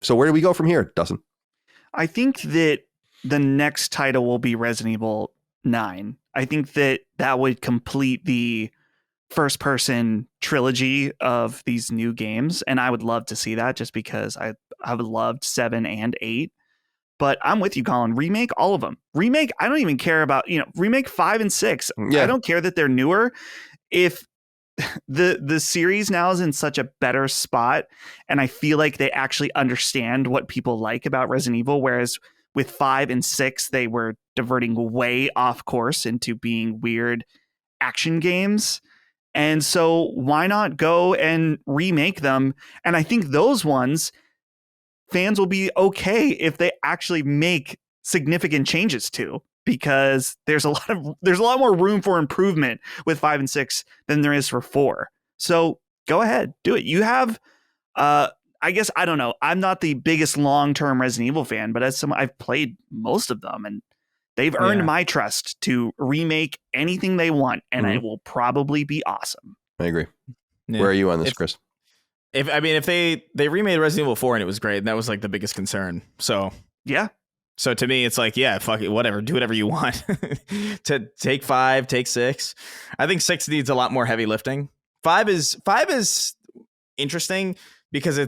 So where do we go from here, Dustin? I think that the next title will be Resident Evil 9. I think that would complete the first person trilogy of these new games. And I would love to see that just because I would loved 7 and 8. But I'm with you, Colin. Remake all of them. Remake, I don't even care about, remake 5 and 6. Yeah. I don't care that they're newer. If the series now is in such a better spot, and I feel like they actually understand what people like about Resident Evil, whereas with 5 and 6, they were diverting way off course into being weird action games. And so why not go and remake them? And I think those ones, fans will be okay if they actually make significant changes to, because there's a lot more room for improvement with 5 and 6 than there is for 4. So go ahead, do it. You have, I guess, I don't know. I'm not the biggest long-term Resident Evil fan, but I've played most of them, and they've earned my trust to remake anything they want, and it will probably be awesome. I agree. Yeah. Where are you on this, Chris? If they remade Resident Evil 4 and it was great, and that was like the biggest concern. So yeah. So to me, it's like, yeah, fuck it, whatever, do whatever you want. To take 5, take 6. I think 6 needs a lot more heavy lifting. 5 is interesting because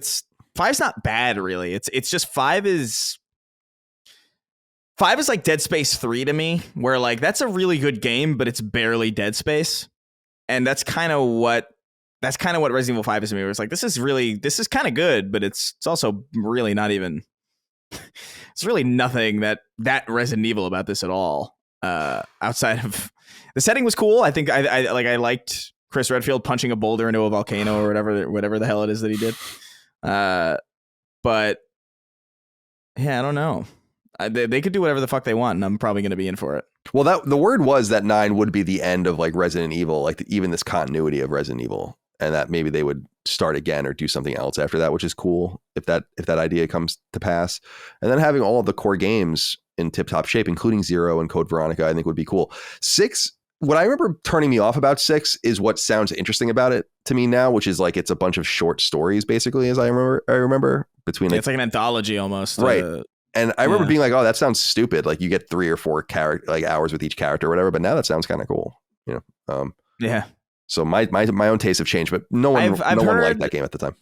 5's not bad really. It's just 5 is like Dead Space 3 to me, where like that's a really good game, but it's barely Dead Space, and that's kind of what Resident Evil 5 is to me. Where it's like this is kind of good, but it's also really not even. It's really nothing that Resident Evil about this at all. Outside of the setting was cool. I think I liked Chris Redfield punching a boulder into a volcano or whatever the hell it is that he did. But yeah, I don't know. They could do whatever the fuck they want, and I'm probably going to be in for it. Well, the word was that 9 would be the end of like Resident Evil, like even this continuity of Resident Evil, and that maybe they would start again or do something else after that, which is cool if that idea comes to pass. And then having all of the core games in tip-top shape, including 0 and Code Veronica, I think would be cool. 6, what I remember turning me off about 6 is what sounds interesting about it to me now, which is like it's a bunch of short stories, basically, as I remember between it's like an anthology almost, right? And I remember being like, oh, that sounds stupid. Like you get 3 or 4 hours with each character or whatever. But now that sounds kind of cool. Yeah. So my own tastes have changed, but no one liked that game at the time.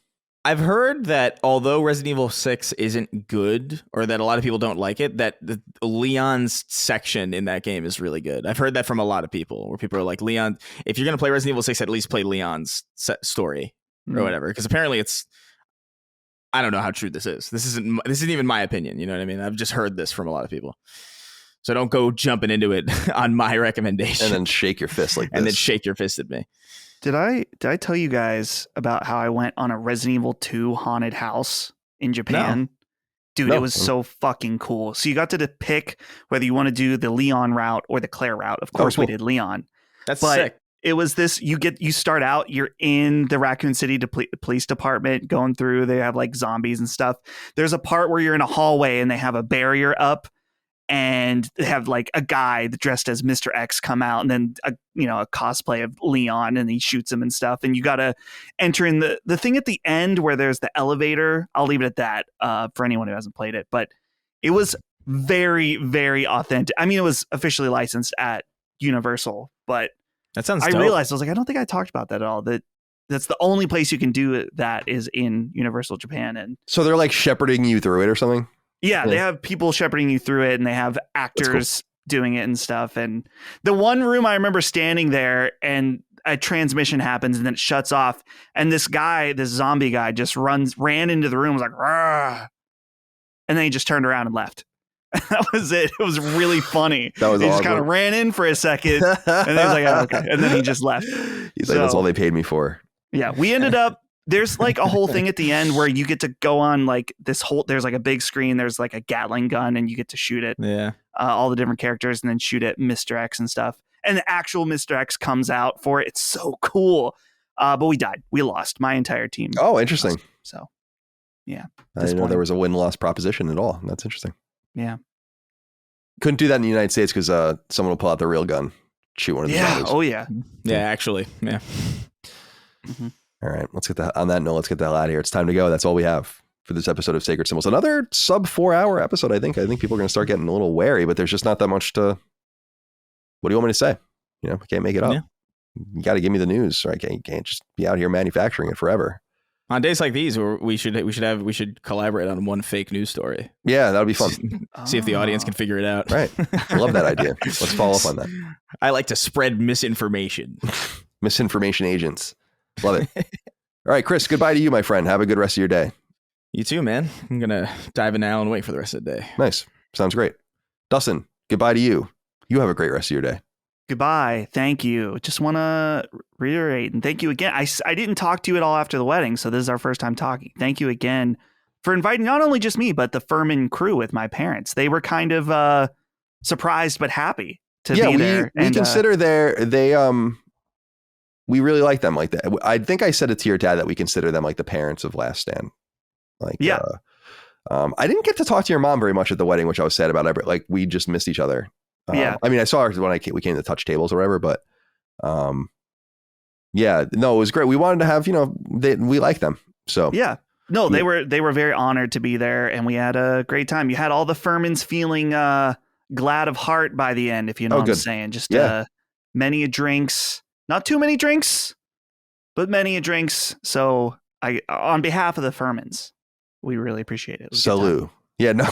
I've heard that although Resident Evil 6 isn't good, or that a lot of people don't like it, that the Leon's section in that game is really good. I've heard that from a lot of people, where people are like, Leon, if you're going to play Resident Evil 6, at least play Leon's story or whatever. Because apparently I don't know how true this is. This isn't even my opinion. You know what I mean? I've just heard this from a lot of people. So don't go jumping into it on my recommendation. And then shake your fist like this. And then shake your fist at me. Did I tell you guys about how I went on a Resident Evil 2 haunted house in Japan? No. Dude, it was so fucking cool. So you got to pick whether you want to do the Leon route or the Claire route. Of course, we did Leon. That's sick. It was this, you start out, you're in the Raccoon City police department going through, they have like zombies and stuff. There's a part where you're in a hallway and they have a barrier up, and they have like a guy dressed as Mr. X come out, and then a cosplay of Leon, and he shoots him and stuff. And you got to enter in the thing at the end where there's the elevator. I'll leave it at that for anyone who hasn't played it, but it was very, very authentic. I mean, it was officially licensed at Universal, but that sounds I dope. realized, I was like, I don't think I talked about that at all. That's the only place you can do that is in Universal Japan. And so they're like shepherding you through it or something? Yeah, they have people shepherding you through it, and they have actors doing it and stuff. And the one room I remember standing there, and a transmission happens, and then it shuts off, and this zombie guy just ran into the room, was like, "Rah!" And then he just turned around and left. That was it. It was really funny. That was he awesome. Just kind of ran in for a second, and then he was like, oh, okay. And then he just left. He's like, that's all they paid me for. Yeah, we ended up, there's like a whole thing at the end where you get to go on like there's like a big screen, there's like a Gatling gun, and you get to shoot it. Yeah. All the different characters, and then shoot at Mr. X and stuff. And the actual Mr. X comes out for it. It's so cool. But we died. We lost. My entire team. Oh, interesting. Lost. So, yeah. I didn't know there was a win-loss proposition at all. That's interesting. Yeah. Couldn't do that in the United States because someone will pull out the real gun, shoot one of the zombies. Oh, yeah. Yeah, actually. Yeah. Mm-hmm. All right. On that note, let's get the hell out of here. It's time to go. That's all we have. for this episode of Sacred Symbols. Another sub 4-hour episode, I think. I think people are going to start getting a little wary, but there's just not that much to... What do you want me to say? You know, I can't make it up. Yeah. You got to give me the news, right? You can't just be out here manufacturing it forever. On days like these, we should collaborate on one fake news story. Yeah, that would be fun. See if the audience can figure it out. Right. I love that idea. Let's follow up on that. I like to spread misinformation. Misinformation agents. Love it. All right, Chris, goodbye to you, my friend. Have a good rest of your day. You too, man. I'm going to dive in Alan Wake for the rest of the day. Nice. Sounds great. Dustin, goodbye to you. You have a great rest of your day. Goodbye. Thank you. Just want to reiterate and thank you again. I didn't talk to you at all after the wedding, so this is our first time talking. Thank you again for inviting not only just me, but the Furman crew with my parents. They were kind of surprised but happy to be there. We consider we really like them like that. I think I said it to your dad that we consider them like the parents of Last Stand. Like, yeah. I didn't get to talk to your mom very much at the wedding, which I was sad about. Like, we just missed each other. Yeah. I mean, I saw her when we came to touch tables or whatever, but yeah, no, it was great. We wanted to have, we like them. So yeah, no, they were very honored to be there, and we had a great time. You had all the Furmans feeling glad of heart by the end, if you know what I'm saying. Just many a drinks, not too many drinks, but many a drinks. So on behalf of the Furmans, we really appreciate it. Salute. Yeah, no,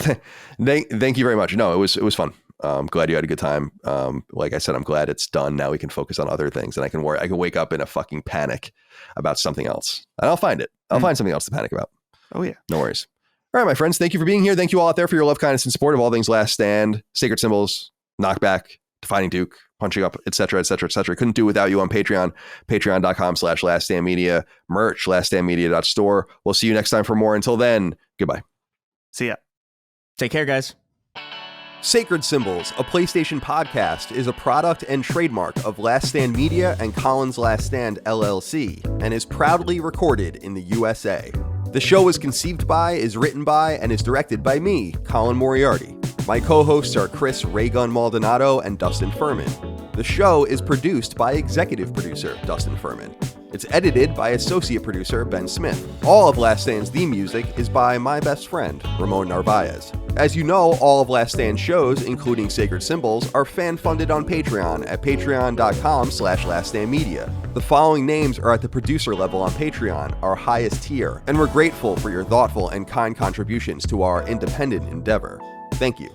thank you very much. No, it was fun. I'm glad you had a good time. Like I said, I'm glad it's done. Now we can focus on other things, and I can wake up in a fucking panic about something else, and I'll find it. I'll find something else to panic about. Oh yeah, no worries. All right, my friends, thank you for being here. Thank you all out there for your love, kindness, and support of all things Last Stand, Sacred Symbols, Knockback, Defining Duke, Punching Up, etc., etc., etc. Couldn't do without you on Patreon. Patreon.com/LastStandMedia. Merch, LastStandMedia.store. We'll see you next time for more. Until then, goodbye. See ya. Take care, guys. Sacred Symbols, a PlayStation podcast, is a product and trademark of Last Stand Media and Collins Last Stand LLC, and is proudly recorded in the USA. The show is conceived by, is written by, and is directed by me, Colin Moriarty. My co-hosts are Chris Raygun Maldonado and Dustin Furman. The show is produced by executive producer Dustin Furman. It's edited by associate producer Ben Smith. All of Last Stand's theme music is by my best friend, Ramon Narvaez. As you know, all of Last Stand's shows, including Sacred Symbols, are fan-funded on Patreon at patreon.com/laststandmedia. The following names are at the producer level on Patreon, our highest tier, and we're grateful for your thoughtful and kind contributions to our independent endeavor. Thank you.